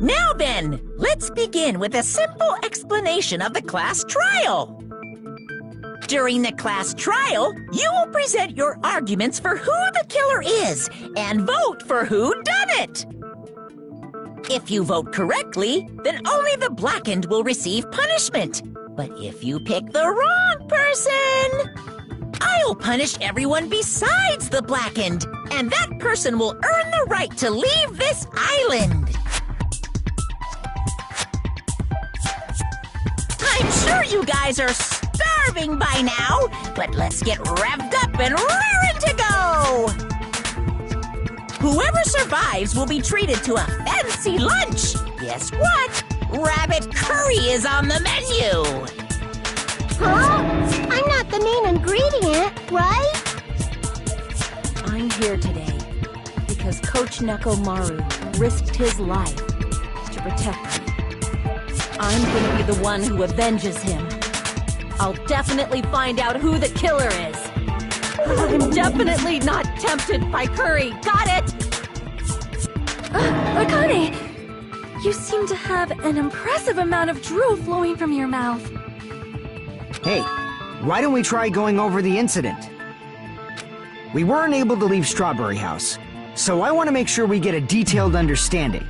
Now then, let's begin with a simple explanation of the class trial. During the class trial, you will present your arguments for who the killer is and vote for who done it. If you vote correctly, then only the blackened will receive punishment. But if you pick the wrong person, I'll punish everyone besides the blackened, and that person will earn the right to leave this island. I'm sure you guys are starving by now, but let's get revved up and raring to go! Whoever survives will be treated to a fancy lunch. Guess what? Rabbit curry is on the menu! Huh? I'm not the main ingredient, right? I'm here today because Coach Nekomaru risked his life to protect me. I'm gonna be the one who avenges him. I'll definitely find out who the killer is. I'm definitely not tempted by curry. Got it? Akane! You seem to have an impressive amount of drool flowing from your mouth. Hey, why don't we try going over the incident? We weren't able to leave Strawberry House, so I want to make sure we get a detailed understanding.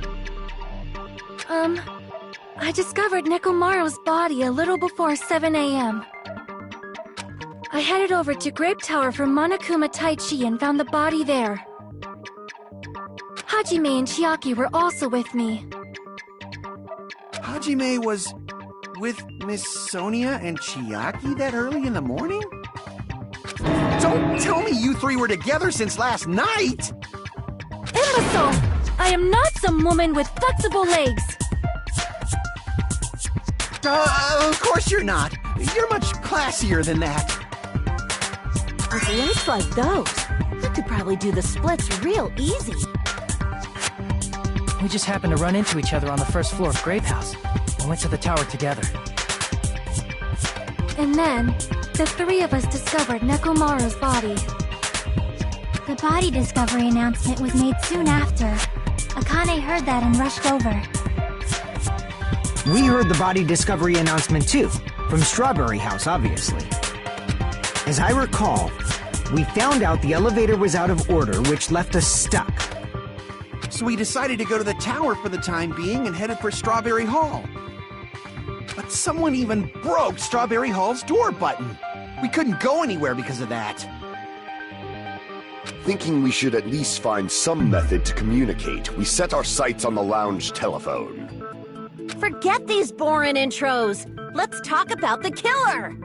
I discovered Nekomaru's body a little before 7 a.m. I headed over to Grape Tower for Monokuma Taichi and found the body there. Hajime and Chiaki were also with me. Hajime was with Miss Sonia and Chiaki that early in the morning? Don't tell me you three were together since last night! Imbecile! I am not some woman with flexible legs! Of course you're not. You're much classier than that. With legs like those, you could probably do the splits real easy. We just happened to run into each other on the first floor of Grape House. We went to the tower together. And then, the three of us discovered Nekomaru's body. The body discovery announcement was made soon after. Akane heard that and rushed over. We heard the body discovery announcement too, from Strawberry House, obviously. As I recall, we found out the elevator was out of order, which left us stuck. So we decided to go to the tower for the time being and headed for Strawberry Hall. But someone even broke Strawberry Hall's door button. We couldn't go anywhere because of that. Thinking we should at least find some method to communicate, we set our sights on the lounge telephone. Forget these boring intros. Let's talk about the killer.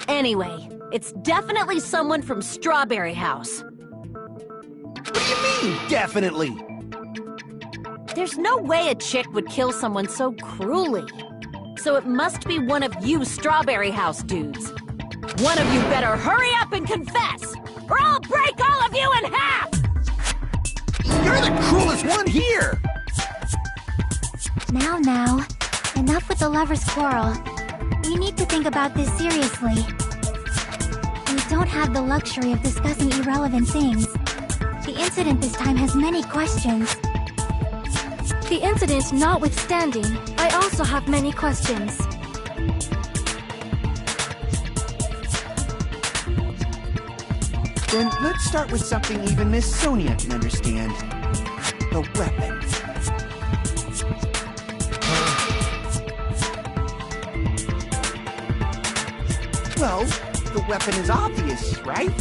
Anyway, it's definitely someone from Strawberry House. What do you mean, definitely? There's no way a chick would kill someone so cruelly. So it must be one of you Strawberry House dudes. One of you better hurry up and confess, or I'll break all of you in half! You're the cruelest one here! Now, enough with the lovers' quarrel. We need to think about this seriously. We don't have the luxury of discussing irrelevant things. The incident this time has many questions. The incident notwithstanding, I also have many questions. Then let's start with something even Miss Sonia can understand. The weapon. Well, the weapon is obvious, right?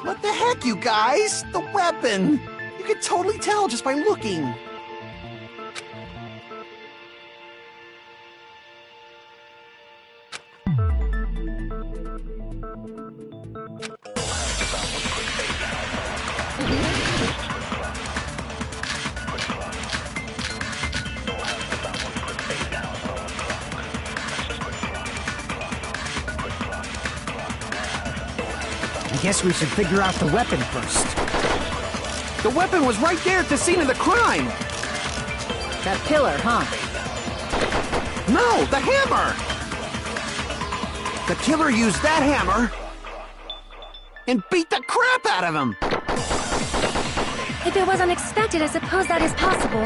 What the heck, you guys? The weapon! You could totally tell just by looking. I guess we should figure out the weapon first. The weapon was right there at the scene of the crime! That pillar, huh? No, the hammer! The killer used that hammer and beat the crap out of him! If it was unexpected, I suppose that is possible.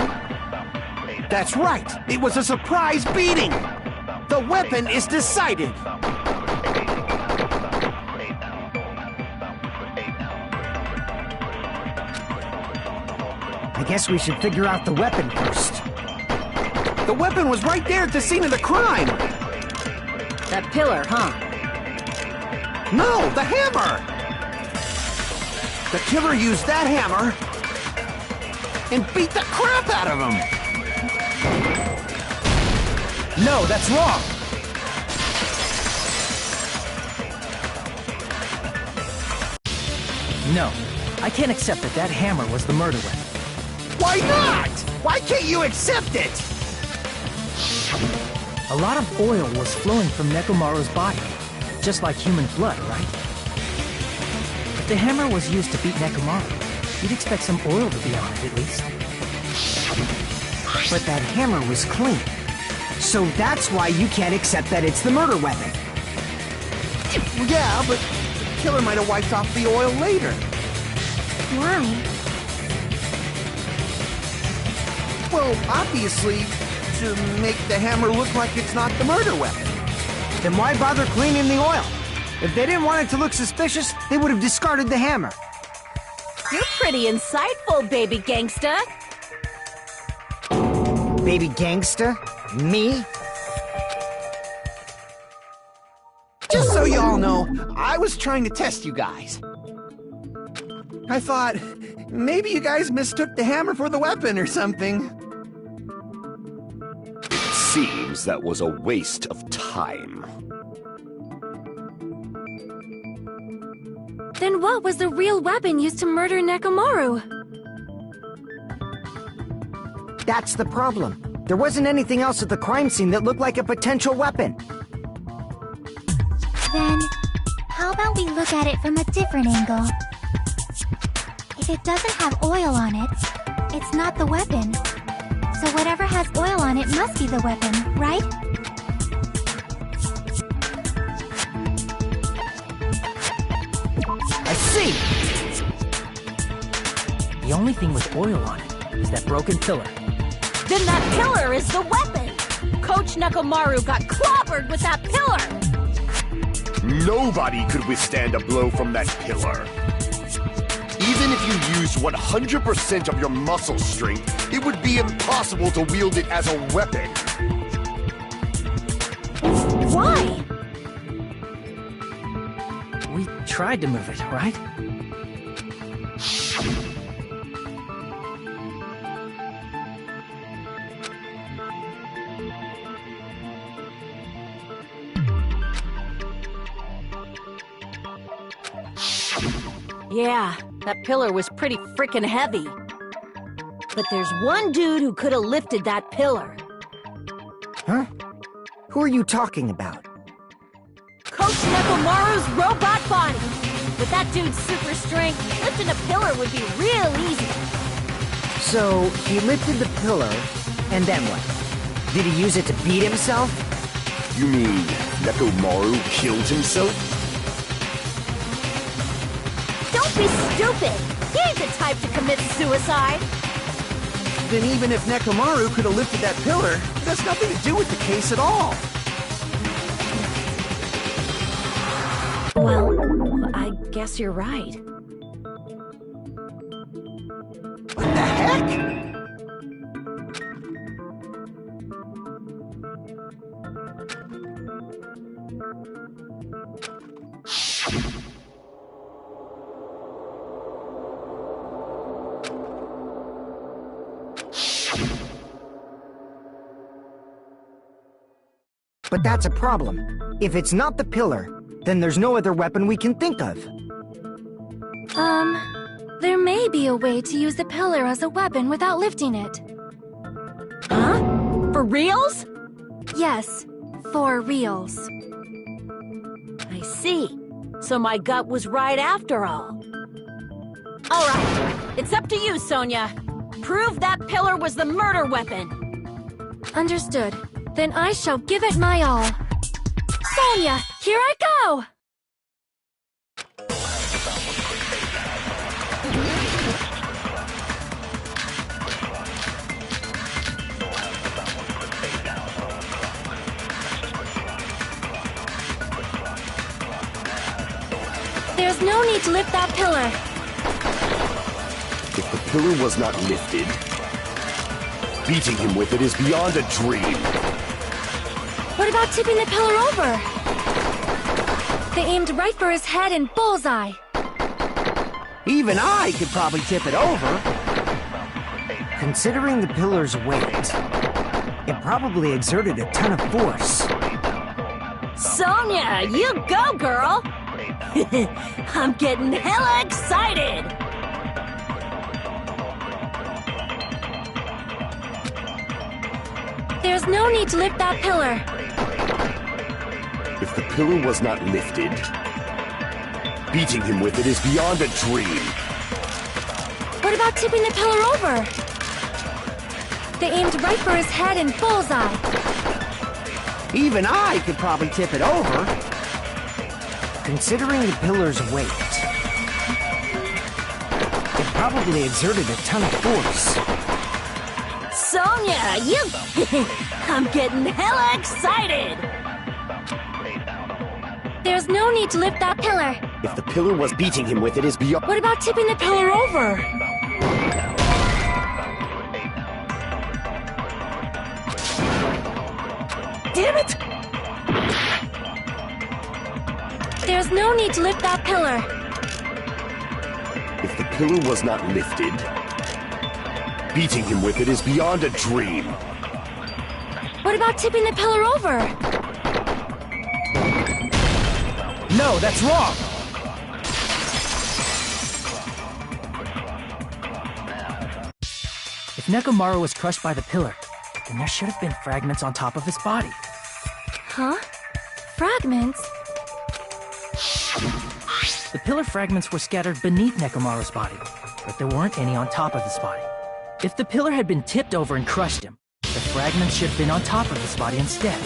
That's right! It was a surprise beating! The weapon is decided! I guess we should figure out the weapon first. The weapon was right there at the scene of the crime! That pillar, huh? No, the hammer! The killer used that hammer and beat the crap out of him! No, that's wrong! No, I can't accept that that hammer was the murder weapon. Why not? Why can't you accept it? A lot of oil was flowing from Nekomaru's body, just like human blood, right? If the hammer was used to beat Nekomaru, you'd expect some oil to be on it at least. But that hammer was clean. So that's why you can't accept that it's the murder weapon. Yeah, but the killer might have wiped off the oil later. Why? Well, obviously, to make the hammer look like it's not the murder weapon. Then why bother cleaning the oil? If they didn't want it to look suspicious, they would have discarded the hammer. You're pretty insightful, baby gangsta. Baby gangsta? Me? Just so you all know, I was trying to test you guys. I thought, maybe you guys mistook the hammer for the weapon or something. Seems that was a waste of time. Then what was the real weapon used to murder Nekomaru? That's the problem. There wasn't anything else at the crime scene that looked like a potential weapon. Then, how about we look at it from a different angle? If it doesn't have oil on it, it's not the weapon. So whatever has oil on it must be the weapon, right? I see! The only thing with oil on it is that broken pillar. Then that pillar is the weapon! Coach Nekomaru got clobbered with that pillar! Nobody could withstand a blow from that pillar. Even if you used 100% of your muscle strength, it would be impossible to wield it as a weapon. Why? We tried to move it, right? Yeah, that pillar was pretty frickin' heavy. But there's one dude who could have lifted that pillar. Huh? Who are you talking about? Coach Nekomaru's robot body! With that dude's super strength, lifting a pillar would be real easy. So, he lifted the pillar, and then what? Did he use it to beat himself? You mean Nekomaru killed himself? Don't be stupid! He ain't the type to commit suicide! Then even if Nekomaru could have lifted that pillar, it has nothing to do with the case at all. Well, I guess you're right. What the heck? But that's a problem. If it's not the pillar, then there's no other weapon we can think of. There may be a way to use the pillar as a weapon without lifting it. Huh? For reals? Yes, for reals. I see. So my gut was right after all. All right, it's up to you, Sonia. Prove that pillar was the murder weapon. Understood. Then I shall give it my all. Sonia, here I go! There's no need to lift that pillar. If the pillar was not lifted, beating him with it is beyond a dream. What about tipping the pillar over? They aimed right for his head and bullseye. Even I could probably tip it over. Considering the pillar's weight, it probably exerted a ton of force. Sonia, you go, girl! I'm getting hella excited! There's no need to lift that pillar. If the pillar was not lifted, beating him with it is beyond a dream. What about tipping the pillar over? They aimed right for his head and bullseye. Even I could probably tip it over. Considering the pillar's weight, it probably exerted a ton of force. Sonia, you... I'm getting hella excited! There's no need to lift that pillar. If the pillar was beating him with it is beyond... What about tipping the pillar over? Damn it! There's no need to lift that pillar. If the pillar was not lifted, beating him with it is beyond a dream. What about tipping the pillar over? No, that's wrong! If Nekomaru was crushed by the pillar, then there should have been fragments on top of his body. Huh? Fragments? The pillar fragments were scattered beneath Nekomaru's body, but there weren't any on top of his body. If the pillar had been tipped over and crushed him, the fragments should have been on top of his body instead.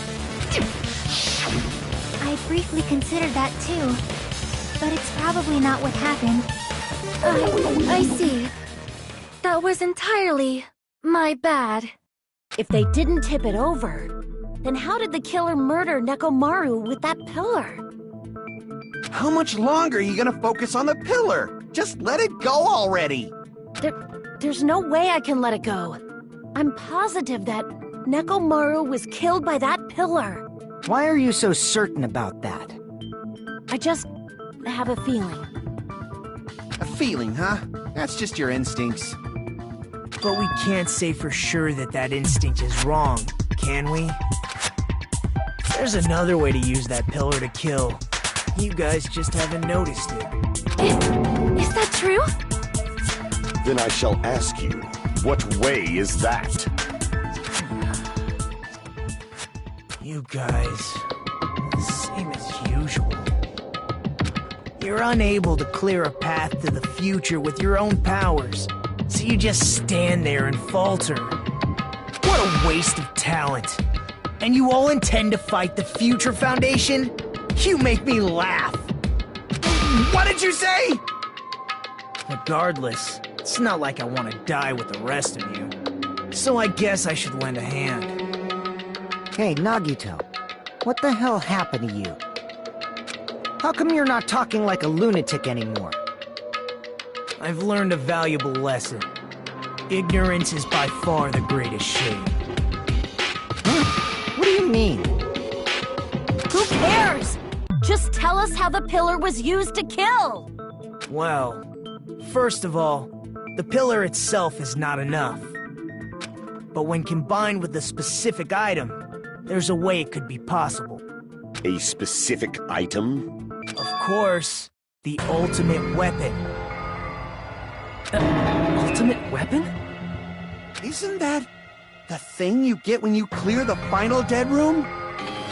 I briefly considered that too, but it's probably not what happened. I see. That was entirely my bad. If they didn't tip it over, then how did the killer murder Nekomaru with that pillar? How much longer are you gonna focus on the pillar? Just let it go already! There's no way I can let it go. I'm positive that Nekomaru was killed by that pillar. Why are you so certain about that? I just have a feeling. A feeling, huh? That's just your instincts. But we can't say for sure that that instinct is wrong, can we? There's another way to use that pillar to kill. You guys just haven't noticed it. Is that true? Then I shall ask you, what way is that? You guys, same as usual. You're unable to clear a path to the future with your own powers, so you just stand there and falter. What a waste of talent. And you all intend to fight the Future Foundation? You make me laugh. What did you say? Regardless, it's not like I want to die with the rest of you. So I guess I should lend a hand. Hey, Nagito, what the hell happened to you? How come you're not talking like a lunatic anymore? I've learned a valuable lesson. Ignorance is by far the greatest shame. What do you mean? Who cares? Just tell us how the pillar was used to kill! Well, first of all, the pillar itself is not enough. But when combined with a specific item, there's a way it could be possible. A specific item? Of course, the ultimate weapon. Ultimate weapon? Isn't that the thing you get when you clear the final dead room?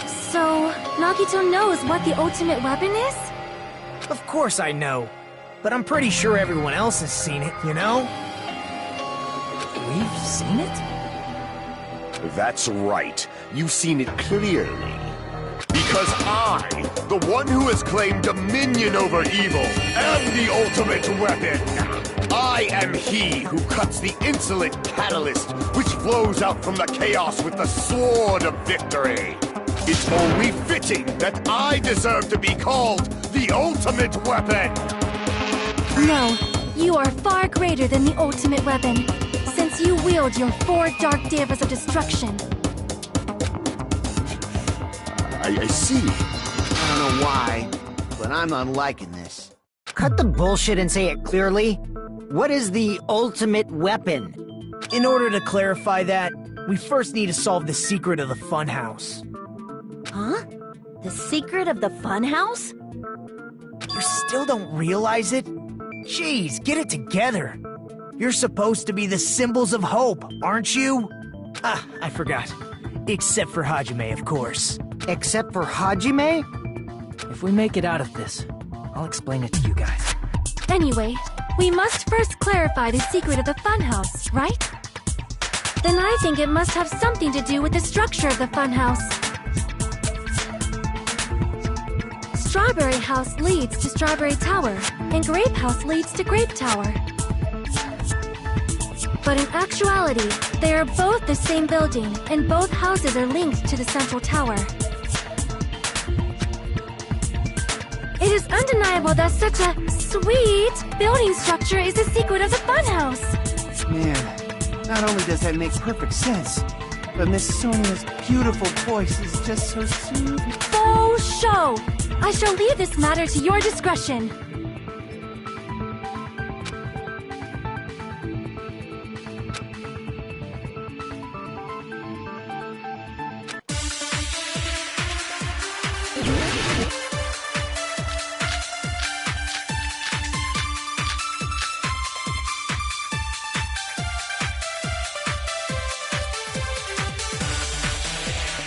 So, Nagito knows what the ultimate weapon is? Of course I know. But I'm pretty sure everyone else has seen it, you know? We've seen it? That's right. You've seen it clearly. Because I, the one who has claimed dominion over evil, am the ultimate weapon. I am he who cuts the insolent catalyst which flows out from the chaos with the sword of victory. It's only fitting that I deserve to be called the ultimate weapon. No, you are far greater than the ultimate weapon, since you wield your 4 dark devas of destruction. I see. I don't know why, but I'm not liking this. Cut the bullshit and say it clearly. What is the ultimate weapon? In order to clarify that, we first need to solve the secret of the funhouse. Huh? The secret of the funhouse? You still don't realize it? Jeez, get it together. You're supposed to be the symbols of hope, aren't you? Ah, I forgot. Except for Hajime, of course. Except for Hajime? If we make it out of this, I'll explain it to you guys. Anyway, we must first clarify the secret of the funhouse, right? Then I think it must have something to do with the structure of the funhouse. Strawberry House leads to Strawberry Tower, and Grape House leads to Grape Tower. But in actuality, they are both the same building, and both houses are linked to the central tower. It is undeniable that such a sweet building structure is the secret of the funhouse. Man, not only does that make perfect sense, but Miss Sonia's beautiful voice is just so soothing. Faux show! I shall leave this matter to your discretion.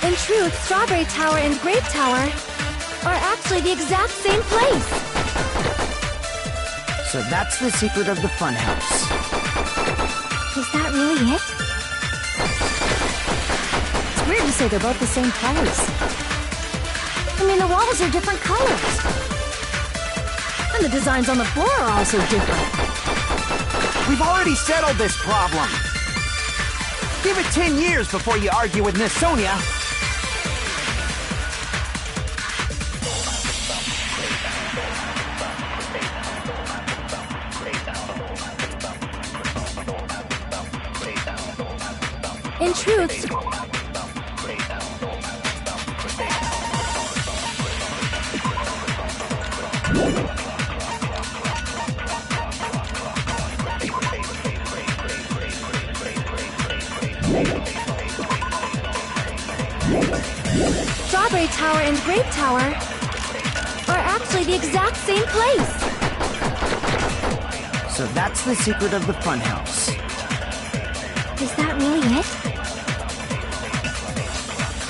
In truth, Strawberry Tower and Grape Tower are actually the exact same place. So that's the secret of the funhouse. Is that really it? It's weird to say they're both the same place. I mean, the walls are different colors. And the designs on the floor are also different. We've already settled this problem. Give it 10 years before you argue with Miss Sonia. In truth, Strawberry Tower and Grape Tower are actually the exact same place. So that's the secret of the funhouse. Is that really it?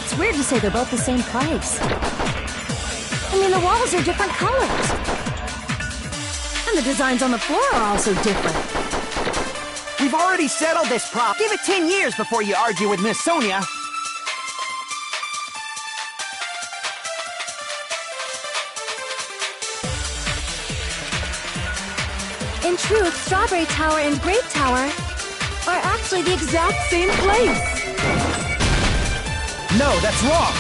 It's weird to say they're both the same place. I mean, the walls are different colors. And the designs on the floor are also different. We've already settled this problem. Give it 10 years before you argue with Miss Sonia. In truth, Strawberry Tower and Grape Tower are actually the exact same place. No, that's wrong!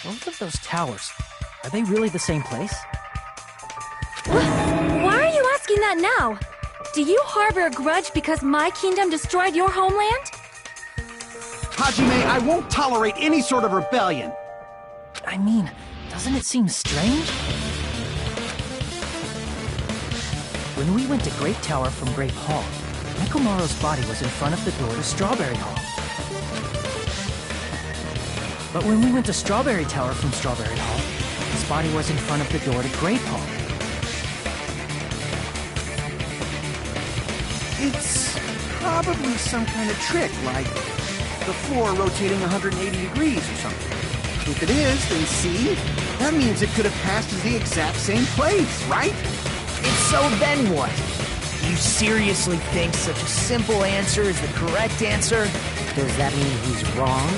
Both of those towers, are they really the same place? Why are you asking that now? Do you harbor a grudge because my kingdom destroyed your homeland? Hajime, I won't tolerate any sort of rebellion. I mean, doesn't it seem strange? When we went to Grape Tower from Grape Hall, Nekomaru's body was in front of the door to Strawberry Hall. But when we went to Strawberry Tower from Strawberry Hall, his body was in front of the door to Grape Hall. It's probably some kind of trick, like the floor rotating 180 degrees or something. If it is, then see? That means it could have passed to the exact same place, right? If so, then what? You seriously think such a simple answer is the correct answer? Does that mean he's wrong?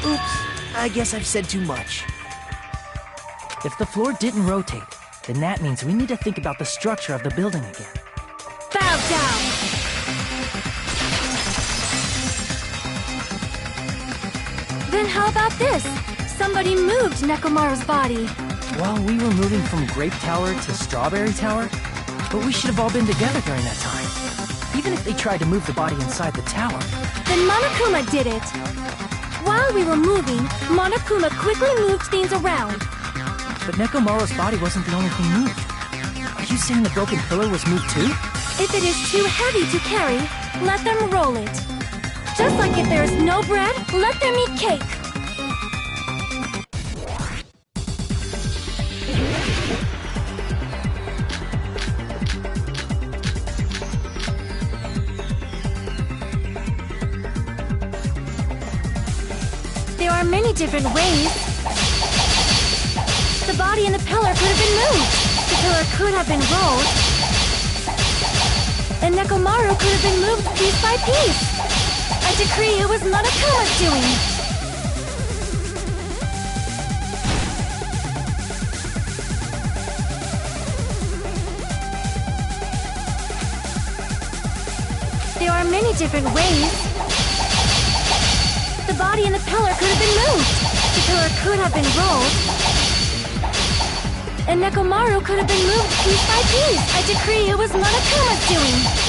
Oops, I guess I've said too much. If the floor didn't rotate, then that means we need to think about the structure of the building again. Bow down! Then how about this? Somebody moved Nekomaru's body. Well, we were moving from Grape Tower to Strawberry Tower, but we should have all been together during that time. Even if they tried to move the body inside the tower. Then Monokuma did it. While we were moving, Monokuma quickly moved things around. But Nekomaru's body wasn't the only thing moved. Are you saying the broken pillar was moved too? If it is too heavy to carry, let them roll it. Just like if there is no bread, let them eat cake. There are many different ways. The body and the pillar could have been moved. The pillar could have been rolled. And Nekomaru could have been moved piece by piece. I decree it was Monokuma's doing. There are many different ways. The body and the pillar could have been moved. The pillar could have been rolled. And Nekomaru could have been moved piece by piece. I decree it was Monokuma's doing.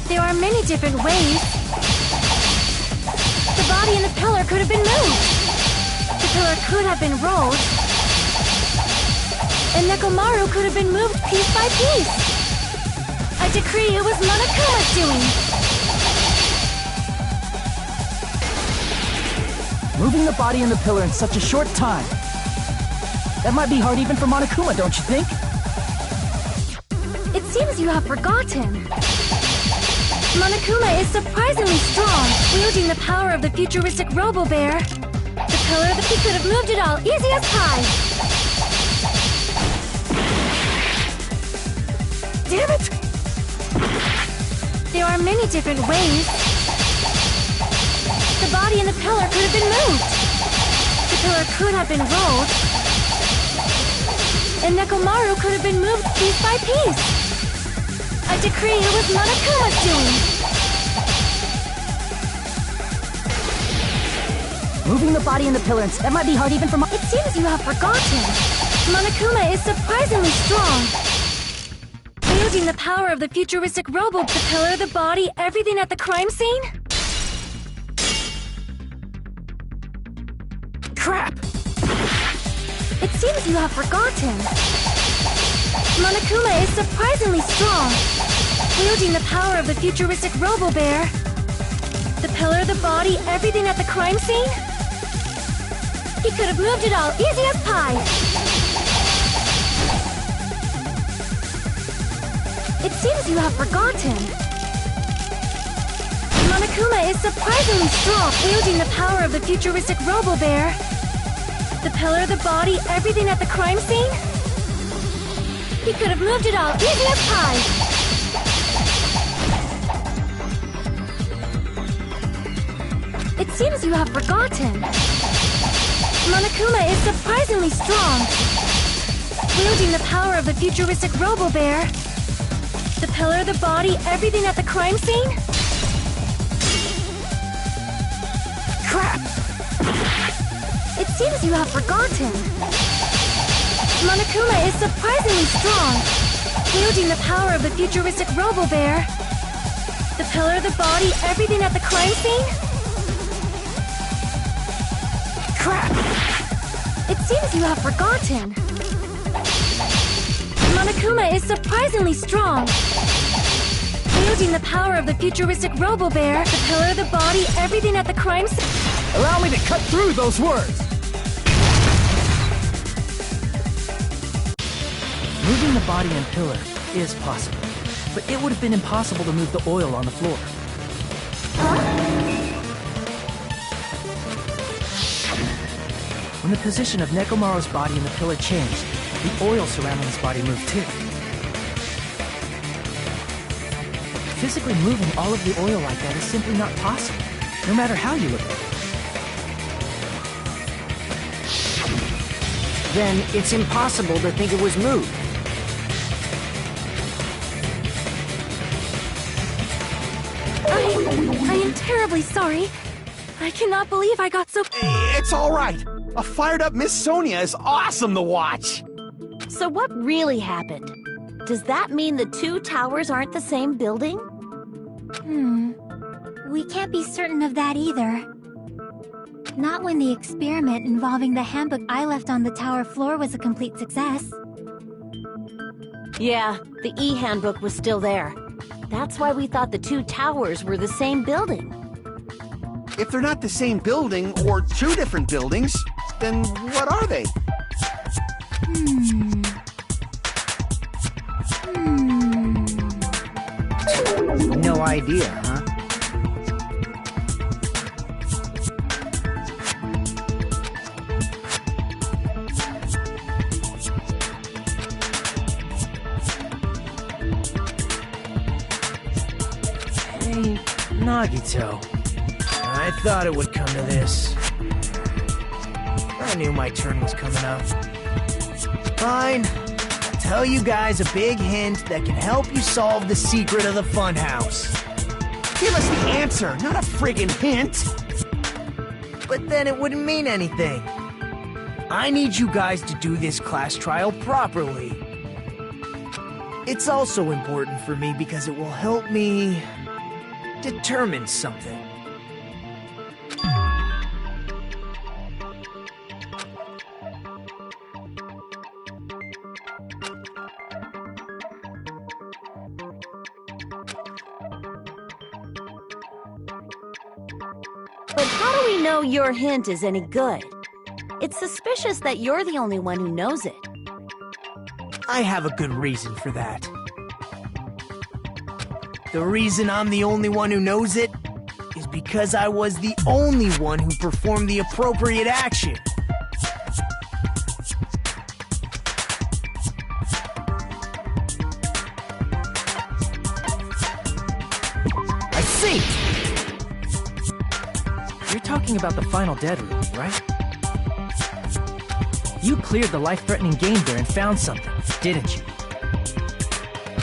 There are many different ways. The body and the pillar could have been moved. The pillar could have been rolled. And Nekomaru could have been moved piece by piece. I decree it was Monokuma's doing. Moving the body and the pillar in such a short time. That might be hard even for Monokuma, don't you think? It seems you have forgotten. Monokuma is surprisingly strong, wielding the power of the futuristic Robo-Bear. The pillar that he could have moved it all, easy as pie. Damn it! There are many different ways. The body and the pillar could have been moved. The pillar could have been rolled. And Nekomaru could have been moved piece by piece. I decree it was Monokuma's doing. Moving the body and the pillar, that might be hard even for It seems you have forgotten. Monokuma is surprisingly strong. Wielding the power of the futuristic robo, the pillar, the body, everything at the crime scene? Crap! It seems you have forgotten. Monokuma is surprisingly strong. Wielding the power of the futuristic Robo-Bear. The pillar, the body, everything at the crime scene? He could have moved it all, easy as pie. It seems you have forgotten. Monokuma is surprisingly strong. Wielding the power of the futuristic Robo-Bear. The pillar, the body, everything at the crime scene? He could have moved it all, easy as pie. It seems you have forgotten. Monokuma is surprisingly strong. Wielding the power of the futuristic Robo-Bear. The pillar, the body, everything at the crime scene? Crap! It seems you have forgotten. Monokuma is surprisingly strong. Wielding the power of the futuristic Robo-Bear. The pillar, the body, everything at the crime scene? Crap! It seems you have forgotten. Monokuma is surprisingly strong. Wielding the power of the futuristic Robo-Bear, the pillar, the body, everything at the crime scene. Allow me to cut through those words! Moving the body and pillar is possible, but it would have been impossible to move the oil on the floor. When the position of Nekomaru's body and the pillar changed, the oil surrounding his body moved too. Physically moving all of the oil like that is simply not possible, no matter how you look at it. Then it's impossible to think it was moved. I am terribly sorry. I cannot believe I got so... It's all right. A fired-up Miss Sonia is awesome to watch. So what really happened? Does that mean the two towers aren't the same building? We can't be certain of that either. Not when the experiment involving the handbook I left on the tower floor was a complete success. Yeah, the e-handbook was still there. That's why we thought the two towers were the same building. If they're not the same building, or two different buildings, then what are they? No idea, huh? Hey, Nagito. I thought it would come to this. I knew my turn was coming up. Fine. I'll tell you guys a big hint that can help you solve the secret of the funhouse. Give us the answer, not a friggin' hint. But then it wouldn't mean anything. I need you guys to do this class trial properly. It's also important for me because it will help me determine something. But how do we know your hint is any good? It's suspicious that you're the only one who knows it. I have a good reason for that. The reason I'm the only one who knows it is because I was the only one who performed the appropriate action. I see! You're talking about the final dead room, right? You cleared the life-threatening game there and found something, didn't you?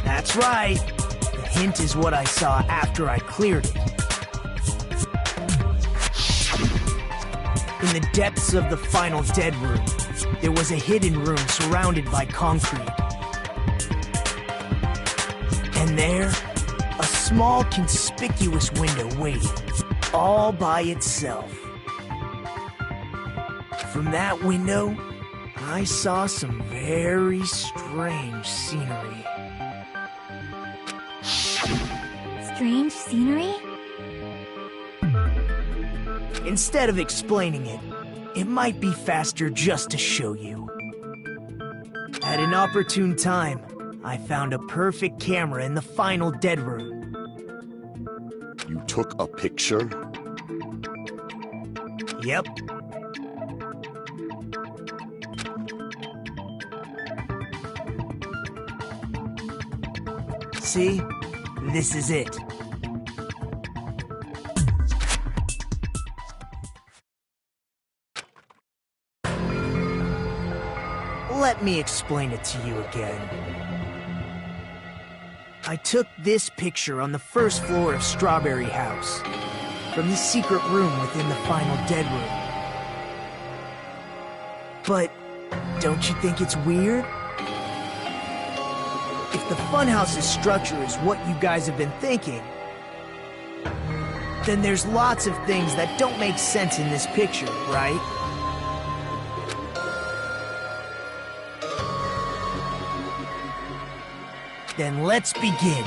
That's right. The hint is what I saw after I cleared it. In the depths of the final dead room, there was a hidden room surrounded by concrete. And there, a small conspicuous window waited, all by itself. From that window, I saw some very strange scenery. Strange scenery? Instead of explaining it, it might be faster just to show you. At an opportune time, I found a perfect camera in the final dead room. You took a picture? Yep. See? This is it. Let me explain it to you again. I took this picture on the first floor of Strawberry House, from the secret room within the final dead room. But don't you think it's weird? If the funhouse's structure is what you guys have been thinking, then there's lots of things that don't make sense in this picture, right? Then let's begin.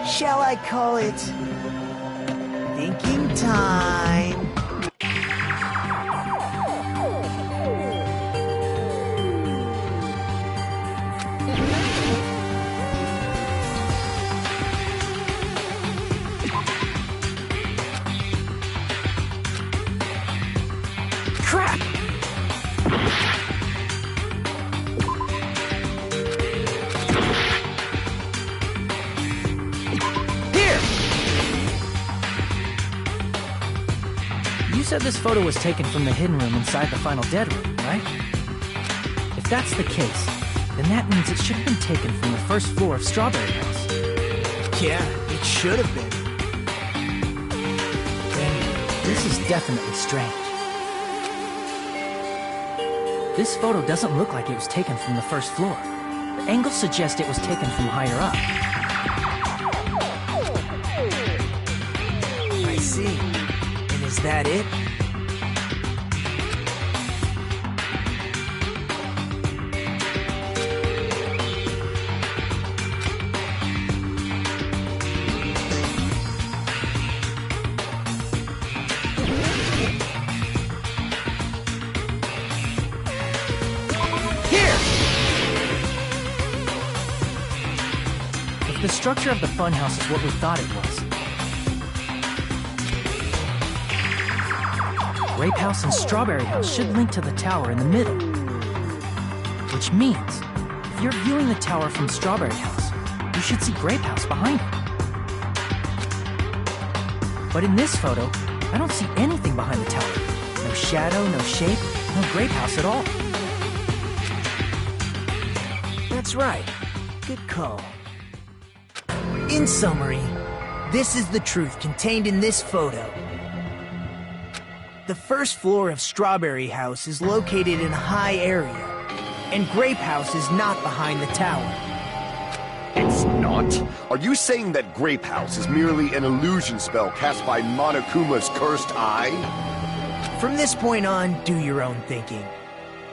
Shall I call it thinking time? You said this photo was taken from the hidden room inside the final dead room, right? If that's the case, then that means it should have been taken from the first floor of Strawberry House. Yeah, it should have been. This is definitely strange. This photo doesn't look like it was taken from the first floor. The angles suggest it was taken from higher up. I see. And is that it? The structure of the funhouse is what we thought it was. Grape House and Strawberry House should link to the tower in the middle. Which means, if you're viewing the tower from Strawberry House, you should see Grape House behind it. But in this photo, I don't see anything behind the tower. No shadow, no shape, no Grape House at all. That's right. Good call. In summary, this is the truth contained in this photo. The first floor of Strawberry House is located in a high area, and Grape House is not behind the tower. It's not? Are you saying that Grape House is merely an illusion spell cast by Monokuma's cursed eye? From this point on, do your own thinking.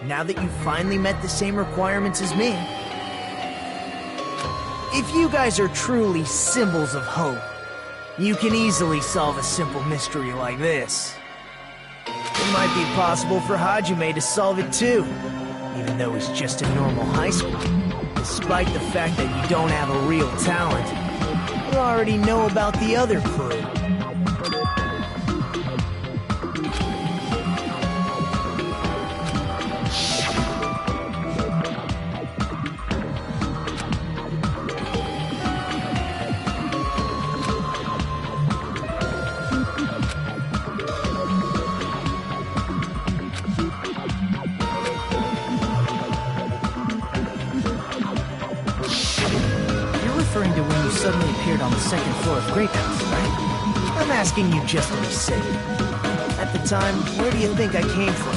Now that you've finally met the same requirements as me. If you guys are truly symbols of hope, you can easily solve a simple mystery like this. It might be possible for Hajime to solve it too, even though he's just a normal high school. Despite the fact that you don't have a real talent, you already know about the other clue. Referring to when you suddenly appeared on the second floor of Grape House, right? I'm asking you just to be safe. At the time, where do you think I came from?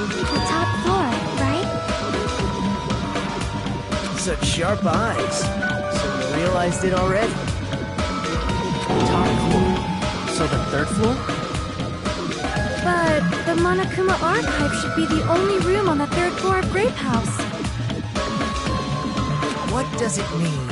The top floor, right? Such sharp eyes. So you realized it already? Top floor. So the third floor? But the Monokuma archive should be the only room on the third floor of Grape House. What does it mean?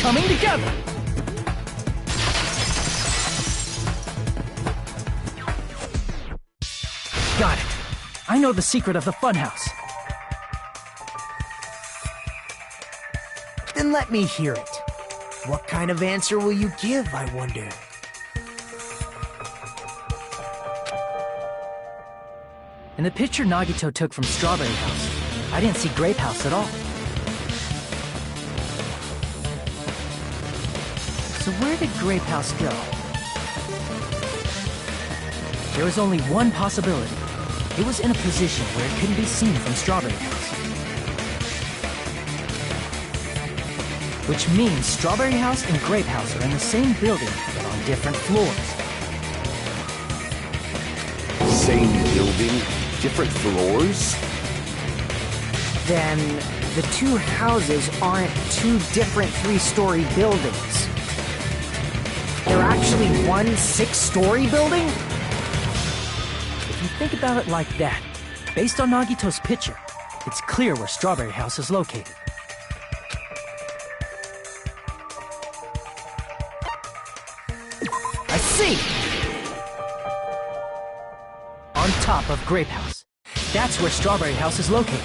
coming together! Got it. I know the secret of the funhouse. Then let me hear it. What kind of answer will you give, I wonder? In the picture Nagito took from Strawberry House, I didn't see Grape House at all. So where did Grape House go? There was only one possibility. It was in a position where it couldn't be seen from Strawberry House. Which means Strawberry House and Grape House are in the same building, but on different floors. Same building, different floors? Then the two houses aren't two different three-story buildings. They're actually one six-story building? If you think about it like that, based on Nagito's picture, it's clear where Strawberry House is located. I see! On top of Grape House. That's where Strawberry House is located.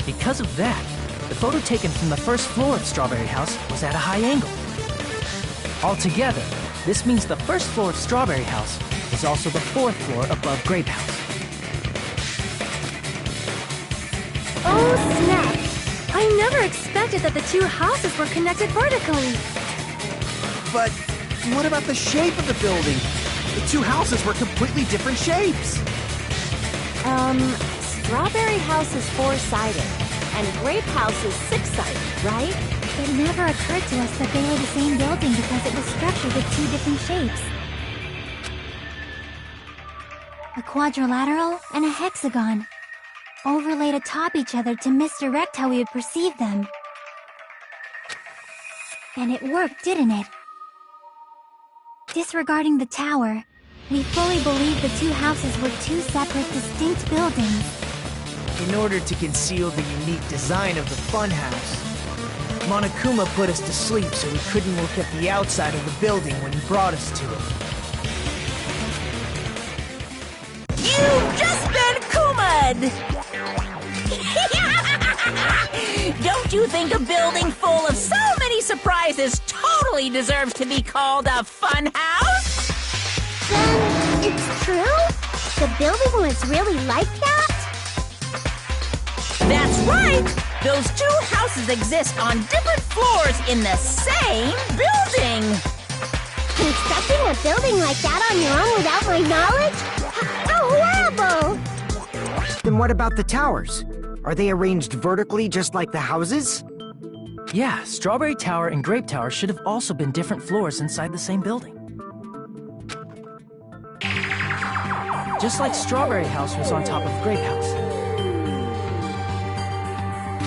Because of that, the photo taken from the first floor of Strawberry House was at a high angle. Altogether, this means the first floor of Strawberry House is also the fourth floor above Grape House. Oh, snap! I never expected that the two houses were connected vertically. But what about the shape of the building? The two houses were completely different shapes. Strawberry House is four-sided, and Grape House is six-sided, right? It never occurred to us that they were the same building because it was structured with two different shapes. A quadrilateral and a hexagon, overlaid atop each other to misdirect how we would perceive them. And it worked, didn't it? Disregarding the tower, we fully believed the two houses were two separate, distinct buildings. In order to conceal the unique design of the funhouse, Monokuma put us to sleep so we couldn't look at the outside of the building when he brought us to it. You've just been Kuma'd! Don't you think a building full of so many surprises totally deserves to be called a fun house? Then, it's true? The building was really like that? That's right! Those two houses exist on different floors in the same building! Constructing a building like that on your own without my knowledge? How horrible! Then what about the towers? Are they arranged vertically just like the houses? Yeah, Strawberry Tower and Grape Tower should have also been different floors inside the same building. Just like Strawberry House was on top of Grape House.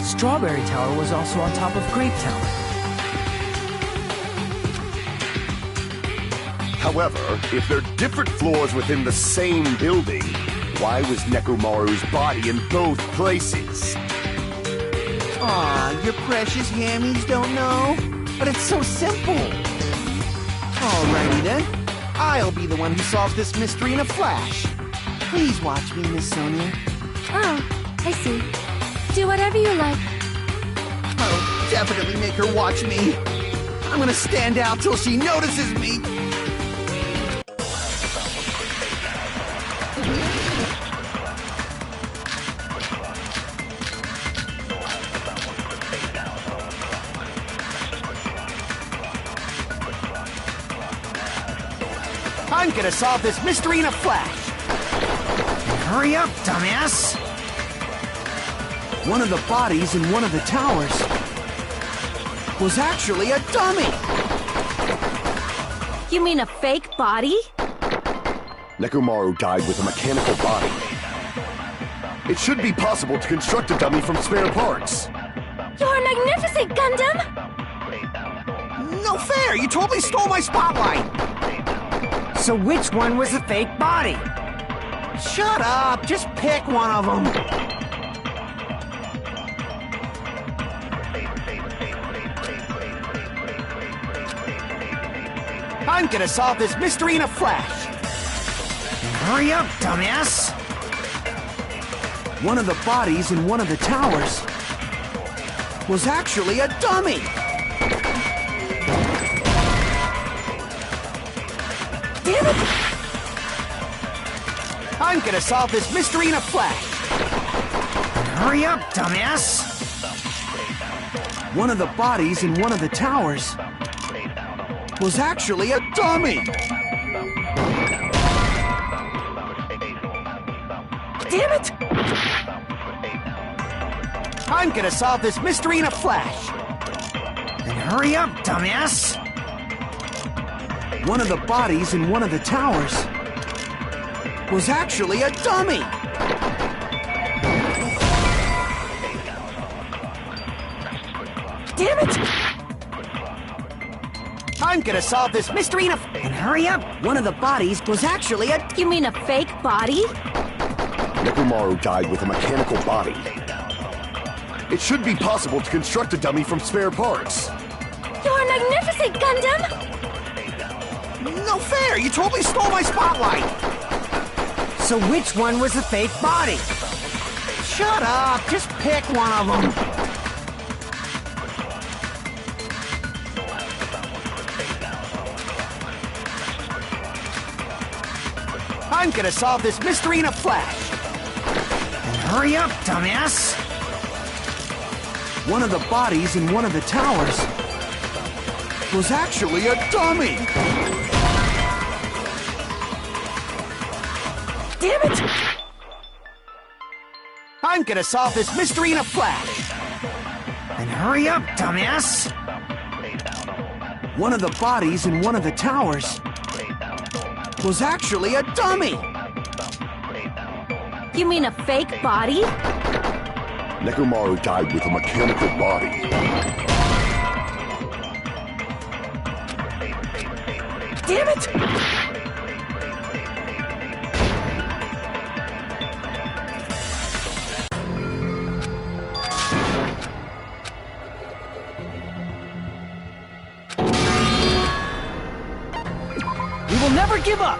Strawberry Tower was also on top of Grape Tower. However, if they're different floors within the same building, why was Nekomaru's body in both places? Aw, your precious hammies don't know? But it's so simple. Alrighty then. I'll be the one who solves this mystery in a flash. Please watch me, Miss Sonia. Oh, I see. Do whatever you like. I'll definitely make her watch me. I'm gonna stand out till she notices me. I'm gonna solve this mystery in a flash. Hurry up, dumbass! One of the bodies in one of the towers was actually a dummy. You mean a fake body? Nekomaru died with a mechanical body. It should be possible to construct a dummy from spare parts. You're magnificent, Gundam! No fair! You totally stole my spotlight! So which one was the fake body? Shut up! Just pick one of them! I'm gonna solve this mystery in a flash. Hurry up, dumbass! One of the bodies in one of the towers was actually a dummy. Damn it! I'm gonna solve this mystery in a flash. Hurry up, dumbass! One of the bodies in one of the towers was actually a dummy. Damn it! I'm gonna solve this mystery in a flash. Then hurry up, dumbass! One of the bodies in one of the towers was actually a dummy. Damn it! I'm gonna solve this mystery in a... And hurry up! One of the bodies was actually a... You mean a fake body? Nekomaru died with a mechanical body. It should be possible to construct a dummy from spare parts. You're magnificent, Gundam! No fair! You totally stole my spotlight! So which one was the fake body? Shut up! Just pick one of them! I'm gonna solve this mystery in a flash! And hurry up, dumbass! One of the bodies in one of the towers was actually a dummy! Damn it! I'm gonna solve this mystery in a flash! And hurry up, dumbass! One of the bodies in one of the towers was actually a dummy! You mean a fake body? Nekomaru died with a mechanical body. Damn it! We will never give up!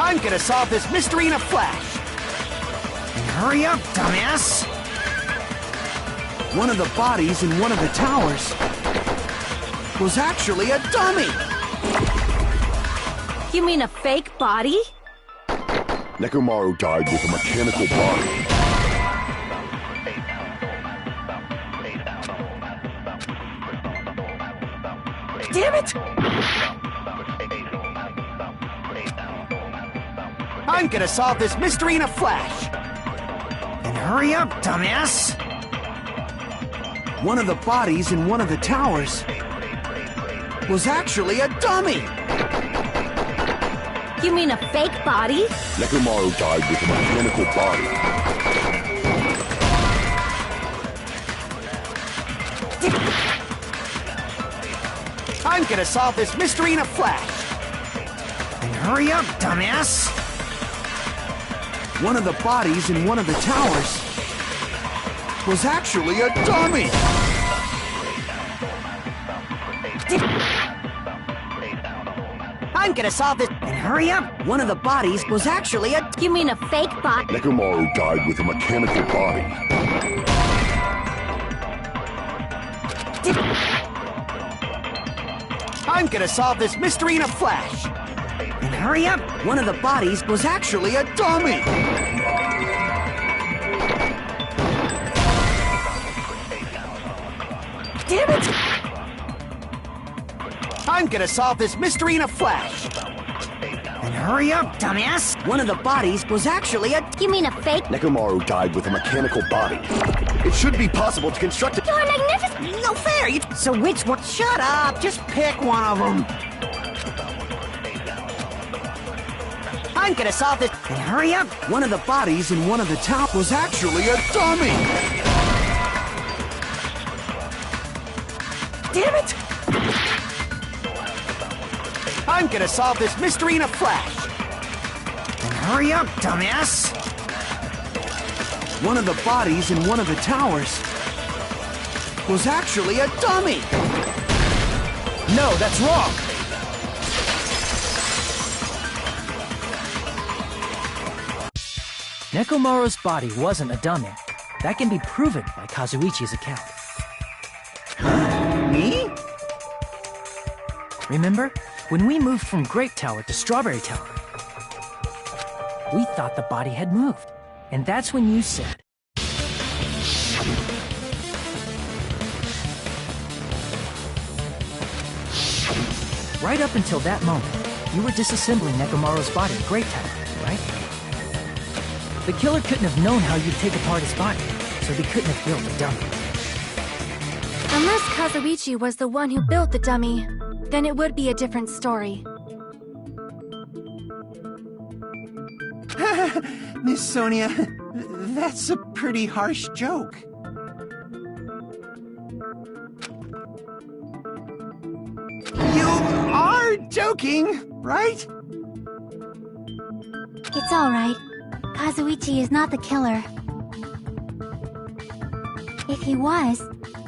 I'm gonna solve this mystery in a flash! And hurry up, dumbass! One of the bodies in one of the towers was actually a dummy! You mean a fake body? Nekomaru died with a mechanical body. Damn it! I'm gonna solve this mystery in a flash! And hurry up, dumbass! One of the bodies in one of the towers was actually a dummy! You mean a fake body? Nekomaru died with a mechanical body. I'm gonna solve this mystery in a flash! And hurry up, dumbass! One of the bodies in one of the towers was actually a dummy! I'm gonna solve this... And hurry up! One of the bodies was actually a... You mean a fake body? Nekomaru died with a mechanical body. I'm gonna solve this mystery in a flash! And hurry up! One of the bodies was actually a dummy! Damn it! I'm gonna solve this mystery in a flash! And hurry up, dumbass! One of the bodies was actually a... You mean a fake? Nekomaru died with a mechanical body. It should be possible to construct a... You're magnificent! No fair! So which one? Shut up! Just pick one of them! I'm gonna solve this... And hurry up! One of the bodies in one of the towers was actually a dummy! Damn it! I'm gonna solve this mystery in a flash. Then hurry up, dumbass! One of the bodies in one of the towers was actually a dummy! No, that's wrong! Nekomaru's body wasn't a dummy. That can be proven by Kazuichi's account. Me? Remember? When we moved from Grape Tower to Strawberry Tower, we thought the body had moved. And that's when you said... Right up until that moment, you were disassembling Nekomaru's body at Grape Tower, right? The killer couldn't have known how you'd take apart his body, so they couldn't have built a dummy. Unless Kazuichi was the one who built the dummy, then it would be a different story. Miss Sonia, that's a pretty harsh joke. You are joking, right? It's alright. Kazuichi is not the killer. If he was,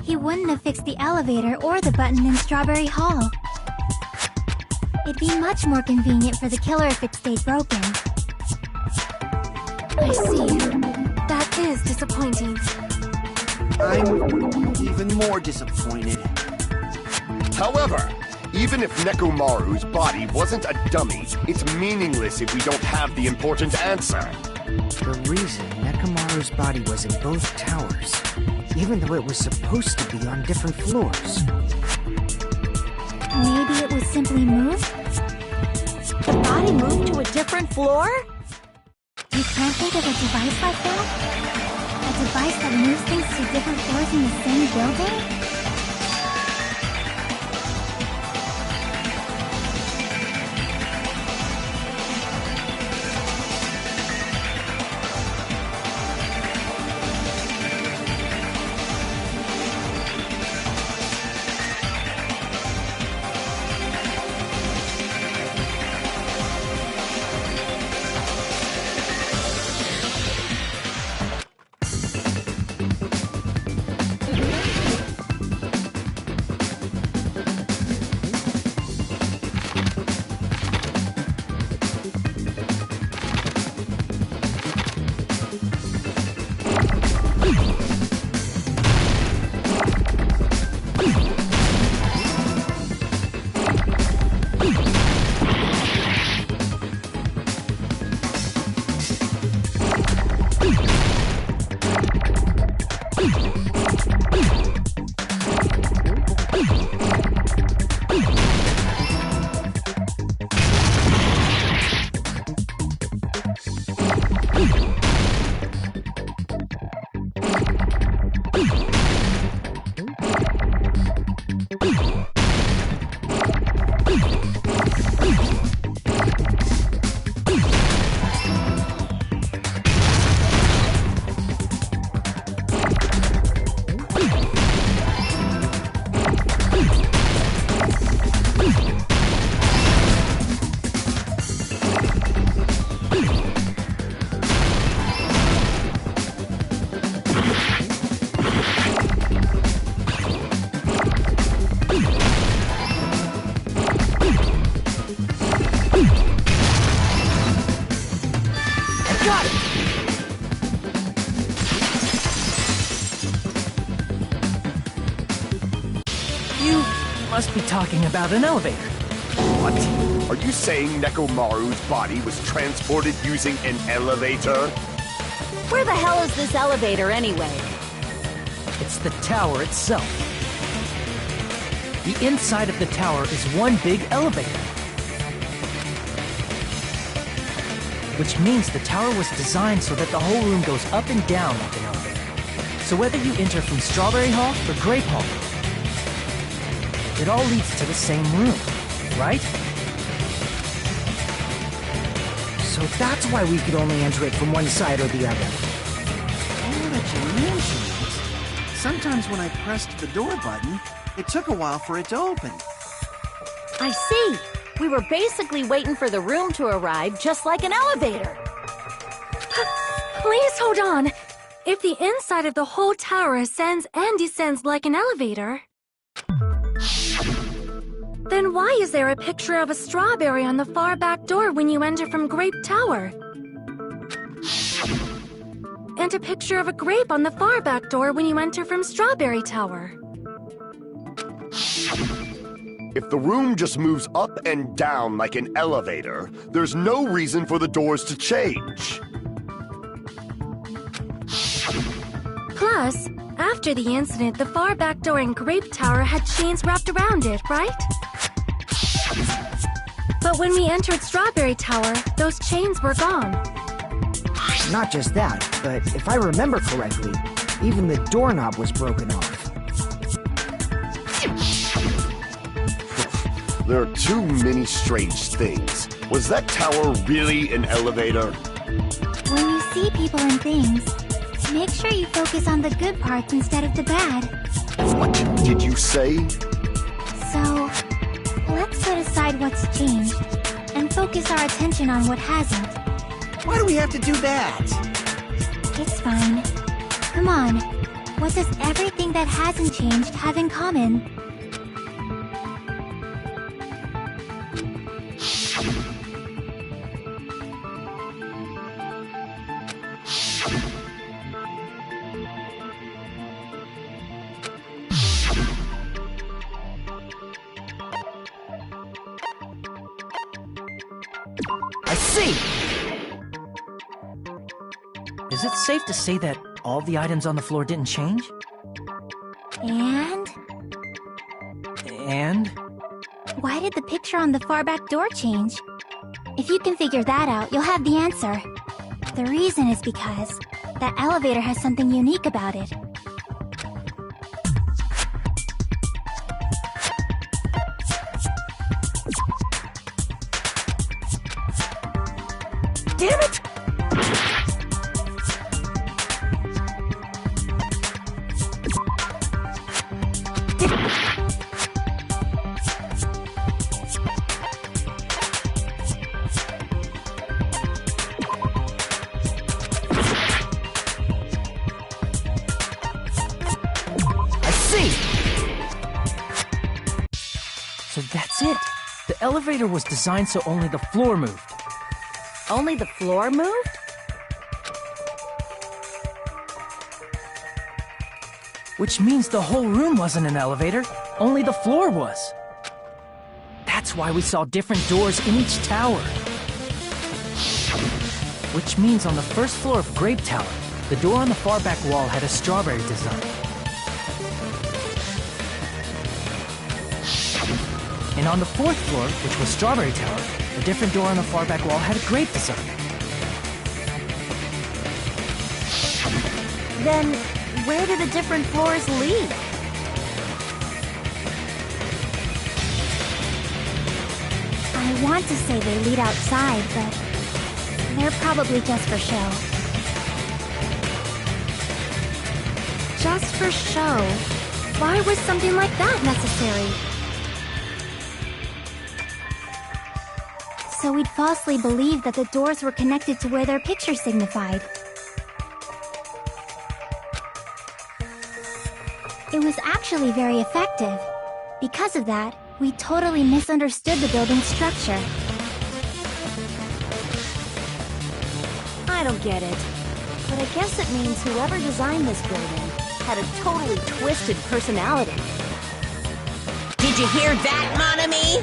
he wouldn't have fixed the elevator or the button in Strawberry Hall. It'd be much more convenient for the killer if it stayed broken. I see. That is disappointing. I'm even more disappointed. However, even if Nekomaru's body wasn't a dummy, it's meaningless if we don't have the important answer. The reason Nekomaru's body was in both towers, even though it was supposed to be on different floors. Maybe it was simply moved? The body moved to a different floor? You can't think of a device like that? A device that moves things to different floors in the same building? Must be talking about an elevator. What? Are you saying Nekomaru's body was transported using an elevator? Where the hell is this elevator anyway? It's the tower itself. The inside of the tower is one big elevator. Which means the tower was designed so that the whole room goes up and down like an elevator. So whether you enter from Strawberry Hall or Grape Hall, it all leads to the same room, right? So that's why we could only enter it from one side or the other. Now that you mention it, sometimes when I pressed the door button, it took a while for it to open. I see. We were basically waiting for the room to arrive, just like an elevator. Please hold on. If the inside of the whole tower ascends and descends like an elevator, then why is there a picture of a strawberry on the far back door when you enter from Grape Tower? And a picture of a grape on the far back door when you enter from Strawberry Tower. If the room just moves up and down like an elevator, there's no reason for the doors to change. Plus, after the incident, the far back door in Grape Tower had chains wrapped around it, right? But when we entered Strawberry Tower, those chains were gone. Not just that, but if I remember correctly, even the doorknob was broken off. There are too many strange things. Was that tower really an elevator? When you see people and things, make sure you focus on the good parts instead of the bad. What did you say? So, let's put aside what's changed and focus our attention on what hasn't. Why do we have to do that? It's fine. Come on. What does everything that hasn't changed have in common? I see! Is it safe to say that all the items on the floor didn't change? And? And? Why did the picture on the far back door change? If you can figure that out, you'll have the answer. The reason is because that elevator has something unique about it. Damn it! I see! So that's it. The elevator was designed so only the floor moved. Only the floor moved? Which means the whole room wasn't an elevator, only the floor was. That's why we saw different doors in each tower. Which means on the first floor of Grape Tower, the door on the far back wall had a strawberry design. And on the fourth floor, which was Strawberry Tower, a different door on the far back wall had a grape design. Then, where do the different floors lead? I want to say they lead outside, but they're probably just for show. Just for show? Why was something like that necessary? So we'd falsely believe that the doors were connected to where their picture signified. It was actually very effective. Because of that, we totally misunderstood the building's structure. I don't get it. But I guess it means whoever designed this building had a totally twisted personality. Did you hear that, mon ami?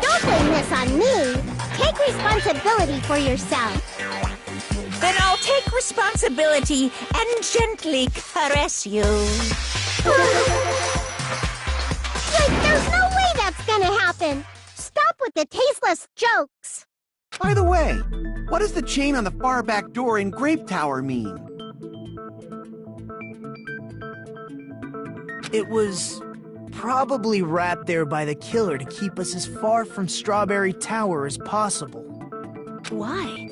Don't blame this on me. Take responsibility for yourself. Then I'll take responsibility and gently caress you. Like, there's no way that's gonna happen. Stop with the tasteless jokes. By the way, what does the chain on the far back door in Grape Tower mean? It was probably wrapped there by the killer to keep us as far from Strawberry Tower as possible. Why?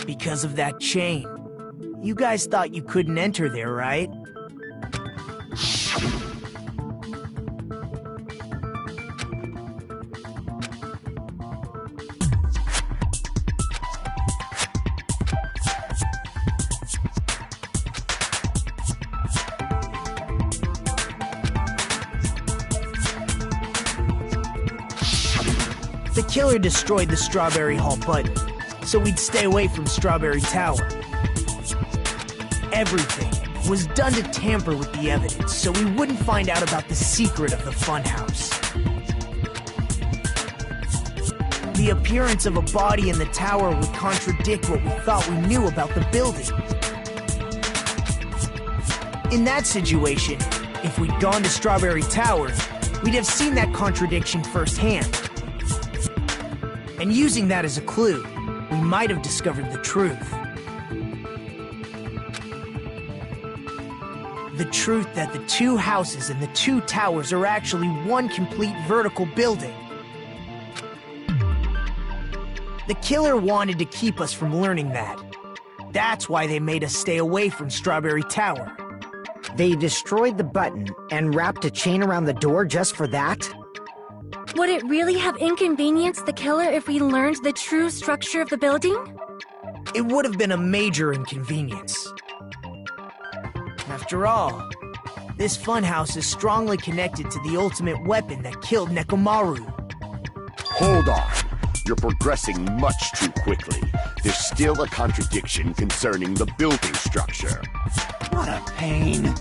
Because of that chain. You guys thought you couldn't enter there, right? The killer destroyed the Strawberry Hall button, so we'd stay away from Strawberry Tower. Everything was done to tamper with the evidence, so we wouldn't find out about the secret of the funhouse. The appearance of a body in the tower would contradict what we thought we knew about the building. In that situation, if we'd gone to Strawberry Tower, we'd have seen that contradiction firsthand. And using that as a clue, we might have discovered the truth. The truth that the two houses and the two towers are actually one complete vertical building. The killer wanted to keep us from learning that. That's why they made us stay away from Strawberry Tower. They destroyed the button and wrapped a chain around the door just for that? Would it really have inconvenienced the killer if we learned the true structure of the building? It would have been a major inconvenience. After all, this funhouse is strongly connected to the ultimate weapon that killed Nekomaru. Hold on. You're progressing much too quickly. There's still a contradiction concerning the building structure. What a pain.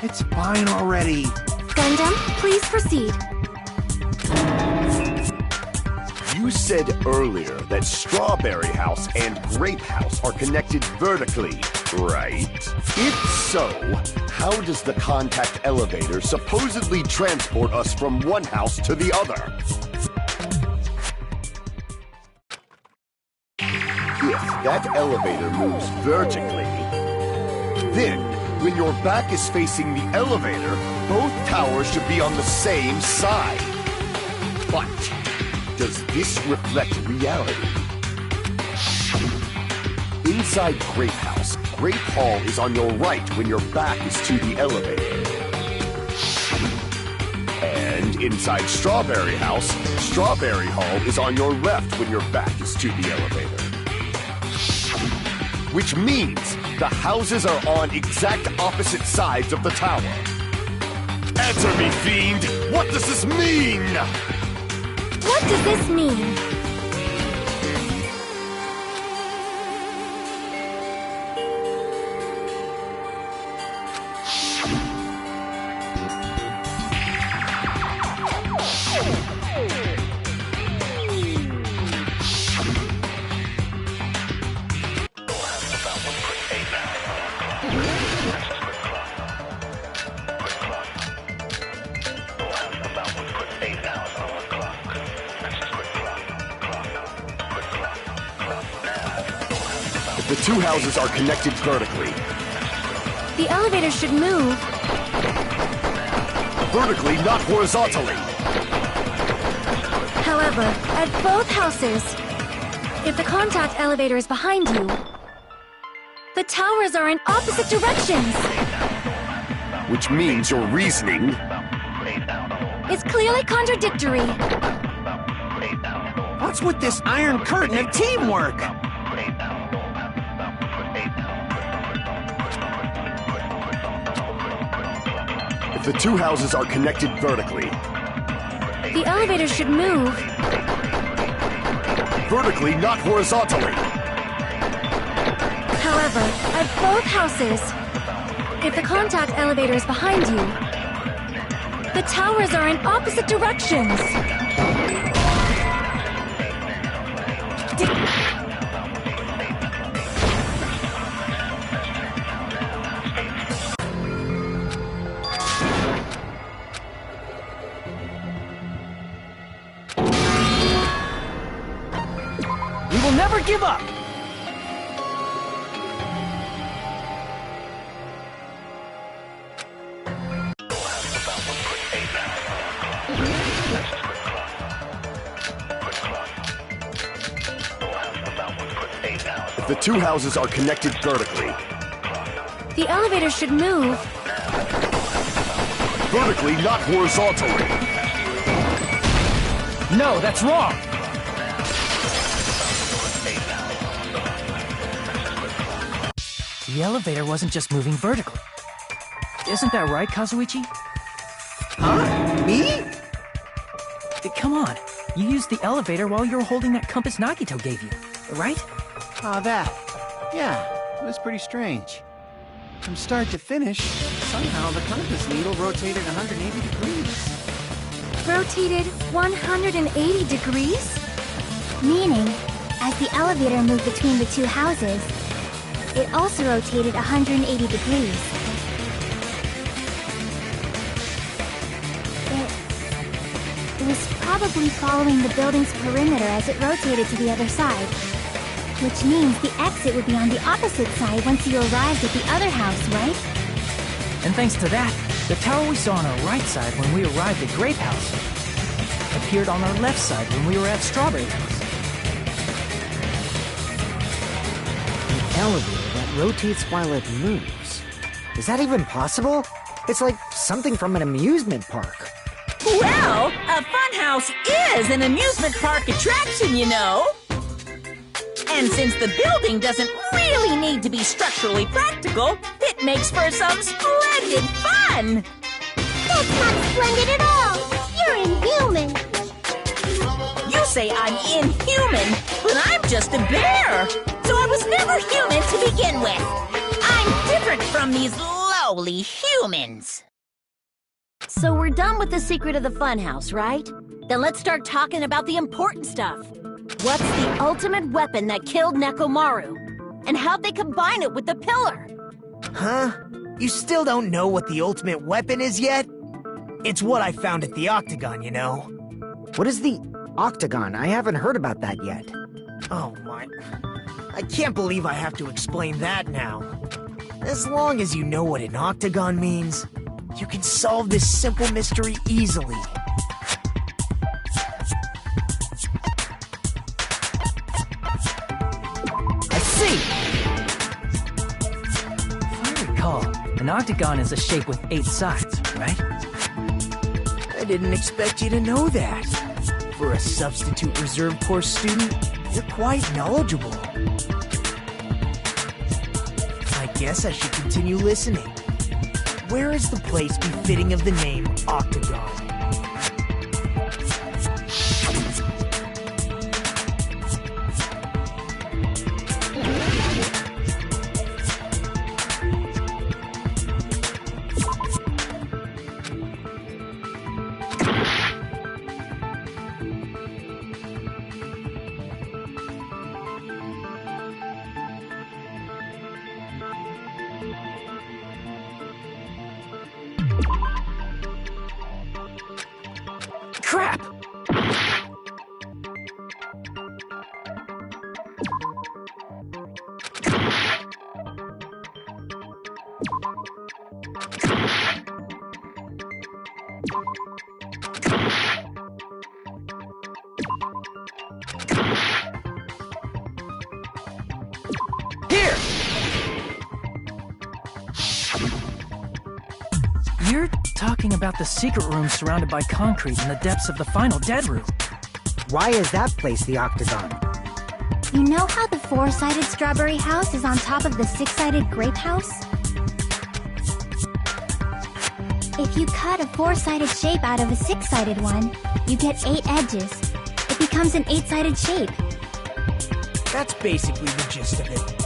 It's fine already. Gundam, please proceed. You said earlier that Strawberry House and Grape House are connected vertically, right? If so, how does the contact elevator supposedly transport us from one house to the other? If that elevator moves vertically, then when your back is facing the elevator, both towers should be on the same side. But does this reflect reality? Inside Grape House, Grape Hall is on your right when your back is to the elevator. And inside Strawberry House, Strawberry Hall is on your left when your back is to the elevator. Which means the houses are on exact opposite sides of the tower. Answer me, fiend! What does this mean? What does this mean? The two houses are connected vertically. The elevator should move. Vertically, not horizontally. However, at both houses, if the contact elevator is behind you, the towers are in opposite directions. Which means your reasoning It's clearly contradictory. What's with this iron curtain of teamwork? If the two houses are connected vertically, The elevator should move. vertically, not horizontally. However, at both houses, if the contact elevator is behind you, the towers are in opposite directions. We will never give up! If the two houses are connected vertically, The elevator should move. vertically, not horizontally. No, that's wrong! The elevator wasn't just moving vertically. Isn't that right, Kazuichi? Huh? Me? Come on. You used the elevator while you were holding that compass Nagito gave you, right? Ah, that. Yeah, it was pretty strange. From start to finish, somehow the compass needle rotated 180 degrees. Rotated 180 degrees? Meaning, as the elevator moved between the two houses, it also rotated 180 degrees. It was probably following the building's perimeter as it rotated to the other side. Which means the exit would be on the opposite side once you arrived at the other house, right? And thanks to that, the tower we saw on our right side when we arrived at Grape House appeared on our left side when we were at Strawberry House. An elevator that rotates while it moves. Is that even possible? It's like something from an amusement park. Well, a funhouse is an amusement park attraction, you know. And since the building doesn't really need to be structurally practical, it makes for some splendid fun! That's not splendid at all! You're inhuman! You say I'm inhuman, but I'm just a bear! So I was never human to begin with! I'm different from these lowly humans! So we're done with the secret of the funhouse, right? Then let's start talking about the important stuff. What's the ultimate weapon that killed Nekomaru? And how'd they combine it with the pillar? Huh? You still don't know what the ultimate weapon is yet? It's what I found at the Octagon, you know. What is the Octagon? I haven't heard about that yet. Oh my... I can't believe I have to explain that now. As long as you know what an Octagon means, you can solve this simple mystery easily. If I recall, an octagon is a shape with 8 sides, right? I didn't expect you to know that. For a substitute reserve course student, you're quite knowledgeable. I guess I should continue listening. Where is the place befitting of the name Octagon? Crap! Here! You're talking about the secret room surrounded by concrete in the depths of the final dead room. Why is that place the Octagon? You know how the 4-sided strawberry house is on top of the 6-sided grape house? If you cut a 4-sided shape out of a 6-sided one, you get 8 edges. It becomes an 8-sided shape. That's basically the gist of it.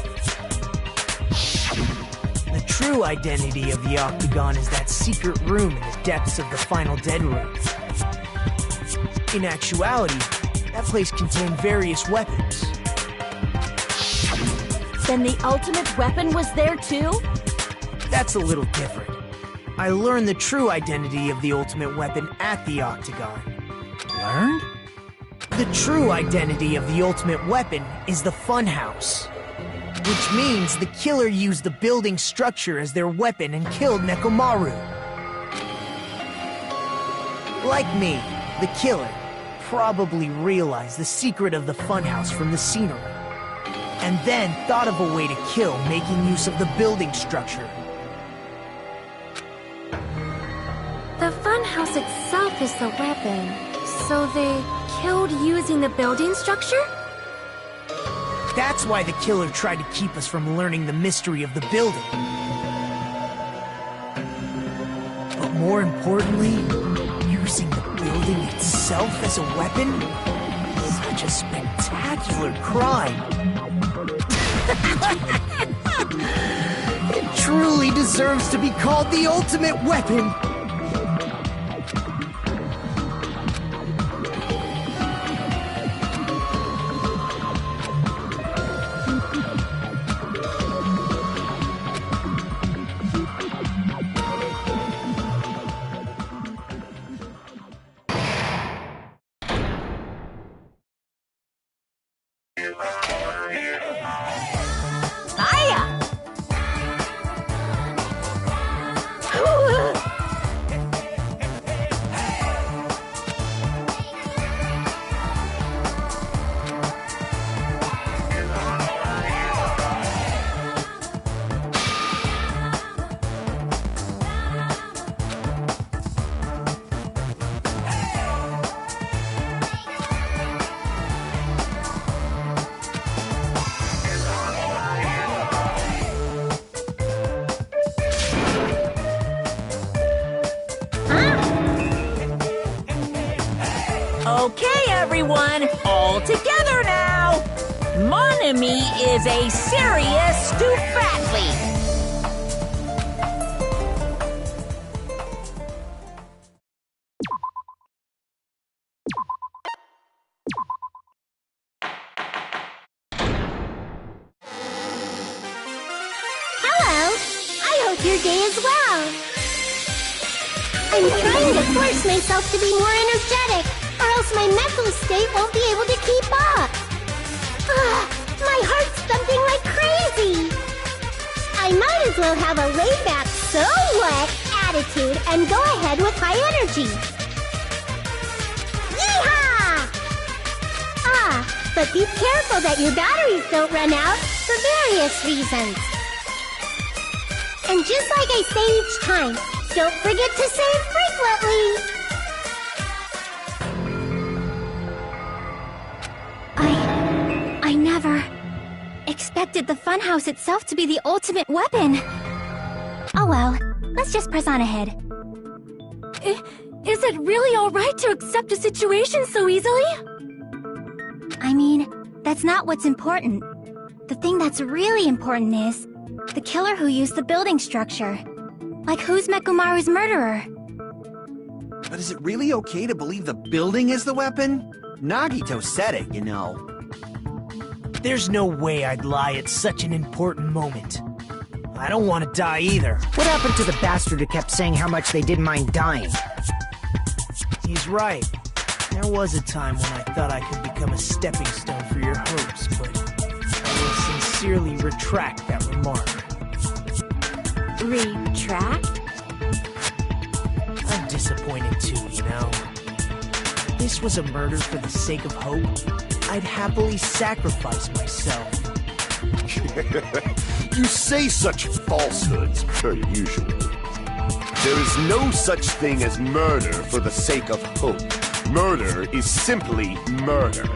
The true identity of the Octagon is that secret room in the depths of the final dead room. In actuality, that place contained various weapons. Then the ultimate weapon was there too? That's a little different. I learned the true identity of the ultimate weapon at the Octagon. Learned? The true identity of the ultimate weapon is the funhouse. Which means the killer used the building structure as their weapon and killed Nekomaru. Like me, the killer probably realized the secret of the funhouse from the scenery, and then thought of a way to kill making use of the building structure. The funhouse itself is the weapon, so they killed using the building structure? That's why the killer tried to keep us from learning the mystery of the building. But more importantly, using the building itself as a weapon? Such a spectacular crime. It truly deserves to be called the ultimate weapon. Okay, everyone, all together now. Mon ami is a serious stufathlete. Hello! I hope your day is well. I'm trying to force myself to be more energetic, or else my mental state won't be able to keep up. My heart's thumping like crazy. I might as well have a laid-back, so what attitude and go ahead with high energy. Yeehaw! But be careful that your batteries don't run out for various reasons. And just like I say each time, don't forget to save frequently. I never expected the funhouse itself to be the ultimate weapon. Oh well, let's just press on ahead. Is it really alright to accept a situation so easily? I mean, that's not what's important. The thing that's really important is the killer who used the building structure. Like, who's Mekumaru's murderer? But is it really okay to believe the building is the weapon? Nagito said it, you know. There's no way I'd lie at such an important moment. I don't want to die either. What happened to the bastard who kept saying how much they didn't mind dying? He's right. There was a time when I thought I could become a stepping stone for your hopes, but I will sincerely retract that remark. Retract? I'm disappointed too, you know. If this was a murder for the sake of hope, I'd happily sacrifice myself. You say such falsehoods, per usual. There is no such thing as murder for the sake of hope. Murder is simply murder.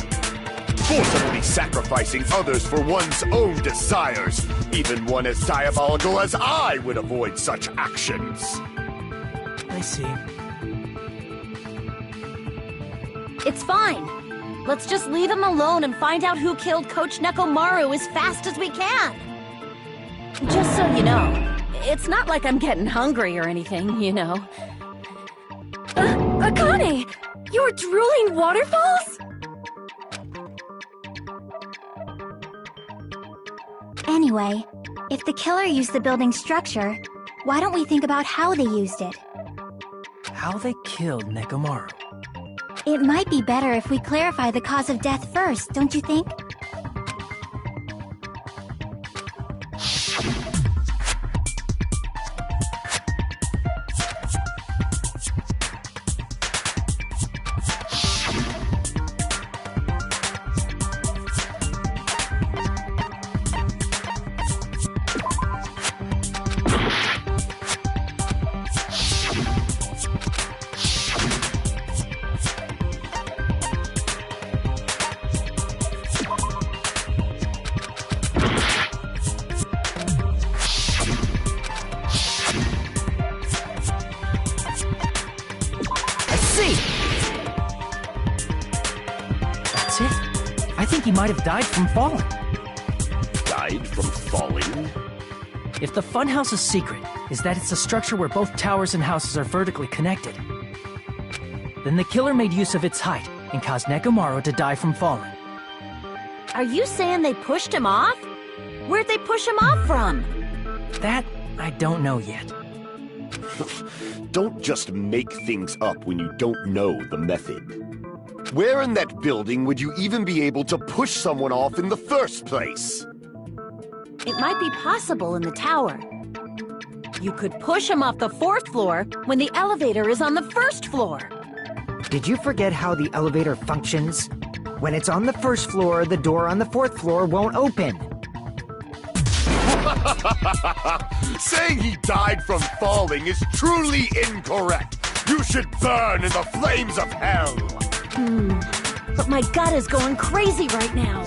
Forcibly sacrificing others for one's own desires. Even one as diabolical as I would avoid such actions. I see. It's fine. Let's just leave him alone and find out who killed Coach Nekomaru as fast as we can. Just so you know, it's not like I'm getting hungry or anything, you know. Akane! You're drooling waterfalls? Anyway, if the killer used the building structure, why don't we think about how they used it? How they killed Nekomaru. It might be better if we clarify the cause of death first, don't you think? he might have died from falling. Died from falling? If the funhouse's secret is that it's a structure where both towers and houses are vertically connected, then the killer made use of its height and caused Nekomaru to die from falling. Are you saying they pushed him off? Where'd they push him off from? That, I don't know yet. Don't just make things up when you don't know the method. Where in that building would you even be able to push someone off in the first place? It might be possible in the tower. You could push him off the 4th floor when the elevator is on the 1st floor. Did you forget how the elevator functions? When it's on the 1st floor, the door on the 4th floor won't open. Saying he died from falling is truly incorrect. You should burn in the flames of hell. But my gut is going crazy right now.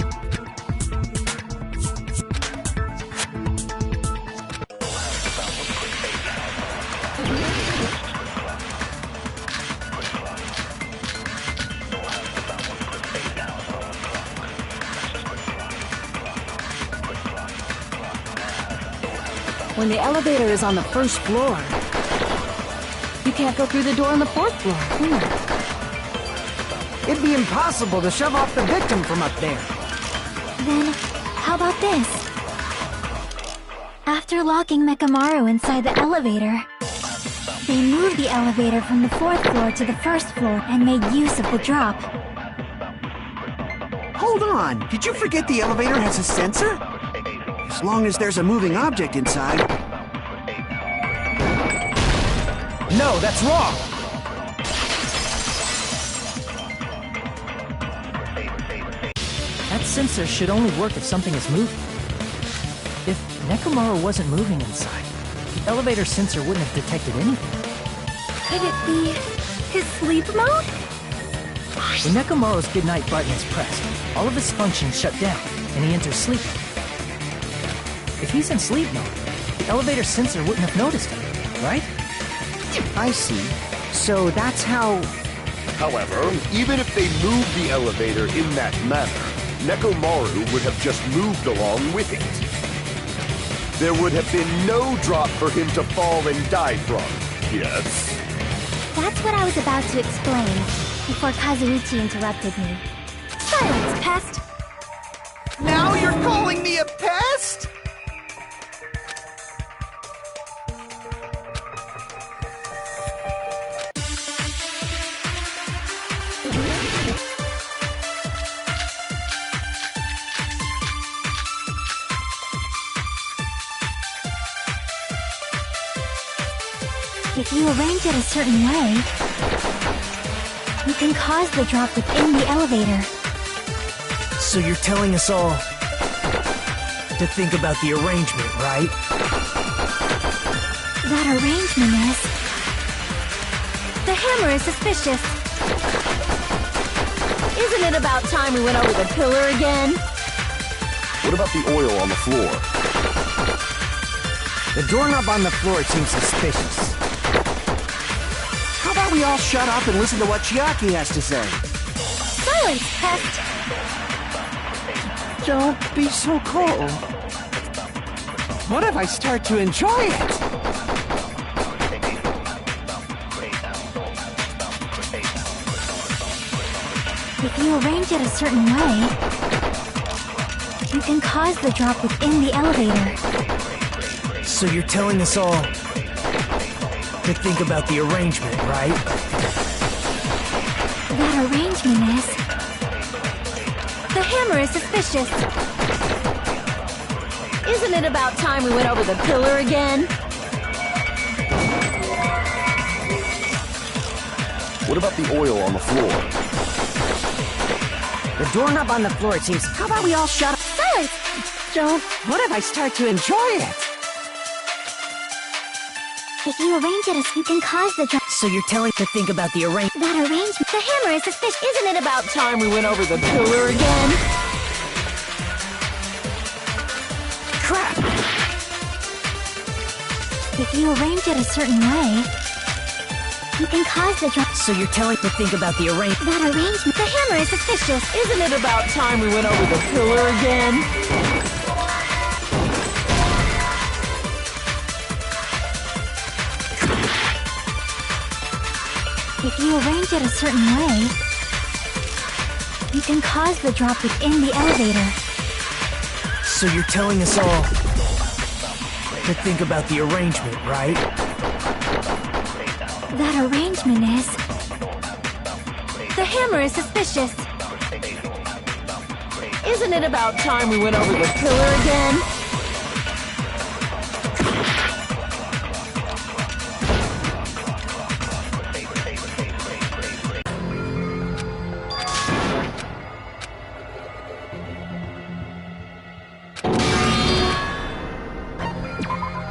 When the elevator is on the 1st floor, you can't go through the door on the 4th floor. It'd be impossible to shove off the victim from up there. Then, how about this? After locking Nekomaru inside the elevator, they moved the elevator from the 4th floor to the 1st floor and made use of the drop. Hold on, did you forget the elevator has a sensor? As long as there's a moving object inside. No, that's wrong! That sensor should only work if something is moving. If Nekomaru wasn't moving inside, the elevator sensor wouldn't have detected anything. Could it be his sleep mode? When Nekomaru's goodnight button is pressed, all of his functions shut down, and he enters sleep mode. If he's in sleep mode, the elevator sensor wouldn't have noticed him, right? I see. So that's how... However, even if they moved the elevator in that manner, Nekomaru would have just moved along with it. There would have been no drop for him to fall and die from, yes? That's what I was about to explain, before Kazuichi interrupted me. Silence, pest! Now you're calling me a pest? If you arrange it a certain way, you can cause the drop within the elevator. So you're telling us all to think about the arrangement, right? That arrangement is... The hammer is suspicious. Isn't it about time we went over the pillar again? What about the oil on the floor? The doorknob on the floor seems suspicious. How about we all shut up and listen to what Chiaki has to say? Silence, pest! Don't be so cold. What if I start to enjoy it? If you arrange it a certain way, you can cause the drop within the elevator. So you're telling us all to think about the arrangement, right? That arrangement is... The hammer is suspicious. Isn't it about time we went over the pillar again? What about the oil on the floor? The doorknob on the floor seems... How about we all shut up? Silence! Don't. What if I start to enjoy it? If you arrange it as you can cause the drop... So you're telling to think about the arrangement. That arrangement... The hammer is suspicious. Isn't it about time we went over the pillar again? Crap! If you arrange it a certain way, You can cause the drop. So you're telling to think about the arrangement. That arrangement. The hammer is suspicious. Isn't it about time we went over the pillar again? If you arrange it a certain way, you can cause the drop within the elevator. So you're telling us all to think about the arrangement, right? That arrangement is... The hammer is suspicious. Isn't it about time we went over the pillar again?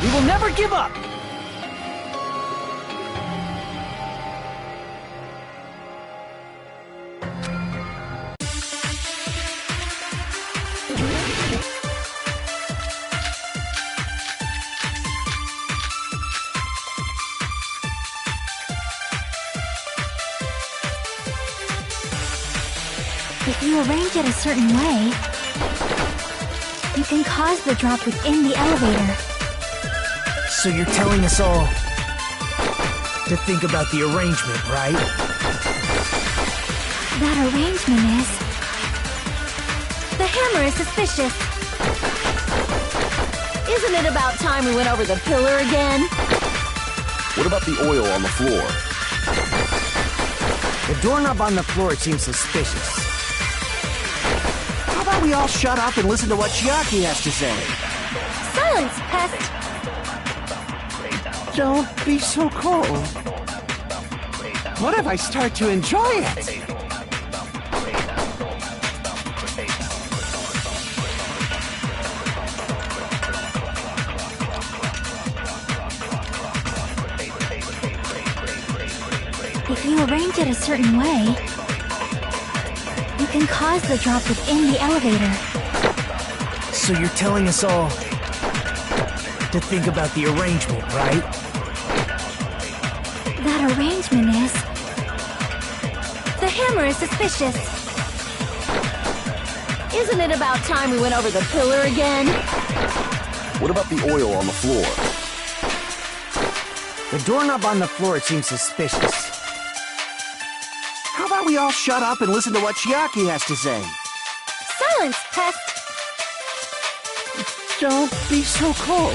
We will never give up! If you arrange it a certain way, you can cause the drop within the elevator. So you're telling us all to think about the arrangement, right? That arrangement is... The hammer is suspicious. Isn't it about time we went over the pillar again? What about the oil on the floor? The doorknob on the floor seems suspicious. How about we all shut up and listen to what Chiaki has to say? Silence, pest! Don't be so cold. What if I start to enjoy it? If you arrange it a certain way, you can cause the drop within the elevator. So you're telling us all to think about the arrangement, right? That arrangement is... The hammer is suspicious. Isn't it about time we went over the pillar again? What about the oil on the floor? The doorknob on the floor seems suspicious. How about we all shut up and listen to what Chiaki has to say? Silence, pest! Don't be so cold.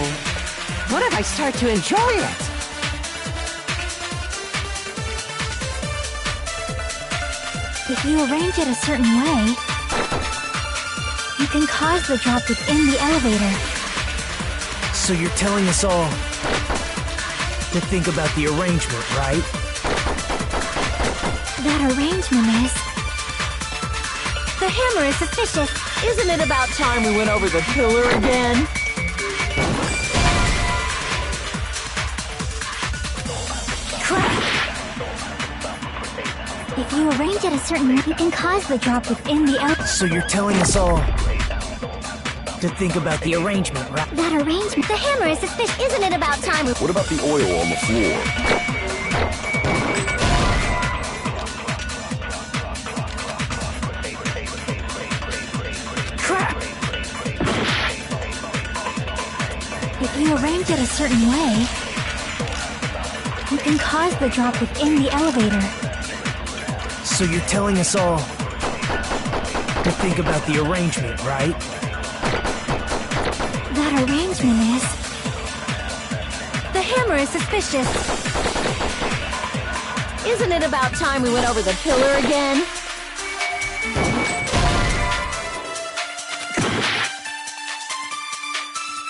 What if I start to enjoy it? If you arrange it a certain way, you can cause the drop within the elevator. So you're telling us all to think about the arrangement, right? That arrangement is... The hammer is suspicious. Isn't it about time we went over the pillar again? If you arrange it a certain way, you can cause the drop within the elevator. So you're telling us all to think about the arrangement, right? That arrangement... The hammer is suspicious. Isn't it about time we... What about the oil on the floor? If you arrange it a certain way, you can cause the drop within the elevator. So you're telling us all to think about the arrangement, right? That arrangement is... The hammer is suspicious. Isn't it about time we went over the pillar again?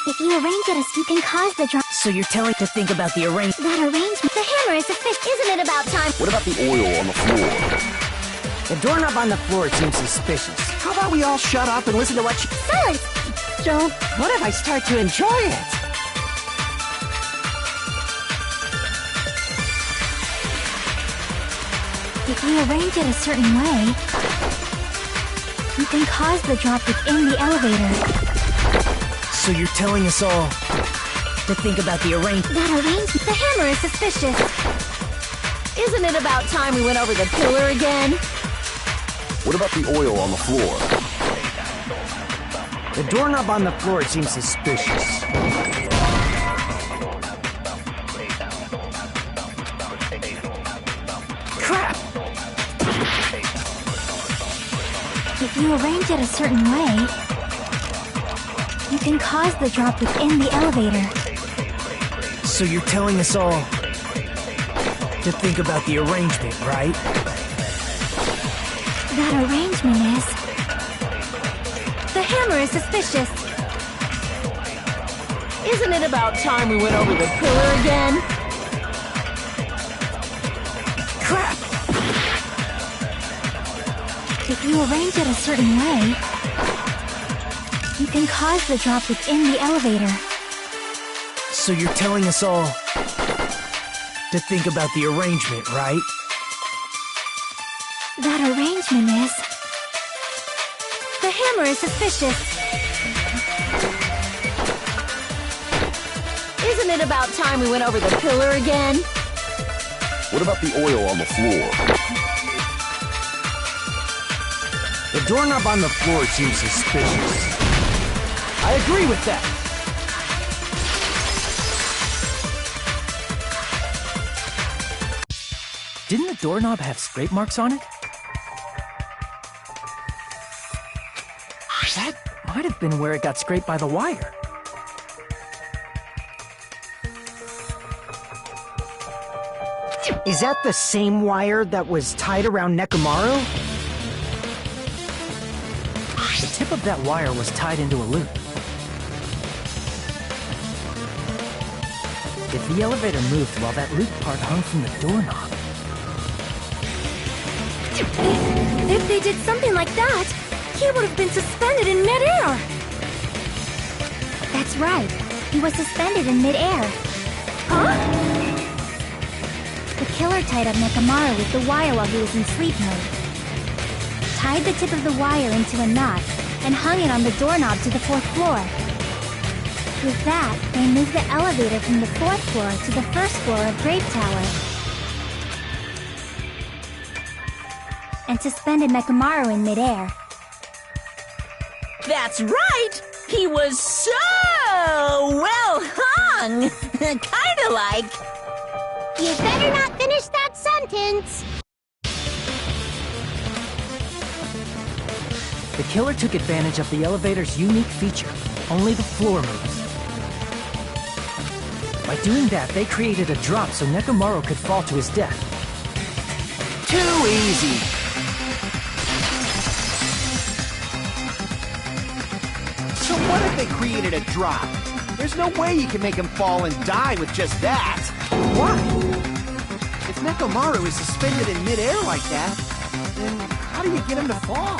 If you arrange it, you can cause the drop. So you're telling to think about the arrangement. That arrangement. The hammer is suspicious. Isn't it about time? What about the oil on the floor? The doorknob on the floor seems suspicious. How about we all shut up and listen to what Silence! Don't... What if I start to enjoy it? If you arrange it a certain way, you can cause the drop within the elevator. So you're telling us all to think about the arrangement. That arrangement. The hammer is suspicious. Isn't it about time we went over the pillar again? What about the oil on the floor? The doorknob on the floor seems suspicious. Crap! If you arrange it a certain way, you can cause the drop within the elevator. So you're telling us all to think about the arrangement, right? That arrangement is... The hammer is suspicious. Isn't it about time we went over the pillar again? Crap! If you arrange it a certain way, you can cause the drop within the elevator. So you're telling us all to think about the arrangement, right? That arrangement is... The hammer is suspicious. Isn't it about time we went over the pillar again? What about the oil on the floor? The doorknob on the floor seems suspicious. I agree with that. Didn't the doorknob have scrape marks on it? That might have been where it got scraped by the wire. Is that the same wire that was tied around Nekomaru? The tip of that wire was tied into a loop. If the elevator moved while that loop part hung from the doorknob... If they did something like that, he would have been suspended in midair. That's right. He was suspended in midair. Huh? The killer tied up Nekomaru with the wire while he was in sleep mode. Tied the tip of the wire into a knot and hung it on the doorknob to the 4th floor. With that, they moved the elevator from the 4th floor to the 1st floor of Grape Tower. And suspended Nekomaru in midair. That's right! He was so well hung! Kinda like... You better not finish that sentence. The killer took advantage of the elevator's unique feature. Only the floor moves. By doing that, they created a drop so Nekomaru could fall to his death. Too easy. So what if they created a drop? There's no way you can make him fall and die with just that. Why? If Nekomaru is suspended in midair like that, then how do you get him to fall?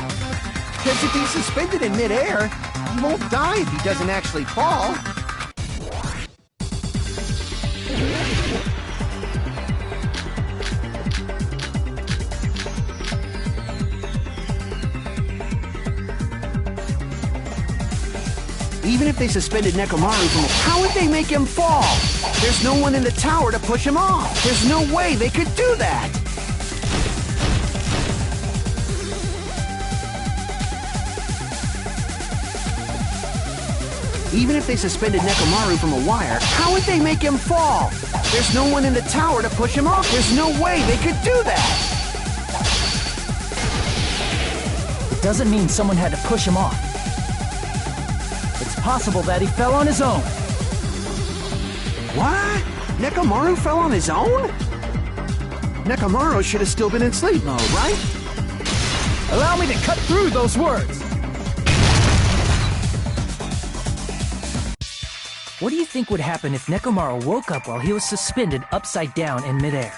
Because if he's suspended in midair, he won't die if he doesn't actually fall. Even if they suspended Nekomaru from... How would they make him fall? There's no one in the tower to push him off. There's no way they could do that. Even if they suspended Nekomaru from a wire, how would they make him fall? There's no one in the tower to push him off. There's no way they could do that. It doesn't mean someone had to push him off. It's possible that he fell on his own. What? Nekomaru fell on his own? Nekomaru should have still been in sleep mode, right? Allow me to cut through those words. What do you think would happen if Nekomaru woke up while he was suspended upside down in midair?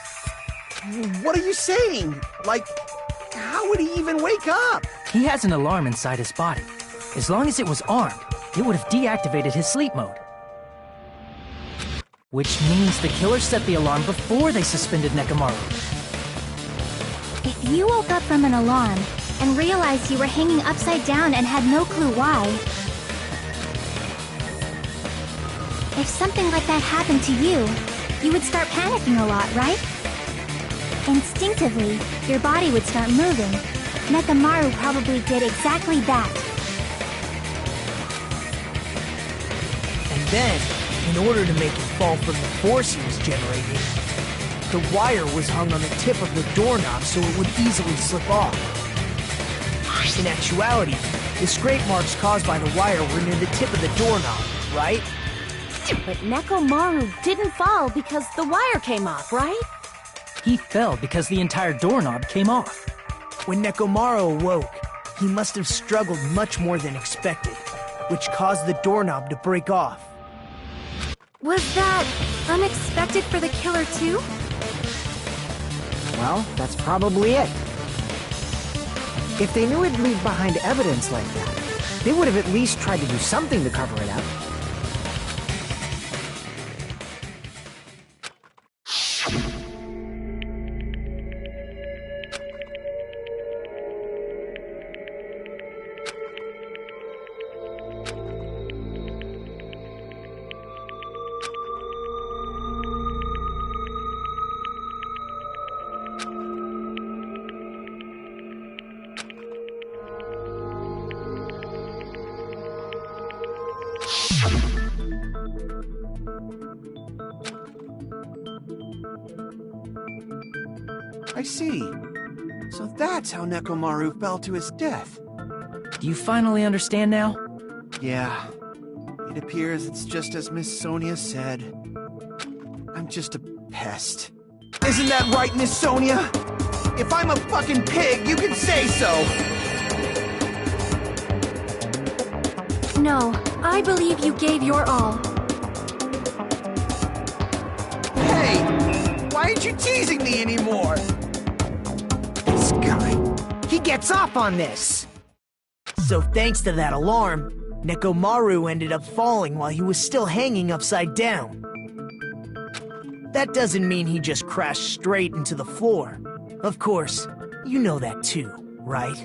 What are you saying? Like, how would he even wake up? He has an alarm inside his body. As long as it was armed, it would have deactivated his sleep mode. Which means the killer set the alarm before they suspended Nekomaru. If you woke up from an alarm and realized you were hanging upside down and had no clue why, if something like that happened to you, you would start panicking a lot, right? Instinctively, your body would start moving. Nekomaru probably did exactly that. And then, in order to make it fall from the force he was generating, the wire was hung on the tip of the doorknob so it would easily slip off. In actuality, the scrape marks caused by the wire were near the tip of the doorknob, right? But Nekomaru didn't fall because the wire came off, right? He fell because the entire doorknob came off. When Nekomaru awoke, he must have struggled much more than expected, which caused the doorknob to break off. Was that unexpected for the killer too? Well, that's probably it. If they knew it'd leave behind evidence like that, they would have at least tried to do something to cover it up. I see. So that's how Nekomaru fell to his death. Do you finally understand now? Yeah. It appears it's just as Miss Sonia said. I'm just a pest. Isn't that right, Miss Sonia? If I'm a fucking pig, you can say so! No, I believe you gave your all. Hey! Why aren't you teasing me anymore? This guy, he gets off on this! So thanks to that alarm, Nekomaru ended up falling while he was still hanging upside down. That doesn't mean he just crashed straight into the floor. Of course, you know that too, right?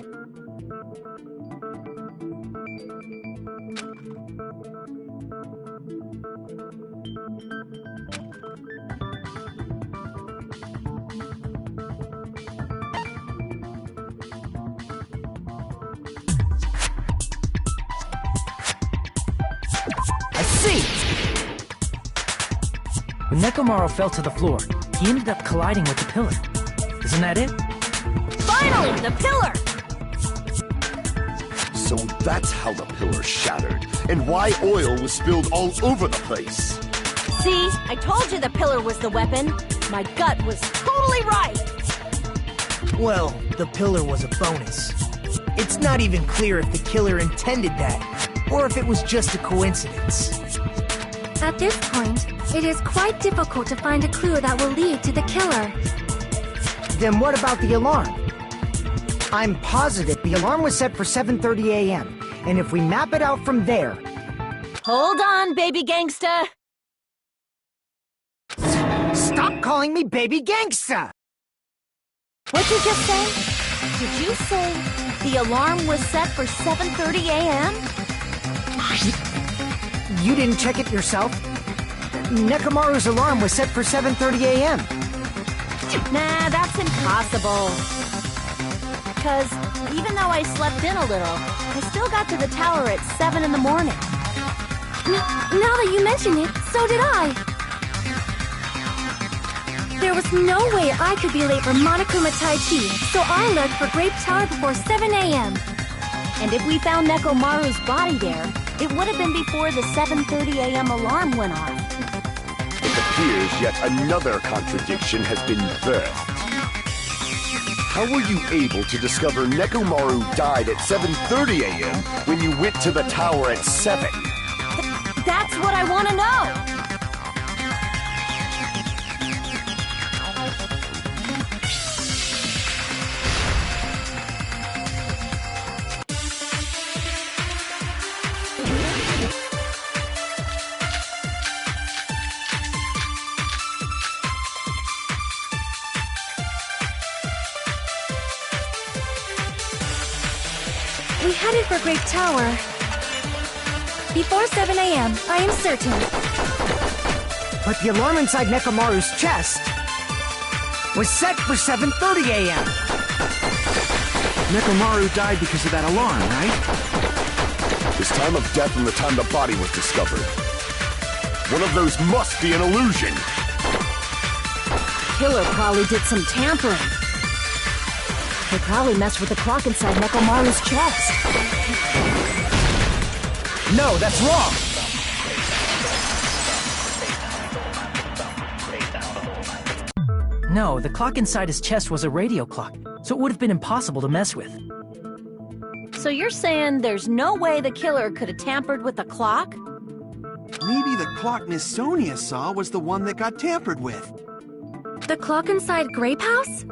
When Nekomaru fell to the floor, he ended up colliding with the pillar. Isn't that it? Finally, the pillar! So that's how the pillar shattered, and why oil was spilled all over the place. See, I told you the pillar was the weapon. My gut was totally right. Well, the pillar was a bonus. It's not even clear if the killer intended that, or if it was just a coincidence. At this point, it is quite difficult to find a clue that will lead to the killer. Then what about the alarm? I'm positive the alarm was set for 7:30 a.m., and if we map it out from there... Hold on, baby gangsta. Stop calling me baby gangsta! What'd you just say? Did you say the alarm was set for 7:30 a.m.? You didn't check it yourself? Nekomaru's alarm was set for 7:30 a.m. Nah, that's impossible. Because even though I slept in a little, I still got to the tower at 7 in the morning. Now that you mention it, so did I. There was no way I could be late for Monokuma Tai Chi, so I left for Grape Tower before 7 a.m. And if we found Nekomaru's body there, it would have been before the 7:30 a.m. alarm went off. It appears yet another contradiction has been birthed. How were you able to discover Nekomaru died at 7:30 a.m. when you went to the tower at 7? That's what I want to know! We headed for Grape Tower. Before 7 a.m., I am certain. But the alarm inside Nekomaru's chest... was set for 7:30 a.m. Nekomaru died because of that alarm, right? His time of death and the time the body was discovered. One of those must be an illusion. Killer probably did some tampering. They probably messed with the clock inside Nekomaru's chest. No, that's wrong! No, the clock inside his chest was a radio clock, so it would have been impossible to mess with. So you're saying there's no way the killer could have tampered with the clock? Maybe the clock Miss Sonia saw was the one that got tampered with. The clock inside Grape House?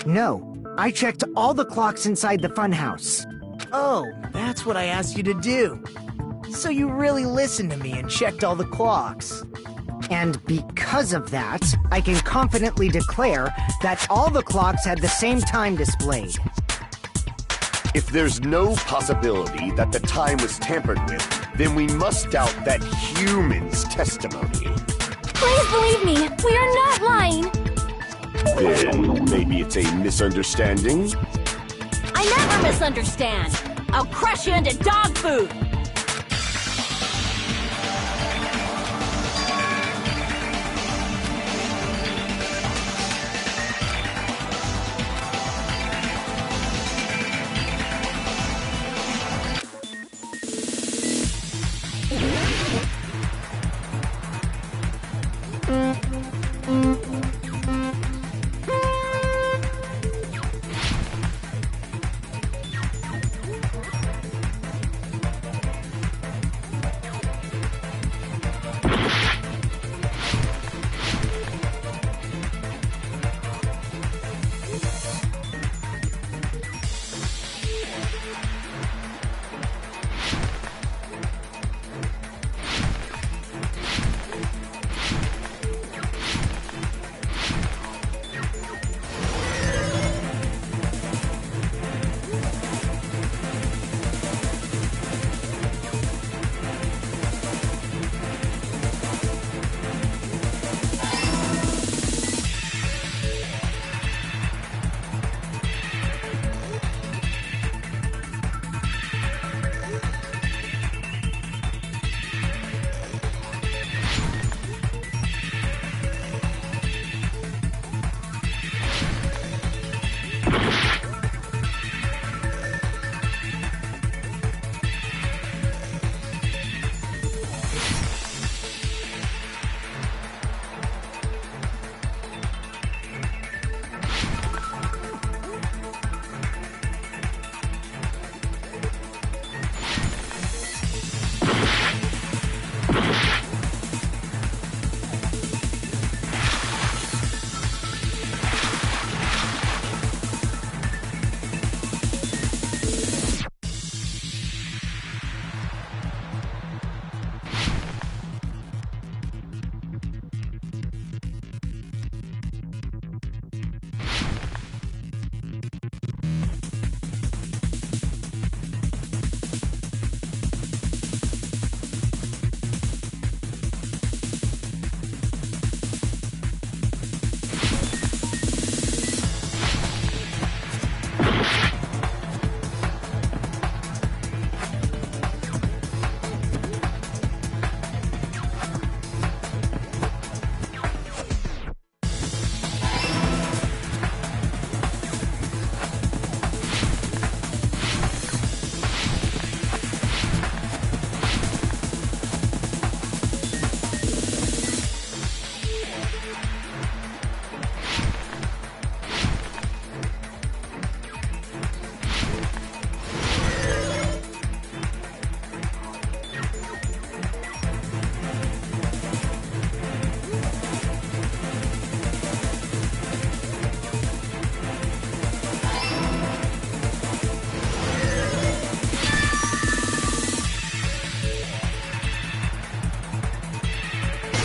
No, I checked all the clocks inside the funhouse. Oh, that's what I asked you to do. So you really listened to me and checked all the clocks. And because of that, I can confidently declare that all the clocks had the same time displayed. If there's no possibility that the time was tampered with, then we must doubt that human's testimony. Please believe me, we are not lying! Then maybe it's a misunderstanding? I never misunderstand! I'll crush you into dog food!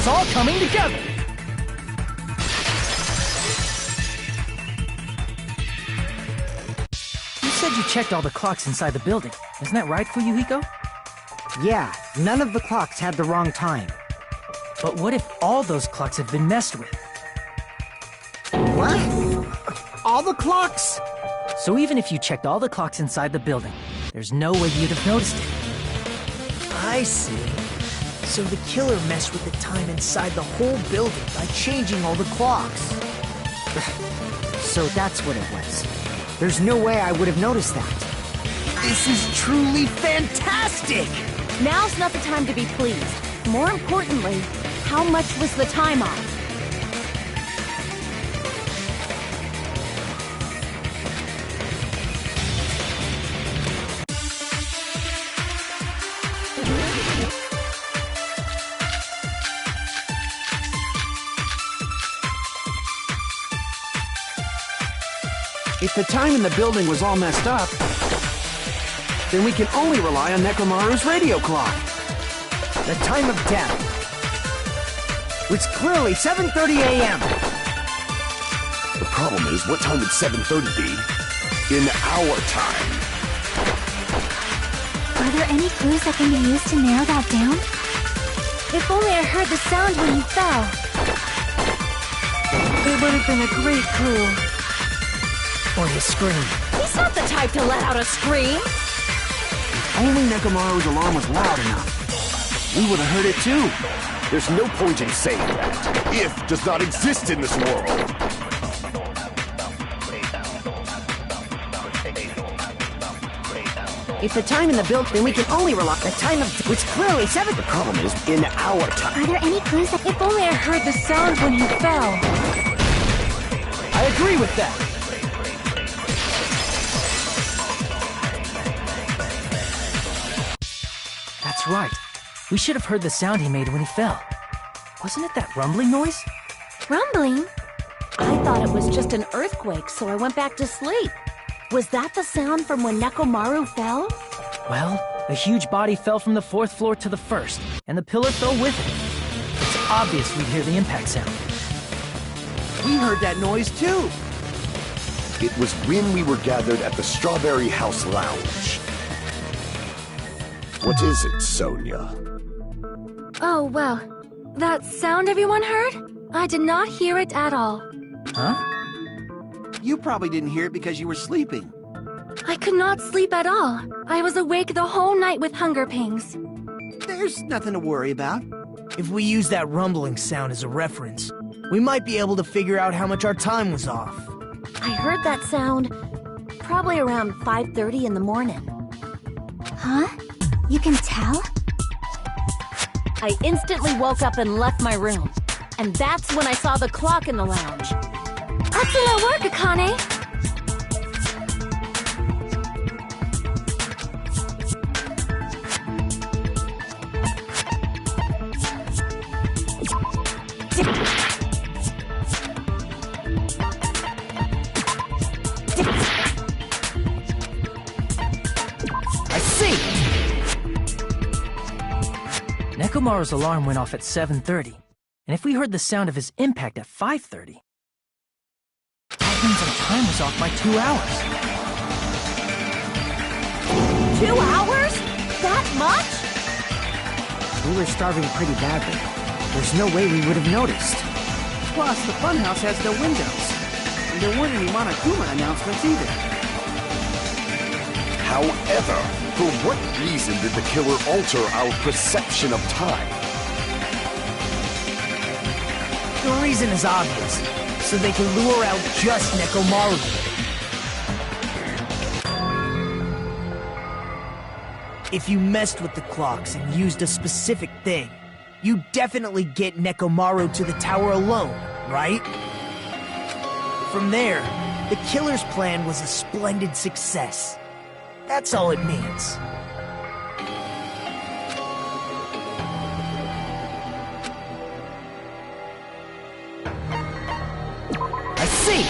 all coming together! You said you checked all the clocks inside the building. Isn't that right, Fuyuhiko? Yeah, none of the clocks had the wrong time. But what if all those clocks have been messed with? What? All the clocks? So even if you checked all the clocks inside the building, there's no way you'd have noticed it. I see. So the killer messed with the time inside the whole building by changing all the clocks. So that's what it was. There's no way I would have noticed that. This is truly fantastic! Now's not the time to be pleased. More importantly, how much was the time off? If the time in the building was all messed up, then we can only rely on Nekomaru's radio clock. The time of death was clearly 7:30 a.m. The problem is, what time would 7:30 be in our time? Are there any clues that can be used to narrow that down? If only I heard the sound when he fell. It would have been a great clue. Or his scream. He's not the type to let out a scream. Only Nekomaru's alarm was loud enough. We would have heard it too. There's no point in saying that. If does not exist in this world. If the time in the building, then we can only rely on the time of which clearly 7. The problem is in our time. Are there any clues that... If only I heard the sound when he fell. I agree with that. That's right. We should have heard the sound he made when he fell. Wasn't it that rumbling noise? Rumbling? I thought it was just an earthquake, so I went back to sleep. Was that the sound from when Nekomaru fell? Well, a huge body fell from the 4th floor to the 1st, and the pillar fell with it. It's obvious we'd hear the impact sound. We heard that noise too. It was when we were gathered at the Strawberry House Lounge. What is it, Sonia? Oh, well. That sound everyone heard? I did not hear it at all. Huh? You probably didn't hear it because you were sleeping. I could not sleep at all. I was awake the whole night with hunger pangs. There's nothing to worry about. If we use that rumbling sound as a reference, we might be able to figure out how much our time was off. I heard that sound probably around 5:30 in the morning. Huh? You can tell? I instantly woke up and left my room. And that's when I saw the clock in the lounge. Excellent work, Akane! I see! Nekomaru's alarm went off at 7:30, and if we heard the sound of his impact at 5:30, that means our time was off by 2 hours. 2 hours? That much? We were starving pretty badly. There's no way we would have noticed. Plus, the funhouse has no windows. And there weren't any Monokuma announcements either. However, for what reason did the killer alter our perception of time? The reason is obvious. So they can lure out just Nekomaru. If you messed with the clocks and used a specific thing, you definitely get Nekomaru to the tower alone, right? From there, the killer's plan was a splendid success. That's all it means. I see!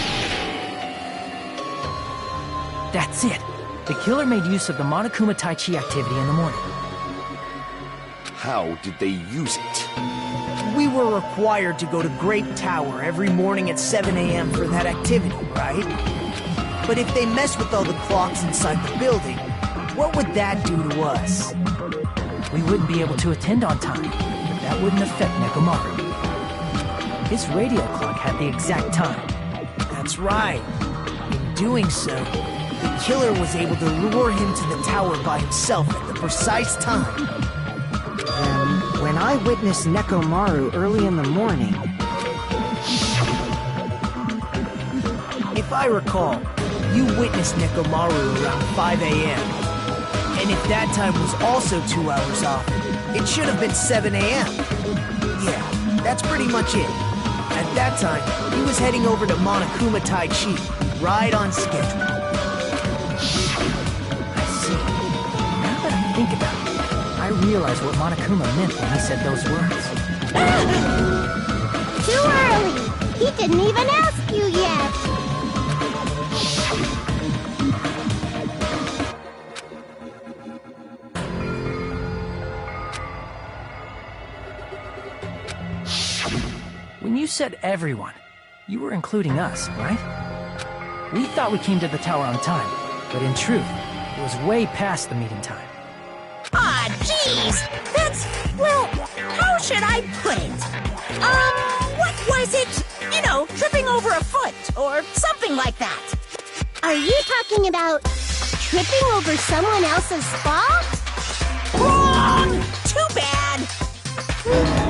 That's it. The killer made use of the Monokuma Tai Chi activity in the morning. How did they use it? We were required to go to Great Tower every morning at 7 a.m. for that activity, right? But if they mess with all the clocks inside the building, what would that do to us? We wouldn't be able to attend on time, but that wouldn't affect Nekomaru. His radio clock had the exact time. That's right. In doing so, the killer was able to lure him to the tower by himself at the precise time. Then, when I witnessed Nekomaru early in the morning... If I recall, you witnessed Nekomaru around 5 a.m. And if that time was also 2 hours off, it should have been 7 a.m. Yeah, that's pretty much it. At that time, he was heading over to Monokuma Tai Chi, right on schedule. I see. Now that I think about it, I realize what Monokuma meant when he said those words. Too early! He didn't even ask you yet! When you said everyone, you were including us, right? We thought we came to the tower on time, but in truth, it was way past the meeting time. Ah, jeez! That's, well, how should I put it? What was it? You know, tripping over a foot, or something like that. Are you talking about tripping over someone else's fault? Wrong! Too bad!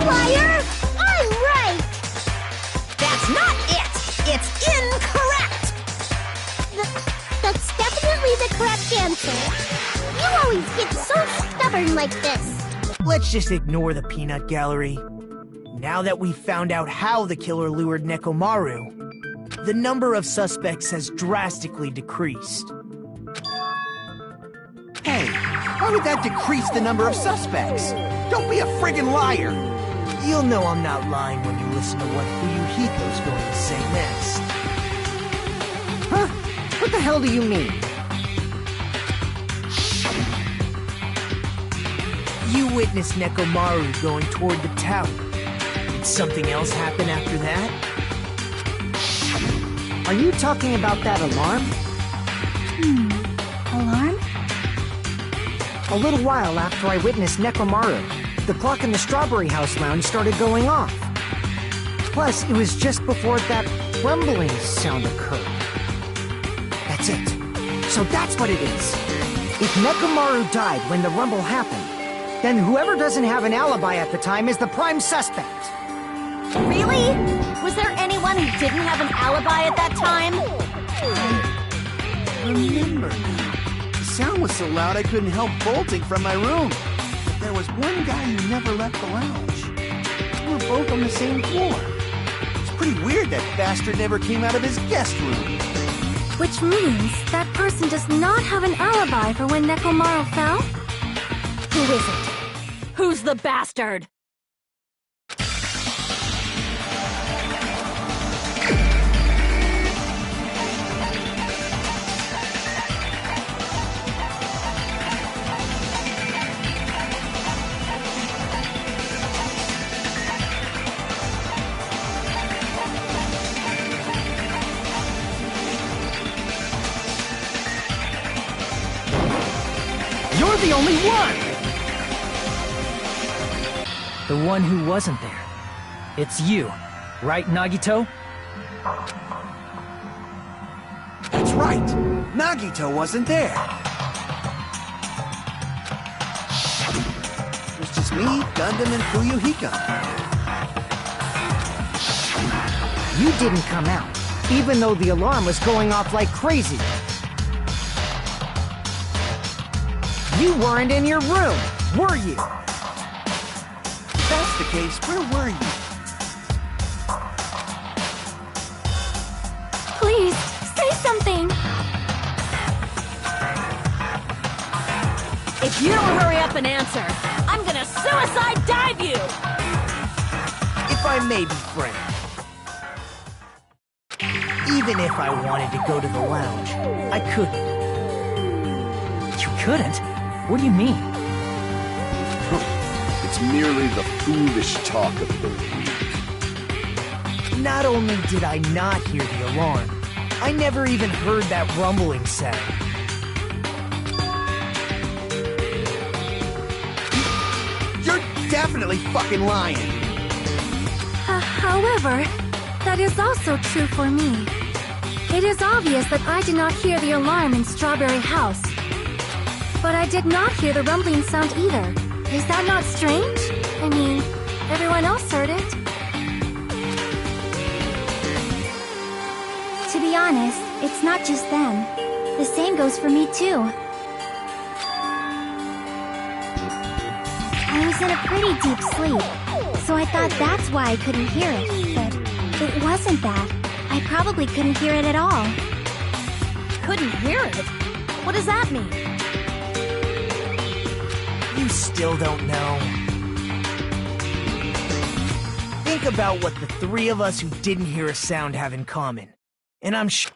Liar! I'm right! That's not it! It's incorrect! That's definitely the correct answer. You always get so stubborn like this. Let's just ignore the peanut gallery. Now that we've found out how the killer lured Nekomaru, the number of suspects has drastically decreased. Hey, why would that decrease the number of suspects? Don't be a friggin' liar! You'll know I'm not lying when you listen to what Fuyuhiko's going to say next. Huh? What the hell do you mean? You witnessed Nekomaru going toward the tower. Did something else happen after that? Are you talking about that alarm? Alarm? A little while after I witnessed Nekomaru, the clock in the Strawberry House lounge started going off. Plus, it was just before that rumbling sound occurred. That's it. So that's what it is. If Nekomaru died when the rumble happened, then whoever doesn't have an alibi at the time is the prime suspect. Really? Was there anyone who didn't have an alibi at that time? Remember now. The sound was so loud I couldn't help bolting from my room. But there was one guy who never left the lounge. We were both on the same floor. It's pretty weird that bastard never came out of his guest room. Which means that person does not have an alibi for when Nekomaru fell? Who is it? Who's the bastard? You're the only one! The one who wasn't there. It's you, right, Nagito? That's right. Nagito wasn't there. It was just me, Gundam, and Fuyuhiko. You didn't come out, even though the alarm was going off like crazy. You weren't in your room, were you? If that's the case, where were you? Please, say something! If you don't hurry up and answer, I'm gonna suicide dive you! If I may be frank, even if I wanted to go to the lounge, I couldn't. You couldn't? What do you mean? It's merely the foolish talk of the weak. Not only did I not hear the alarm, I never even heard that rumbling sound. You're definitely fucking lying. However, that is also true for me. It is obvious that I did not hear the alarm in Strawberry House. But I did not hear the rumbling sound either. Is that not strange? I mean, everyone else heard it. To be honest, it's not just them. The same goes for me too. I was in a pretty deep sleep, so I thought that's why I couldn't hear it, but it wasn't that. I probably couldn't hear it at all. Couldn't hear it? What does that mean? You still don't know. Think about what the three of us who didn't hear a sound have in common. And I'm sure...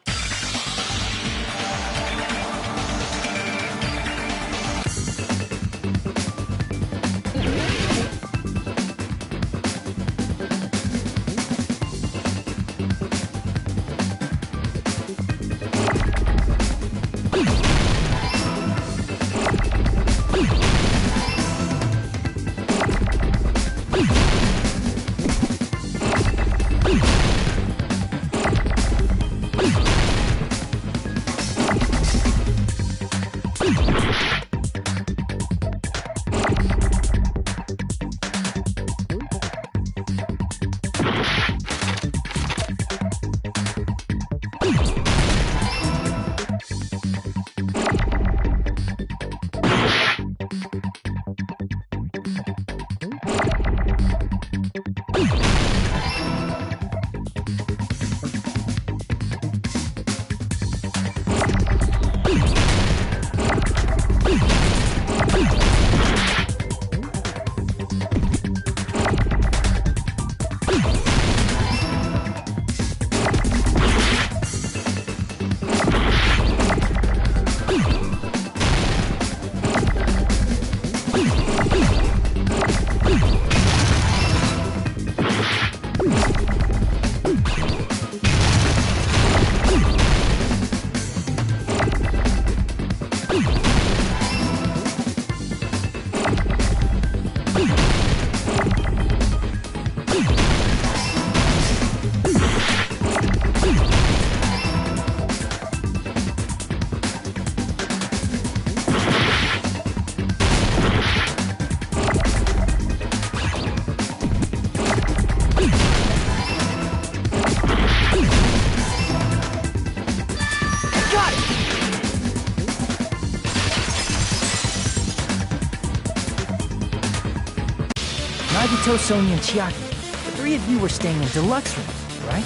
Nagito, Sonia, and Chiaki, the three of you were staying in deluxe rooms, right?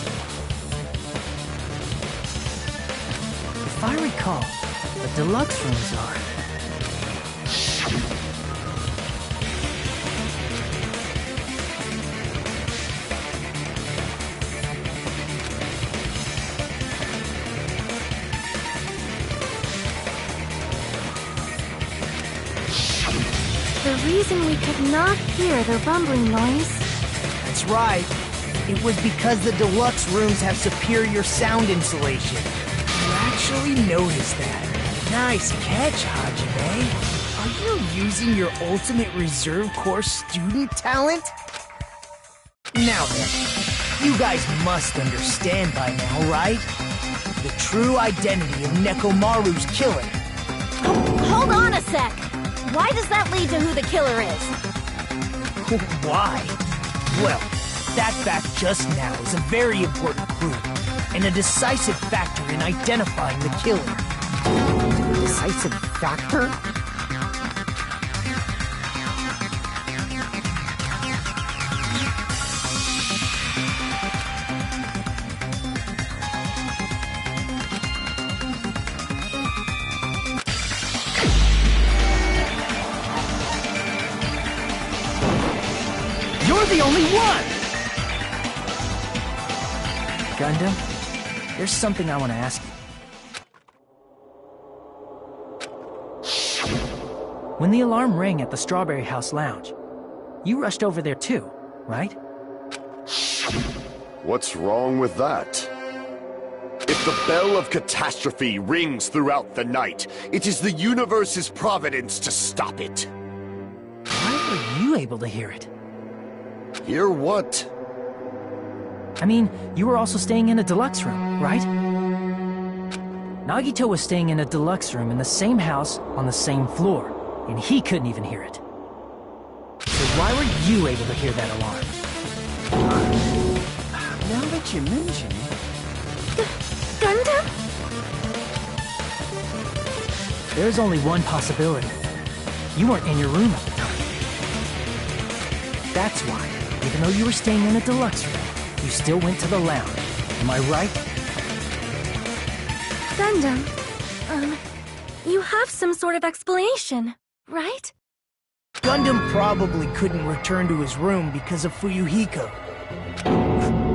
If I recall, the deluxe rooms are... The reason we could not hear the rumbling noise... That's right. It was because the deluxe rooms have superior sound insulation. You actually noticed that. Nice catch, Hajime. Are you using your ultimate reserve corps student talent? Now then, you guys must understand by now, right? The true identity of Nekomaru's killer. Hold on a sec! Why does that lead to who the killer is? Why? Well, that fact just now is a very important clue, and a decisive factor in identifying the killer. Decisive factor? You're the only one! Gundam, there's something I want to ask you. When the alarm rang at the Strawberry House Lounge, you rushed over there too, right? What's wrong with that? If the bell of catastrophe rings throughout the night, it is the universe's providence to stop it. Why were you able to hear it? Hear what? I mean, you were also staying in a deluxe room, right? Nagito was staying in a deluxe room in the same house on the same floor, and he couldn't even hear it. So why were you able to hear that alarm? Now that you mention it... Gundam? There's only one possibility. You weren't in your room at the time. That's why, even though you were staying in a deluxe room, you still went to the lounge. Am I right? Gundam, you have some sort of explanation, right? Gundam probably couldn't return to his room because of Fuyuhiko.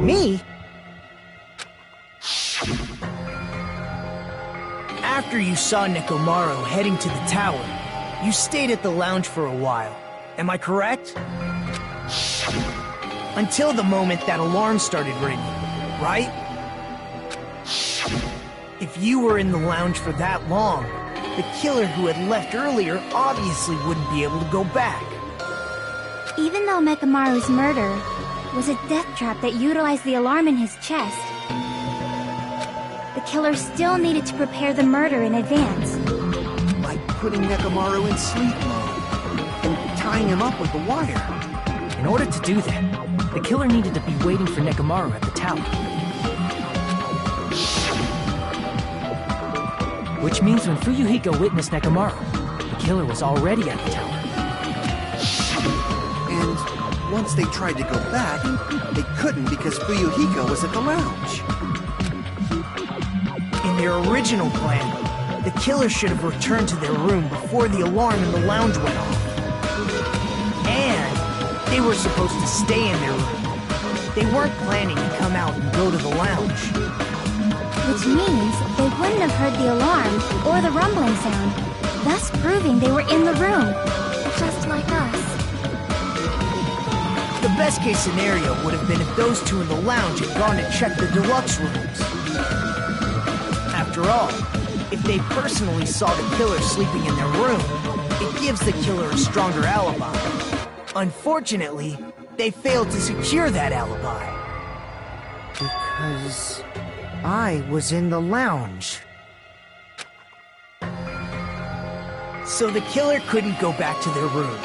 Me? After you saw Nekomaru heading to the tower, you stayed at the lounge for a while. Am I correct? Until the moment that alarm started ringing, right? If you were in the lounge for that long, the killer who had left earlier obviously wouldn't be able to go back. Even though Mekamaru's murder was a death trap that utilized the alarm in his chest, the killer still needed to prepare the murder in advance. By putting Nekomaru in sleep mode and tying him up with the wire. In order to do that, the killer needed to be waiting for Nekomaru at the tower. Which means when Fuyuhiko witnessed Nekomaru, the killer was already at the tower. And once they tried to go back, they couldn't because Fuyuhiko was at the lounge. In their original plan, the killer should have returned to their room before the alarm in the lounge went off. And they were supposed to stay in their room. They weren't planning to come out and go to the lounge. Which means they wouldn't have heard the alarm or the rumbling sound, thus proving they were in the room. Just like us. The best case scenario would have been if those two in the lounge had gone to check the deluxe rooms. After all, if they personally saw the killer sleeping in their room, it gives the killer a stronger alibi. Unfortunately, they failed to secure that alibi. Because I was in the lounge. So the killer couldn't go back to their room,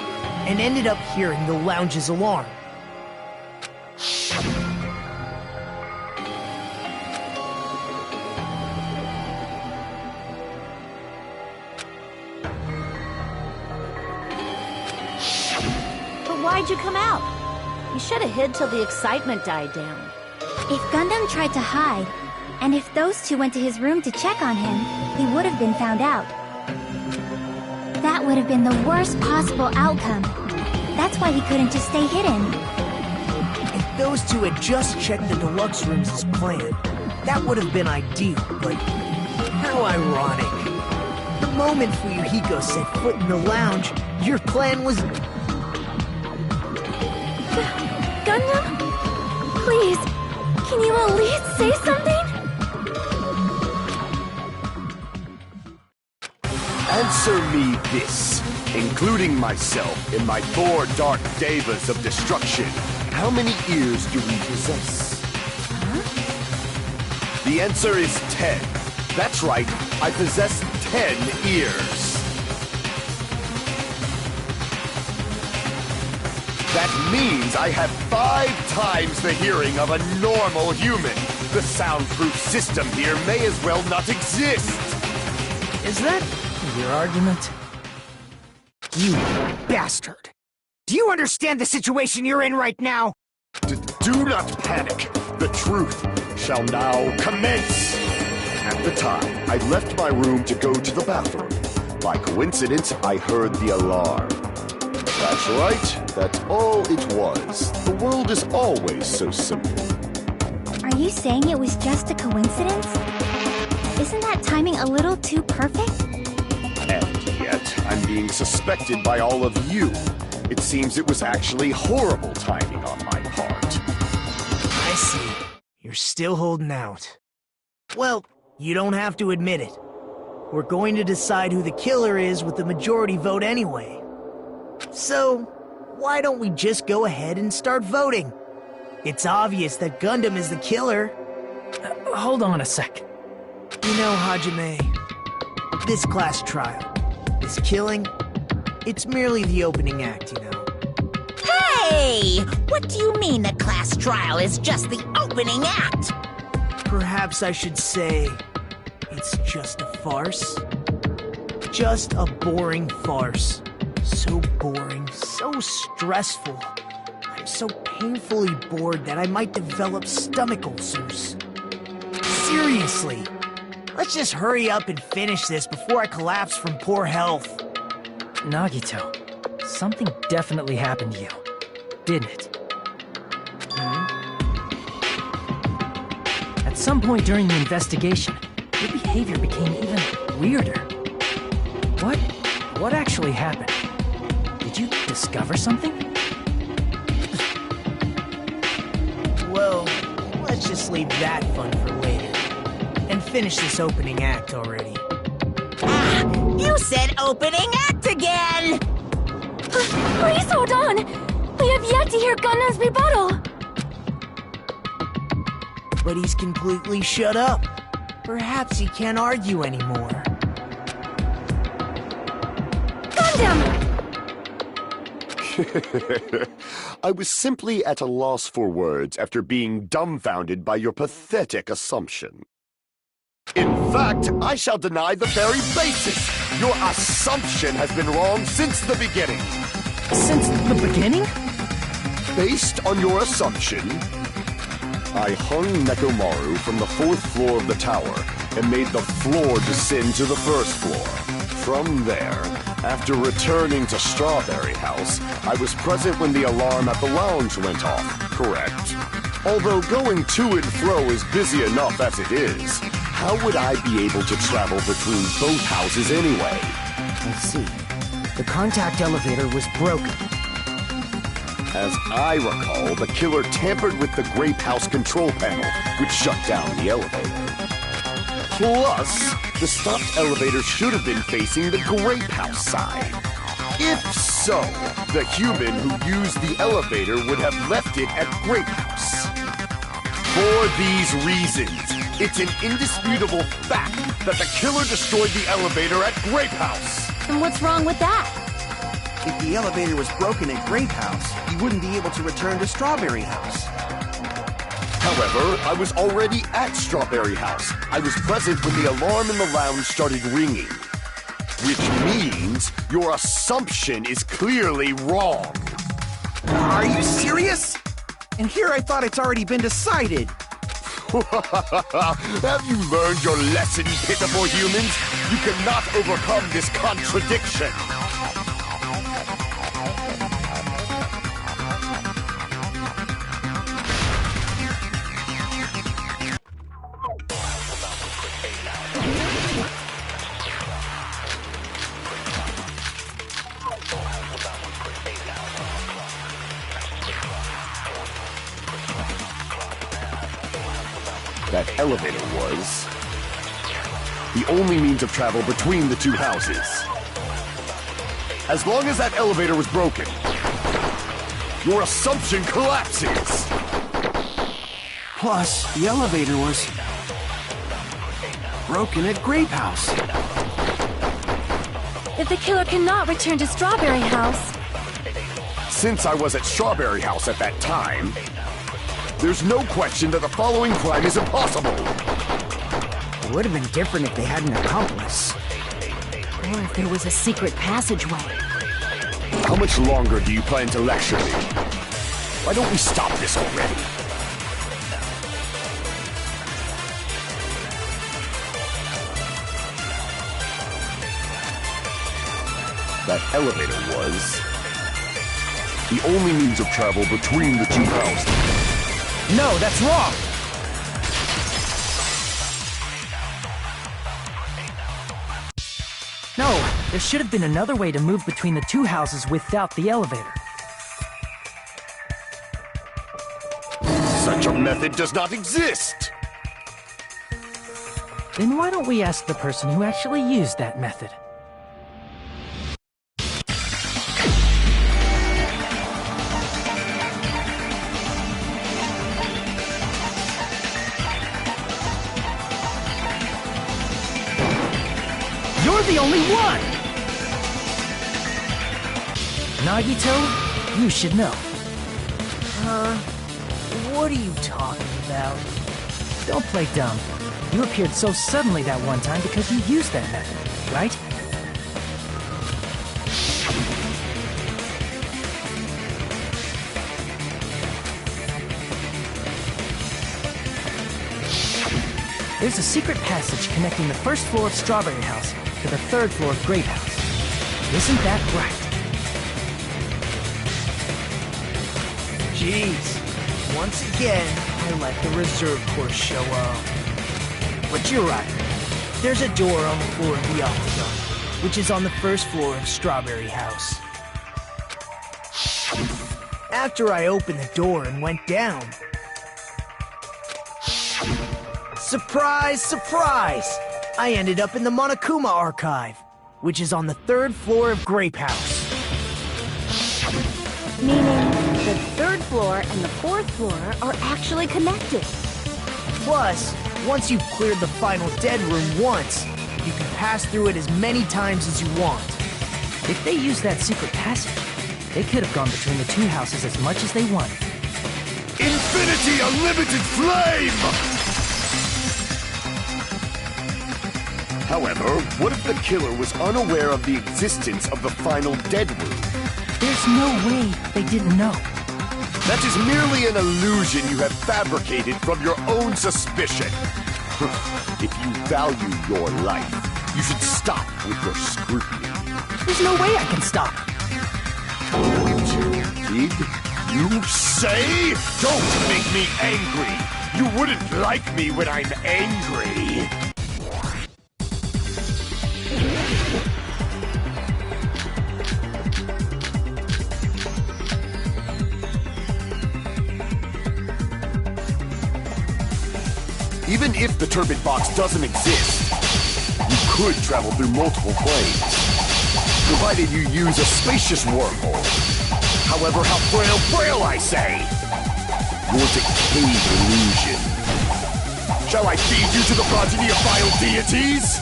and ended up hearing the lounge's alarm. But why'd you come out? You should have hid till the excitement died down. If Gundam tried to hide, and if those two went to his room to check on him, he would have been found out. That would have been the worst possible outcome. That's why he couldn't just stay hidden. If those two had just checked the deluxe rooms as planned, that would have been ideal, but how ironic. The moment Fuyuhiko set foot in the lounge, your plan was... Gundam? Please, can you at least say something? Answer me this, including myself in my 4 dark devas of destruction. How many ears do we possess? Huh? The answer is 10. That's right, I possess 10 ears. That means I have 5 times the hearing of a normal human. The soundproof system here may as well not exist. Is that your argument? You bastard! Do you understand the situation you're in right now? Do not panic. The truth shall now commence. At the time, I left my room to go to the bathroom. By coincidence, I heard the alarm. That's right. That's all it was. The world is always so simple. Are you saying it was just a coincidence? Isn't that timing a little too perfect? And yet, I'm being suspected by all of you. It seems it was actually horrible timing on my part. I see. You're still holding out. Well, you don't have to admit it. We're going to decide who the killer is with the majority vote anyway. So, why don't we just go ahead and start voting? It's obvious that Gundam is the killer. Hold on a sec. You know, Hajime, this class trial, this killing, it's merely the opening act, you know. Hey! What do you mean the class trial is just the opening act? Perhaps I should say, it's just a farce. Just a boring farce. So boring, so stressful. I'm so painfully bored that I might develop stomach ulcers. Seriously, let's just hurry up and finish this before I collapse from poor health. Nagito, something definitely happened to you, didn't it? At some point during the investigation, your behavior became even weirder. What actually happened? Did you discover something? Well, let's just leave that fun for later. And finish this opening act already. Ah! You said opening act again! Please hold on! We have yet to hear Gunnan's rebuttal! But he's completely shut up. Perhaps he can't argue anymore. Gundam! I was simply at a loss for words after being dumbfounded by your pathetic assumption. In fact, I shall deny the very basis. Your assumption has been wrong since the beginning. Since the beginning? Based on your assumption, I hung Nekomaru from the 4th floor of the tower and made the floor descend to the 1st floor. From there, after returning to Strawberry House, I was present when the alarm at the lounge went off, correct? Although going to and fro is busy enough as it is, how would I be able to travel between both houses anyway? I see. The contact elevator was broken. As I recall, the killer tampered with the Grape House control panel, which shut down the elevator. Plus, the stopped elevator should have been facing the Grape House side. If so, the human who used the elevator would have left it at Grape House. For these reasons, it's an indisputable fact that the killer destroyed the elevator at Grape House. And what's wrong with that? If the elevator was broken at Grape House, he wouldn't be able to return to Strawberry House. However, I was already at Strawberry House. I was present when the alarm in the lounge started ringing. Which means your assumption is clearly wrong. Are you serious? And here I thought it's already been decided. Have you learned your lesson, pitiful humans? You cannot overcome this contradiction. That elevator was the only means of travel between the two houses. As long as that elevator was broken, your assumption collapses. Plus, the elevator was broken at Grape House. If the killer cannot return to Strawberry House... Since I was at Strawberry House at that time, there's no question that the following crime is impossible. It would have been different if they had an accomplice. Or if there was a secret passageway. How much longer do you plan to lecture me? Why don't we stop this already? That elevator was the only means of travel between the two houses. No, that's wrong! No, there should have been another way to move between the two houses without the elevator. Such a method does not exist! Then why don't we ask the person who actually used that method? the only one! Nagito, you should know. What are you talking about? Don't play dumb. You appeared so suddenly that one time because you used that method, right? There's a secret passage connecting the first floor of Strawberry House to the third floor of Grape House. Isn't that right? Jeez. Once again, I let the reserve course show up. But you're right. There's a door on the floor of the Octagon, which is on the first floor of Strawberry House. After I opened the door and went down... Surprise, surprise! I ended up in the Monokuma Archive, which is on the third floor of Grape House. Meaning, the third floor and the fourth floor are actually connected. Plus, once you've cleared the final dead room once, you can pass through it as many times as you want. If they used that secret passage, they could have gone between the two houses as much as they wanted. Infinity Unlimited Flame! However, what if the killer was unaware of the existence of the final dead room? There's no way they didn't know. That is merely an illusion you have fabricated from your own suspicion. If you value your life, you should stop with your scrutiny. There's no way I can stop. Did you say? Don't make me angry. You wouldn't like me when I'm angry. Even if the turbid box doesn't exist, you could travel through multiple planes, provided you use a spacious wormhole. However, how frail I say! Your decayed illusion. Shall I feed you to the progeny of vile deities?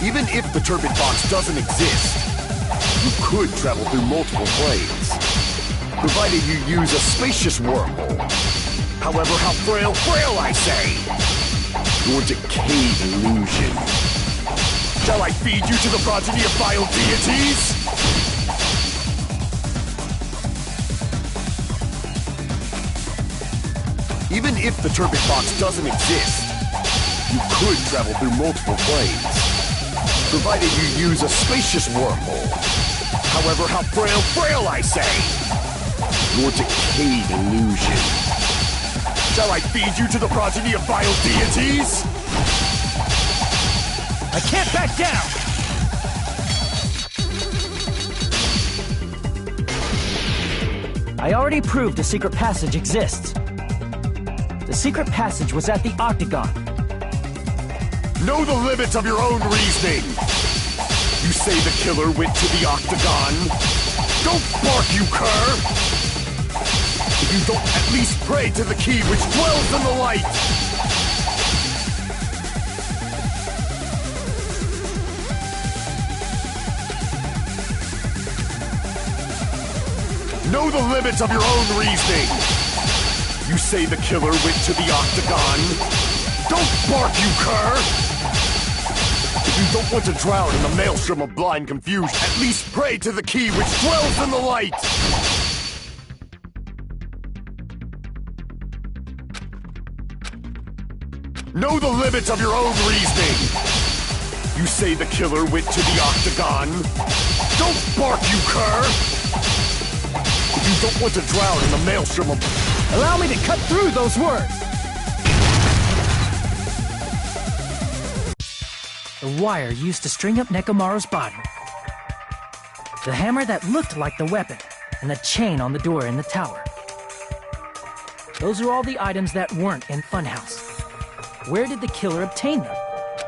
Even if the turbid box doesn't exist, you could travel through multiple planes, provided you use a spacious wormhole. However, how frail I say! Your decayed illusion. Shall I feed you to the progeny of vile deities? Even if the turbid box doesn't exist, you could travel through multiple planes, provided you use a spacious wormhole. However, how frail I say! Your decayed illusion. Shall I feed you to the progeny of vile deities? I can't back down! I already proved a secret passage exists. The secret passage was at the Octagon. Know the limits of your own reasoning! You say the killer went to the Octagon? Don't bark, you cur! If you don't at least pray to the key which dwells in the light! Know the limits of your own reasoning! You say the killer went to the Octagon? Don't bark, you cur! If you don't want to drown in the maelstrom of blind confusion, at least pray to the key which dwells in the light! Know the limits of your own reasoning! You say the killer went to the Octagon? Don't bark, you cur! If you don't want to drown in the maelstrom of... Allow me to cut through those words! The wire used to string up Nekomaru's body. The hammer that looked like the weapon, and the chain on the door in the tower. Those are all the items that weren't in Funhouse. Where did the killer obtain them?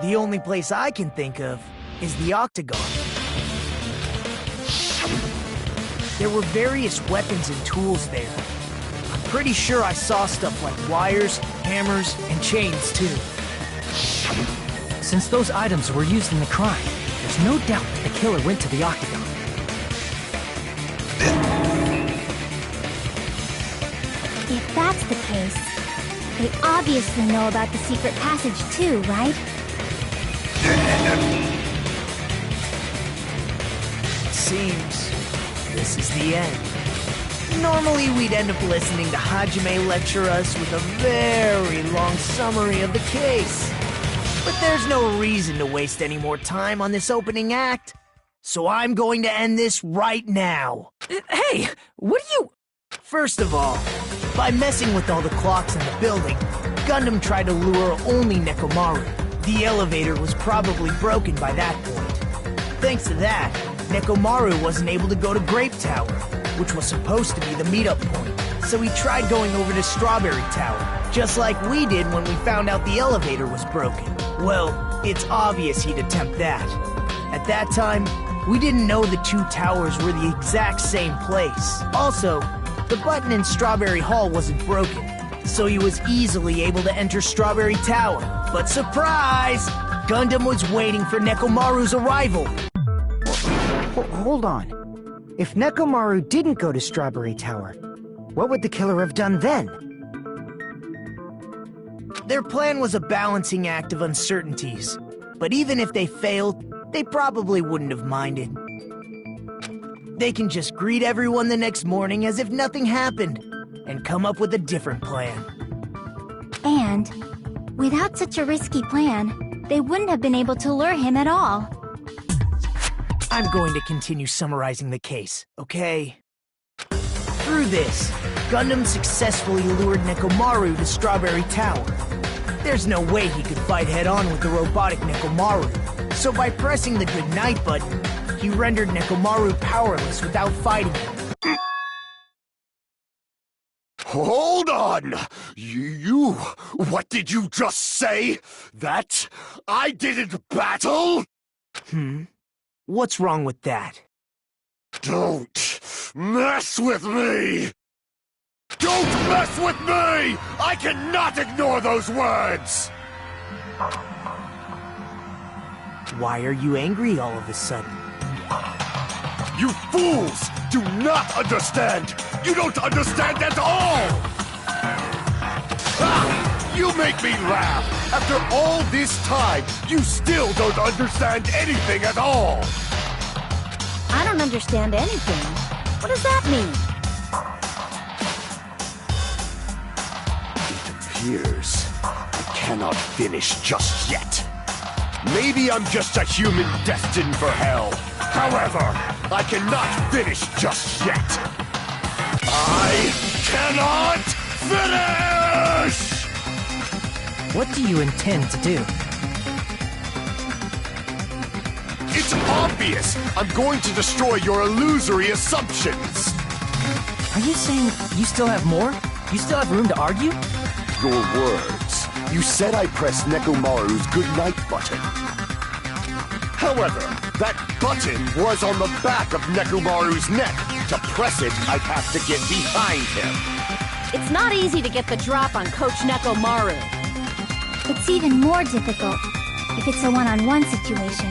The only place I can think of is the Octagon. There were various weapons and tools there. I'm pretty sure I saw stuff like wires, hammers, and chains too. Since those items were used in the crime, there's no doubt that the killer went to the Octagon. If that's the case, they obviously know about the secret passage too, right? It seems this is the end. Normally we'd end up listening to Hajime lecture us with a very long summary of the case. But there's no reason to waste any more time on this opening act. So I'm going to end this right now. Hey, what are you... First of all, by messing with all the clocks in the building, Gundam tried to lure only Nekomaru. The elevator was probably broken by that point. Thanks to that, Nekomaru wasn't able to go to Grape Tower, which was supposed to be the meetup point. So he tried going over to Strawberry Tower, just like we did when we found out the elevator was broken. Well, it's obvious he'd attempt that. At that time, we didn't know the two towers were the exact same place. Also, the button in Strawberry Hall wasn't broken, so he was easily able to enter Strawberry Tower. But surprise! Gundam was waiting for Nekomaru's arrival. Hold on. If Nekomaru didn't go to Strawberry Tower, what would the killer have done then? Their plan was a balancing act of uncertainties, but even if they failed, they probably wouldn't have minded. They can just greet everyone the next morning as if nothing happened, and come up with a different plan. And, without such a risky plan, they wouldn't have been able to lure him at all. I'm going to continue summarizing the case, okay? Through this, Gundam successfully lured Nekomaru to Strawberry Tower. There's no way he could fight head-on with the robotic Nekomaru, so by pressing the goodnight button, he rendered Nekomaru powerless without fighting him. Hold on! You... What did you just say? That I didn't battle? What's wrong with that? Don't mess with me! Don't mess with me! I cannot ignore those words! Why are you angry all of a sudden? You fools do not understand! You don't understand at all! Ah, you make me laugh! After all this time, you still don't understand anything at all! I don't understand anything. What does that mean? It appears I cannot finish just yet. Maybe I'm just a human destined for hell. However, I cannot finish just yet. I cannot finish! What do you intend to do? It's obvious! I'm going to destroy your illusory assumptions! Are you saying you still have more? You still have room to argue? Your words. You said I pressed Nekomaru's goodnight button. However, that button was on the back of Nekomaru's neck. To press it, I'd have to get behind him. It's not easy to get the drop on Coach Nekomaru. It's even more difficult if it's a one-on-one situation.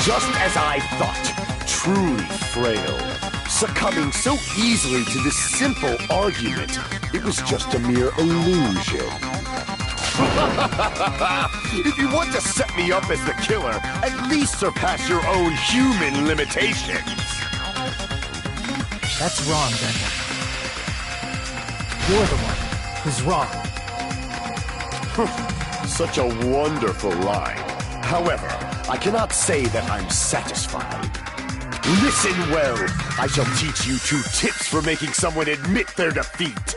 Just as I thought, truly frail. Succumbing so easily to this simple argument, it was just a mere illusion. If you want to set me up as the killer, at least surpass your own human limitations. That's wrong, Gundam. You're the one who's wrong. Such a wonderful line. However, I cannot say that I'm satisfied. Listen well. I shall teach you 2 tips for making someone admit their defeat.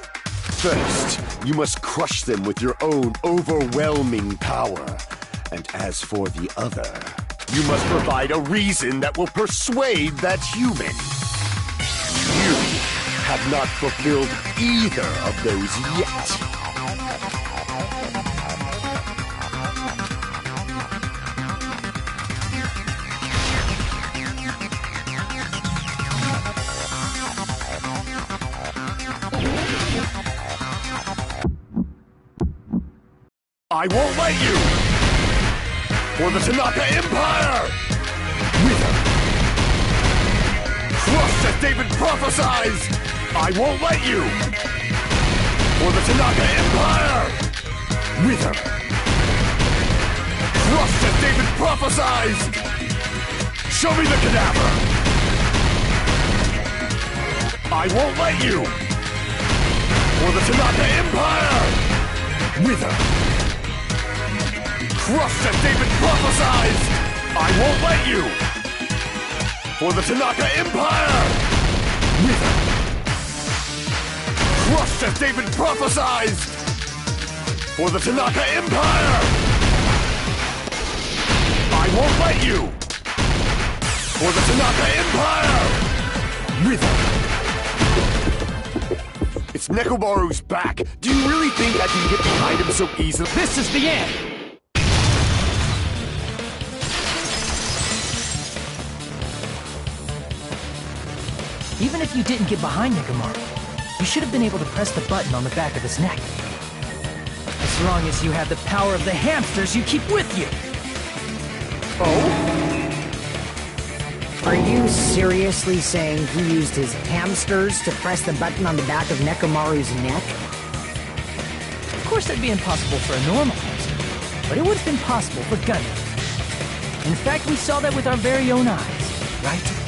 First, you must crush them with your own overwhelming power. And as for the other, you must provide a reason that will persuade that human. You have not fulfilled either of those yet. I won't let you! For the Tanaka Empire! Wither! Crushed as David prophesies! I won't let you! For the Tanaka Empire! Wither! Crushed as David prophesies! Show me the cadaver! I won't let you! For the Tanaka Empire! Wither! Crushed as David prophesies! I won't let you! For the Tanaka Empire! Wither! Crushed as David prophesies! For the Tanaka Empire! I won't let you! For the Tanaka Empire! Wither! It's Nekomaru's back! Do you really think I can get behind him so easily? This is the end! Even if you didn't get behind Nekomaru, you should have been able to press the button on the back of his neck. As long as you have the power of the hamsters you keep with you! Oh? Are you seriously saying he used his hamsters to press the button on the back of Nekomaru's neck? Of course that'd be impossible for a normal hamster, but it would have been possible for Gundam. In fact, we saw that with our very own eyes, right?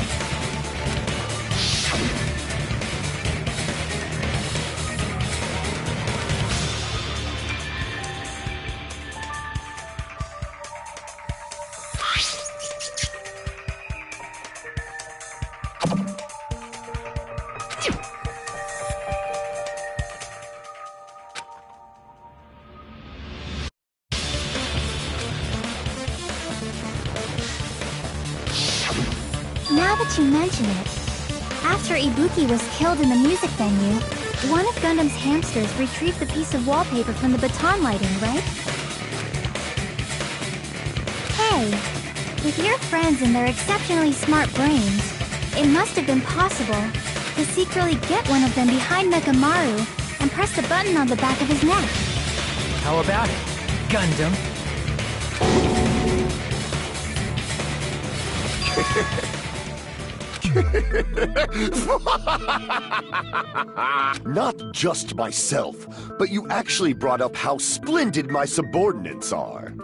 Now that you mention it, after Ibuki was killed in the music venue, one of Gundam's hamsters retrieved the piece of wallpaper from the baton lighting, right? Hey, with your friends and their exceptionally smart brains, it must have been possible to secretly get one of them behind Nekomaru and press the button on the back of his neck. How about it, Gundam? Not just myself, but you actually brought up how splendid my subordinates are.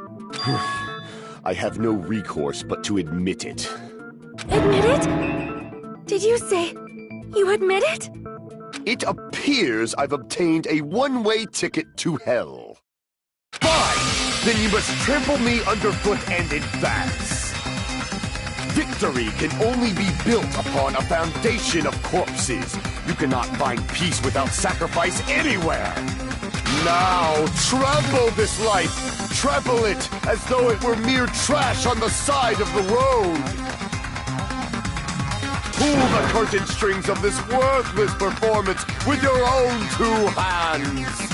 I have no recourse but to admit it. Admit it? Did you say you admit it? It appears I've obtained a one-way ticket to hell. Fine! Then you must trample me underfoot and advance. Victory can only be built upon a foundation of corpses. You cannot find peace without sacrifice anywhere. Now, trample this life. Trample it as though it were mere trash on the side of the road. Pull the curtain strings of this worthless performance with your own two hands.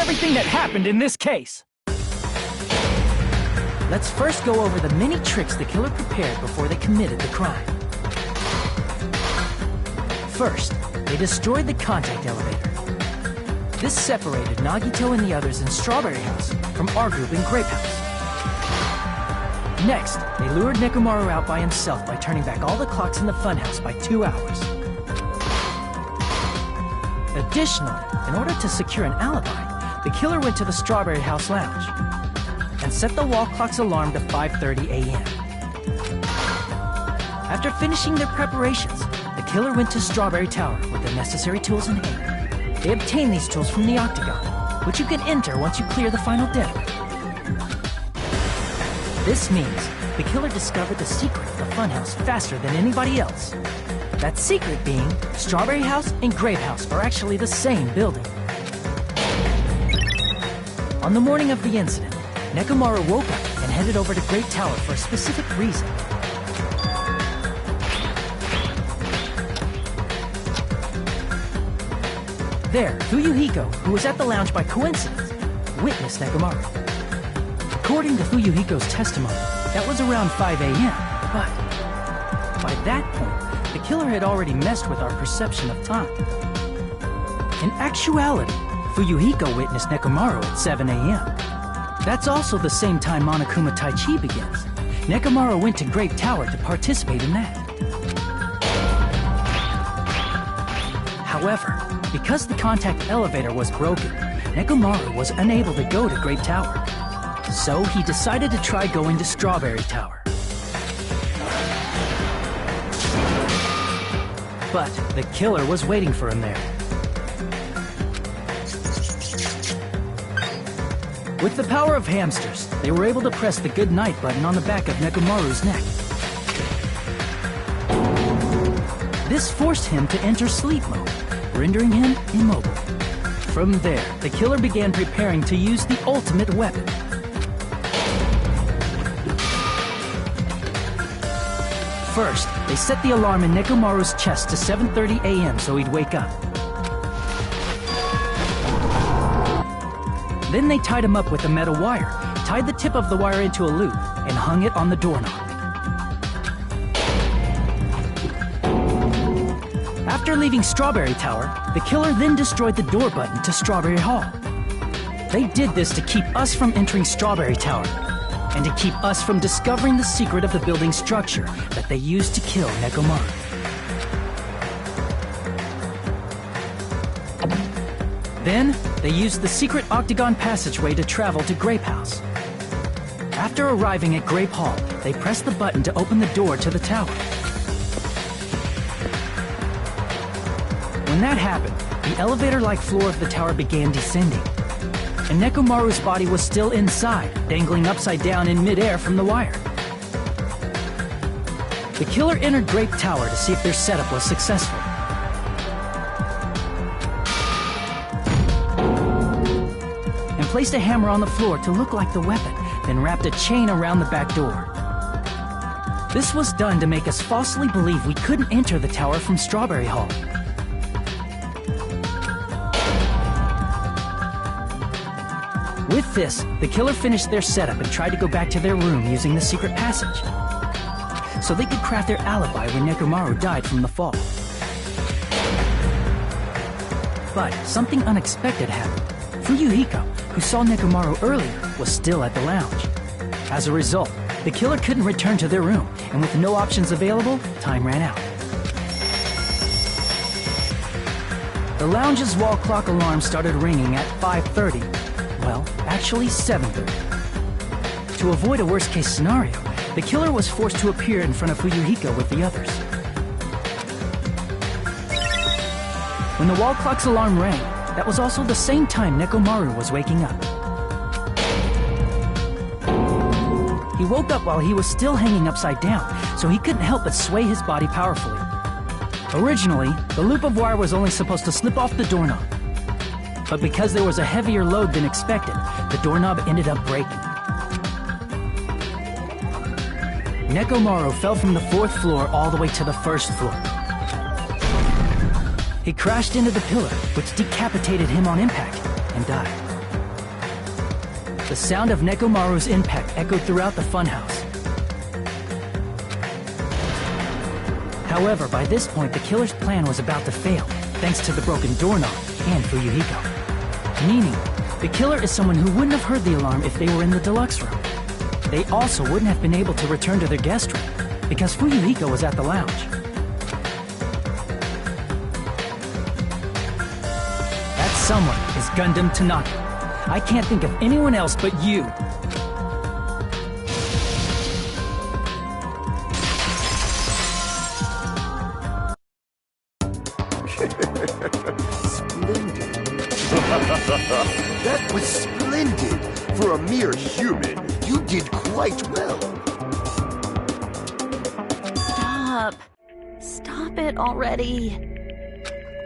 everything that happened in this case. Let's first go over the many tricks the killer prepared before they committed the crime. First, they destroyed the contact elevator. This separated Nagito and the others in Strawberry House from our group in Grape House. Next, they lured Nekomaru out by himself by turning back all the clocks in the funhouse by 2 hours. Additionally, in order to secure an alibi, the killer went to the Strawberry House lounge and set the wall clock's alarm to 5:30 a.m. After finishing their preparations, the killer went to Strawberry Tower with the necessary tools in hand. They obtained these tools from the Octagon, which you can enter once you clear the final deck. This means the killer discovered the secret of the funhouse faster than anybody else. That secret being, Strawberry House and Grape House are actually the same building. On the morning of the incident, Nekomaru woke up and headed over to Grape Tower for a specific reason. There, Fuyuhiko, who was at the lounge by coincidence, witnessed Nekomaru. According to Fuyuhiko's testimony, that was around 5 a.m., but by that point, the killer had already messed with our perception of time. In actuality, Fuyuhiko witnessed Nekomaru at 7 a.m. That's also the same time Monokuma Taichi begins. Nekomaru went to Grape Tower to participate in that. However, because the contact elevator was broken, Nekomaru was unable to go to Grape Tower. So he decided to try going to Strawberry Tower. But the killer was waiting for him there. With the power of hamsters, they were able to press the good night button on the back of Nekomaru's neck. This forced him to enter sleep mode, rendering him immobile. From there, the killer began preparing to use the ultimate weapon. First, they set the alarm in Nekomaru's chest to 7:30 a.m. so he'd wake up. Then they tied him up with a metal wire, tied the tip of the wire into a loop, and hung it on the doorknob. After leaving Strawberry Tower, the killer then destroyed the door button to Strawberry Hall. They did this to keep us from entering Strawberry Tower, and to keep us from discovering the secret of the building's structure that they used to kill Nekomaru. Then, they used the secret octagon passageway to travel to Grape House. After arriving at Grape Hall, they pressed the button to open the door to the tower. When that happened, the elevator-like floor of the tower began descending, and Nekomaru's body was still inside, dangling upside down in midair from the wire. The killer entered Grape Tower to see if their setup was successful. And placed a hammer on the floor to look like the weapon, then wrapped a chain around the back door. This was done to make us falsely believe we couldn't enter the tower from Strawberry Hall. With this, the killer finished their setup and tried to go back to their room using the secret passage, so they could craft their alibi when Nekomaru died from the fall. But something unexpected happened. Fuyuhiko, who saw Nekomaru earlier, was still at the lounge. As a result, the killer couldn't return to their room, and with no options available, time ran out. The lounge's wall clock alarm started ringing at 5:30. Well, actually 7:30. To avoid a worst-case scenario, the killer was forced to appear in front of Fuyuhiko with the others. When the wall clock's alarm rang, that was also the same time Nekomaru was waking up. He woke up while he was still hanging upside down, so he couldn't help but sway his body powerfully. Originally, the loop of wire was only supposed to slip off the doorknob. But because there was a heavier load than expected, the doorknob ended up breaking. Nekomaru fell from the 4th floor all the way to the 1st floor. He crashed into the pillar, which decapitated him on impact, and died. The sound of Nekomaru's impact echoed throughout the funhouse. However, by this point, the killer's plan was about to fail, thanks to the broken doorknob and Fuyuhiko. Meaning, the killer is someone who wouldn't have heard the alarm if they were in the deluxe room. They also wouldn't have been able to return to their guest room, because Fuyuhiko was at the lounge. That someone is Gundam Tanaka. I can't think of anyone else but you. Splendid. That was splendid. For a mere human, you did quite well. Stop. Stop it already.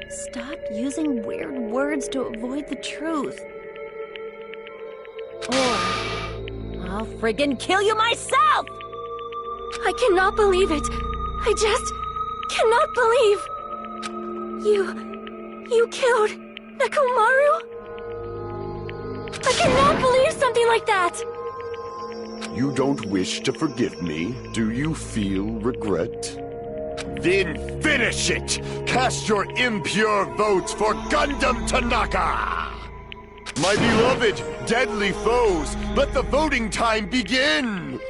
Stop using weird words to avoid the truth. Or I'll friggin' kill you myself! I cannot believe it. I just cannot believe. You killed Nekomaru? I cannot believe something like that! You don't wish to forgive me? Do you feel regret? Then finish it! Cast your impure votes for Gundam Tanaka! My beloved, deadly foes, let the voting time begin!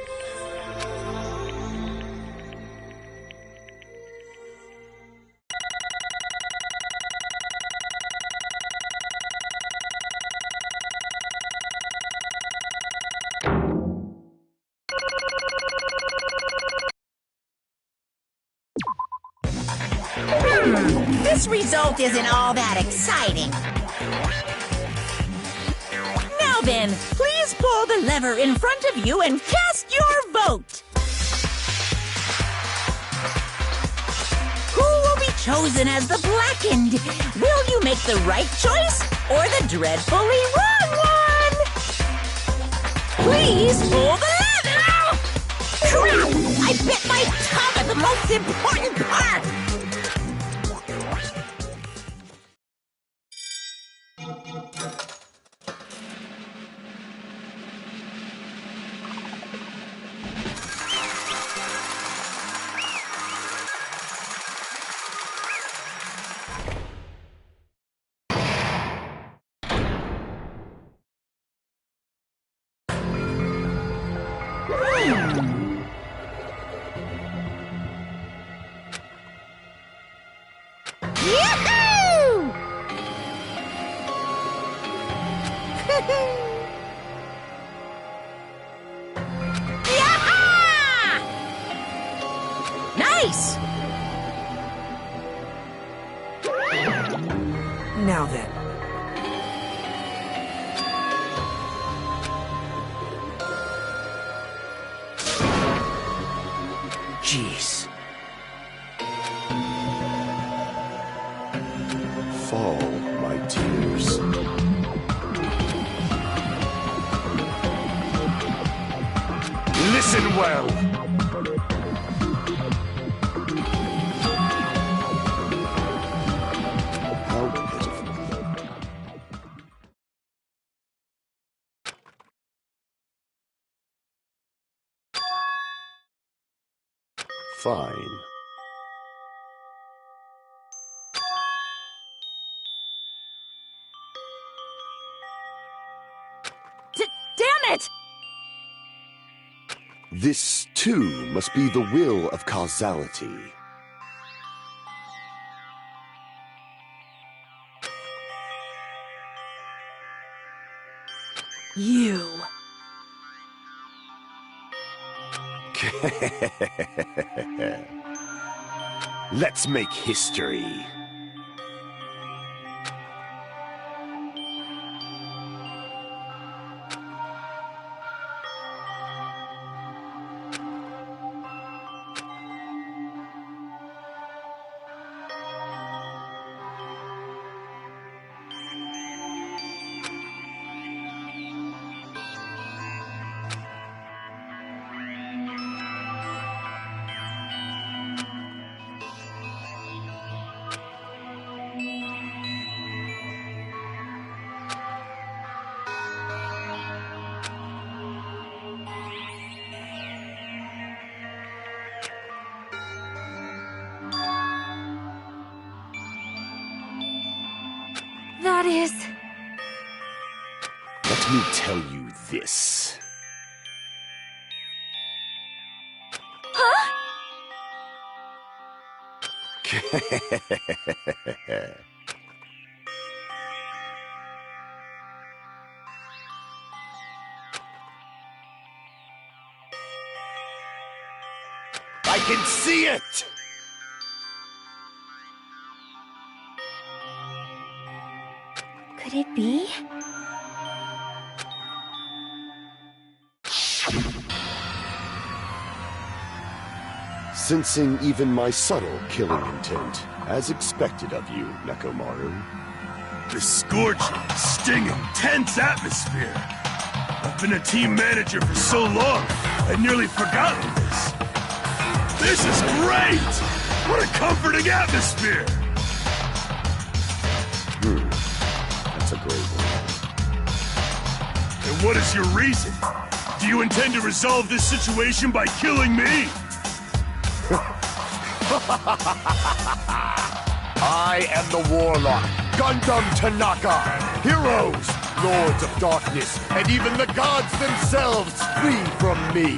This result isn't all that exciting. Now then, please pull the lever in front of you and cast your vote. Who will be chosen as the blackened? Will you make the right choice or the dreadfully wrong one? Please pull the lever! Crap! I bit my tongue at the most important part! Nice! Now then. Jeez. Fall, my tears. Listen well! How pitiful. Fine. Damn it! This, too, must be the will of causality. You. Let's make history. That is... Let me tell you this. Huh? I can see it! Could it be? Sensing even my subtle killing intent, as expected of you, Nekomaru. The scorching, stinging, tense atmosphere. I've been a team manager for so long, I'd nearly forgotten this. This is great! What a comforting atmosphere! That's a great one. And what is your reason? Do you intend to resolve this situation by killing me? I am the Warlock, Gundam Tanaka. Heroes, Lords of Darkness, and even the gods themselves flee from me.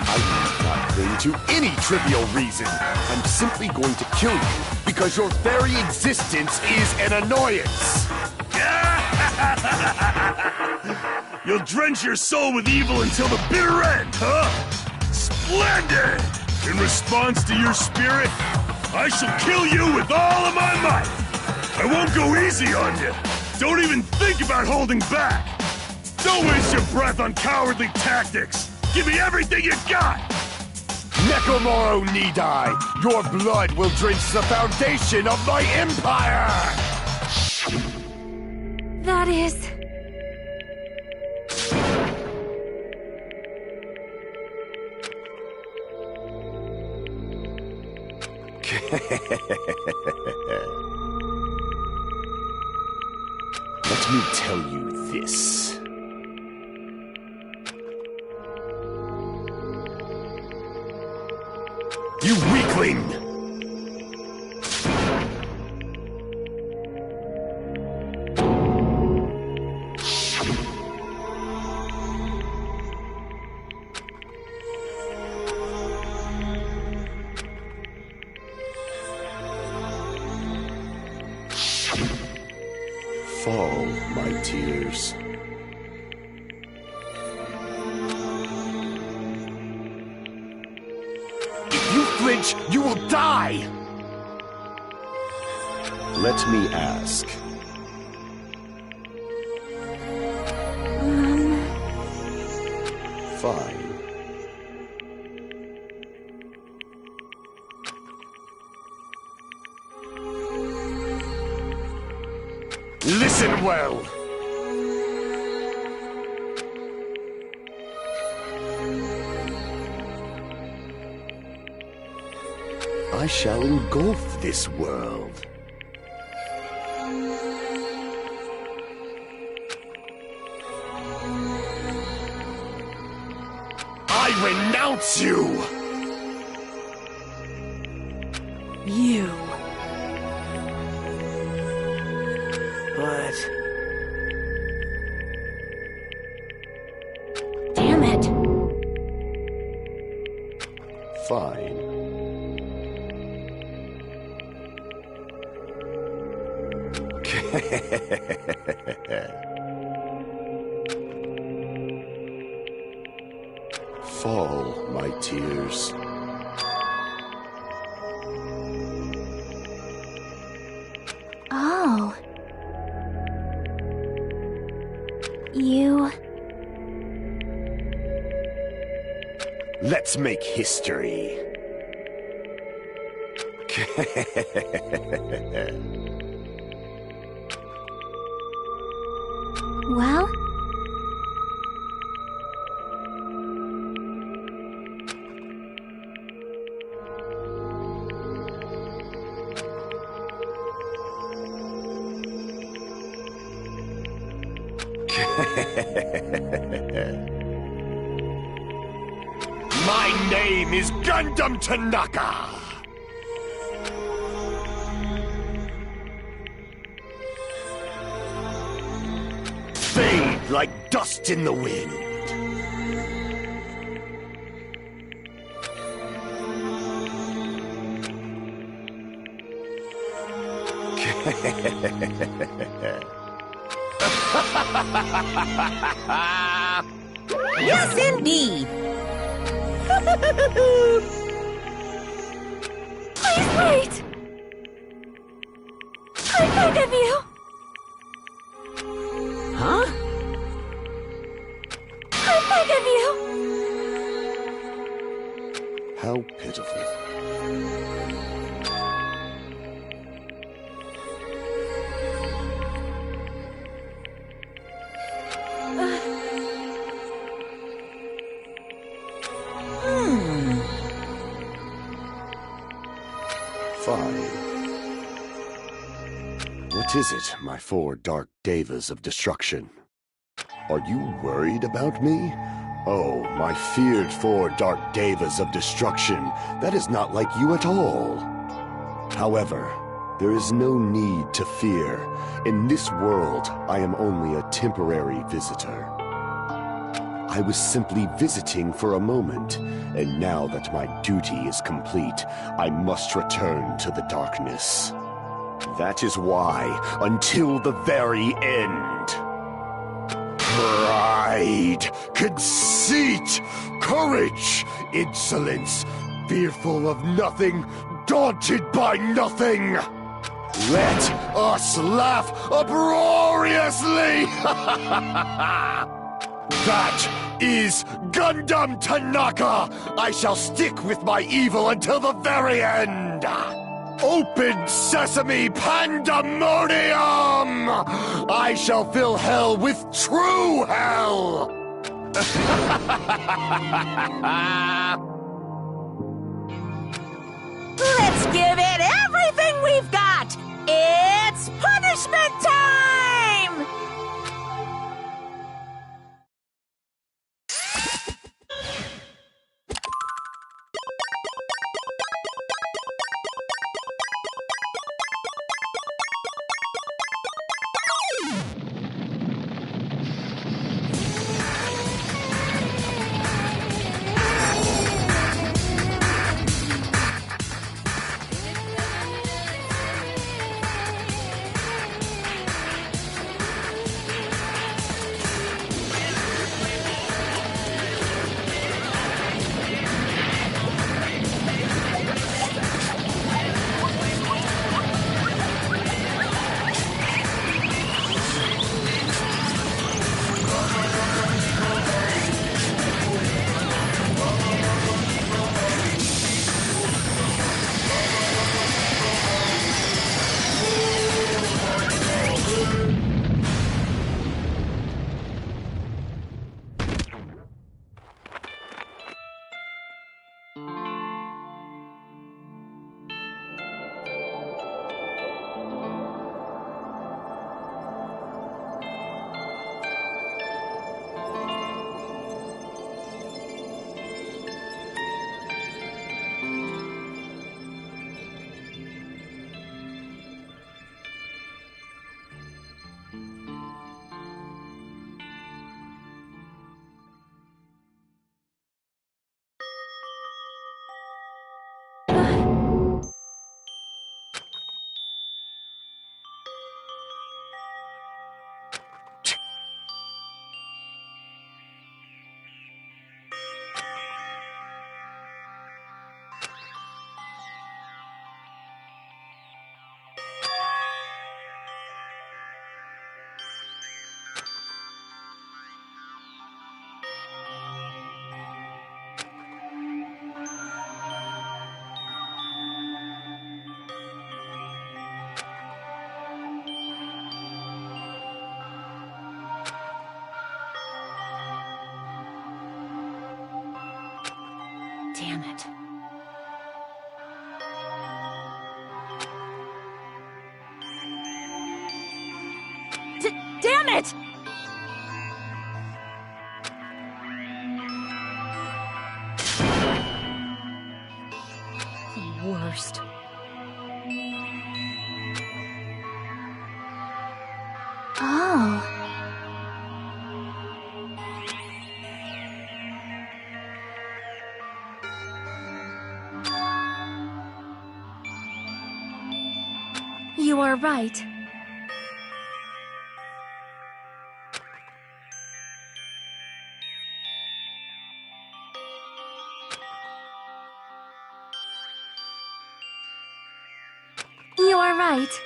I'm not cling to any trivial reason. I'm simply going to kill you because your very existence is an annoyance. You'll drench your soul with evil until the bitter end, huh? Splendid! In response to your spirit, I shall kill you with all of my might! I won't go easy on you! Don't even think about holding back! Don't waste your breath on cowardly tactics! Give me everything you got! Nekomaru Nidai, your blood will drench the foundation of my empire! That is... Let me tell you this. You weakling! Fall, my tears. If you flinch, you will die! Let me ask. Fine. Listen well! I shall engulf this world. I renounce you! You. But... Damn it. Fine. Fall, my tears. Oh. You... Let's make history. Well? My name is Gundam Tanaka! like dust in the wind. Yes, indeed. Please wait! I beg of you! Huh? I beg of you! How pitiful. Fine. What is it, my four dark devas of destruction? Are you worried about me? Oh, my feared four dark devas of destruction, that is not like you at all. However, there is no need to fear. In this world, I am only a temporary visitor. I was simply visiting for a moment, and now that my duty is complete, I must return to the darkness. That is why, until the very end, pride, conceit, courage, insolence, fearful of nothing, daunted by nothing. Let us laugh uproariously! That is Gundam Tanaka! I shall stick with my evil until the very end! Open sesame pandemonium! I shall fill hell with true hell! Let's give it everything we've got! It's punishment time! Damn it. Damn it! The worst. Oh. You are right. You are right.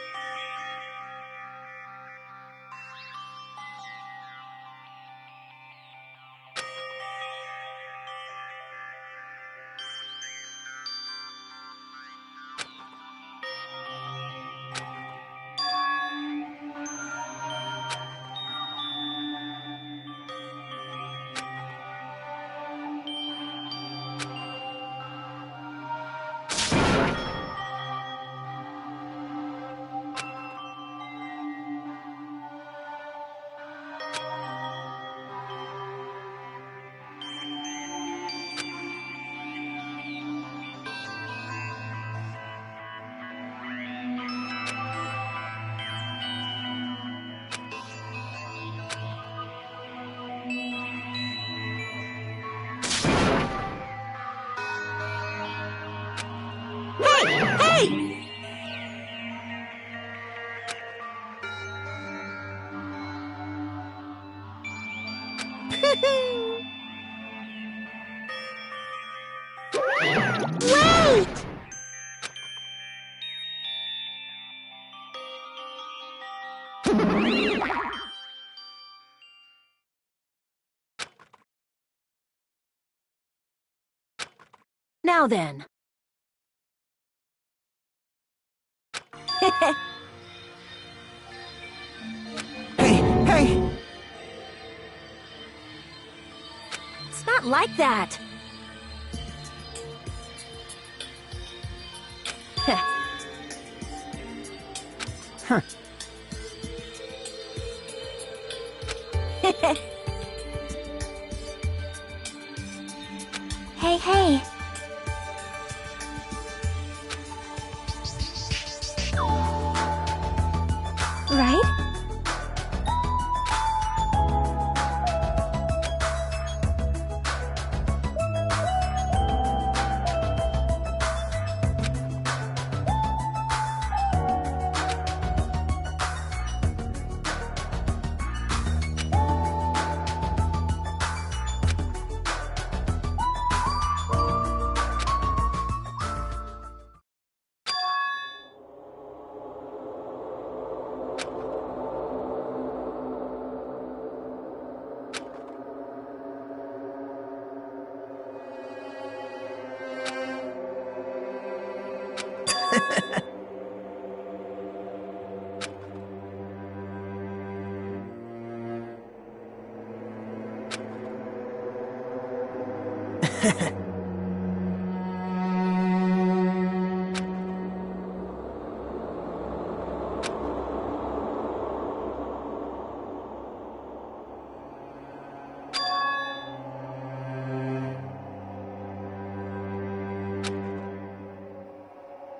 Hey! Wait! Now then. Hey! It's not like that. Huh. Hey. Right?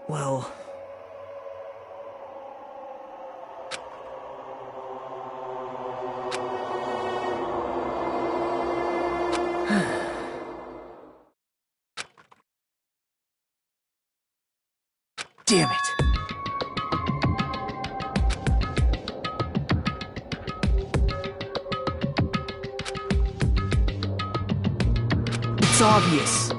Well... Damn it! It's obvious.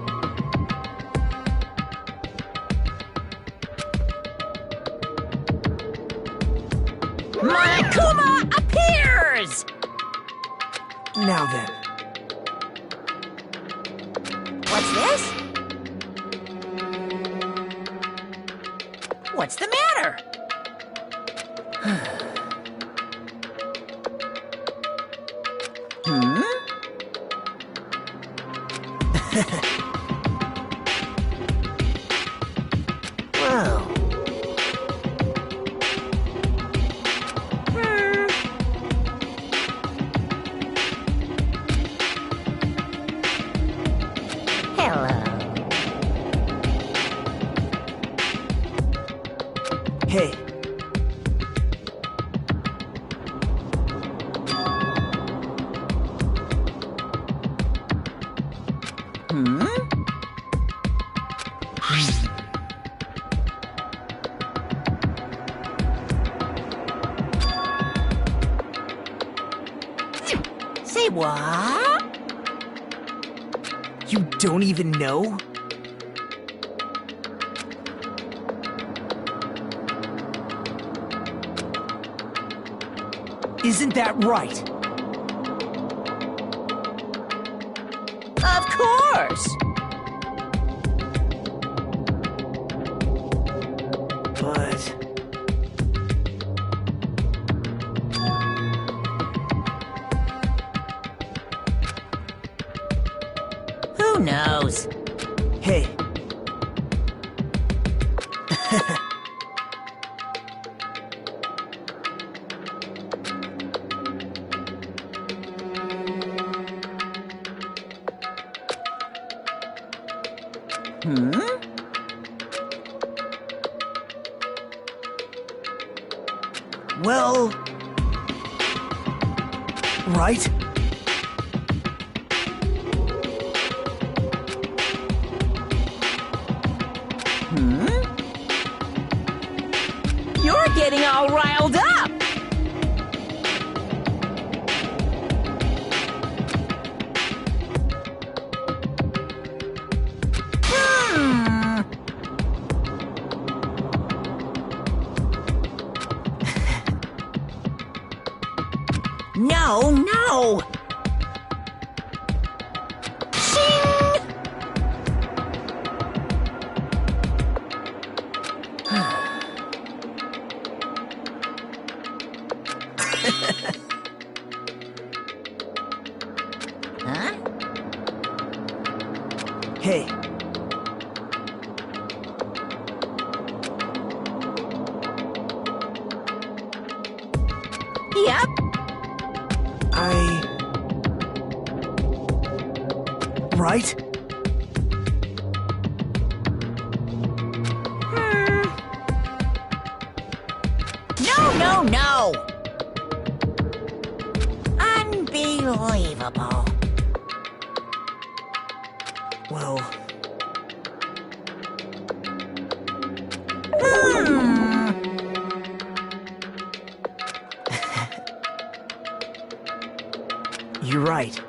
Monokuma appears! Now then. What's this? What's the matter? Hmm? Well... Hello. Hey. Hmm? what? You don't even know? Isn't that right? Of course! But... Who knows? Hey. Well... Right? You're getting all riled up! No, no! Shing! Huh? Hey. Yep. Right? No, no, no! Unbelievable. Well... You're right.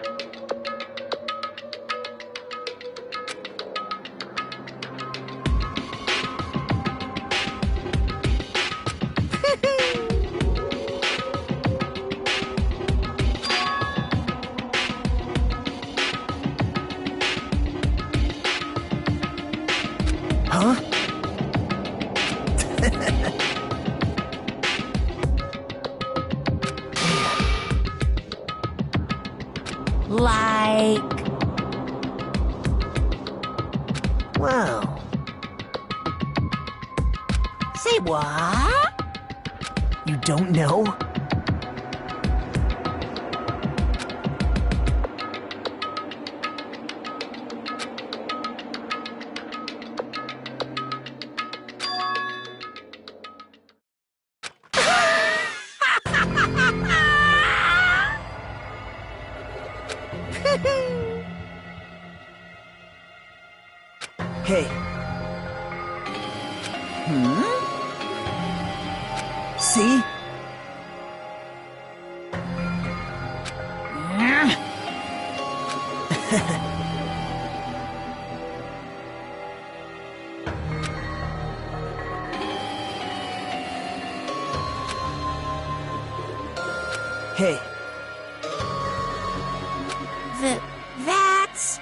Huh? Like... Well... Say what? You don't know? Hey. See? Hey. That's...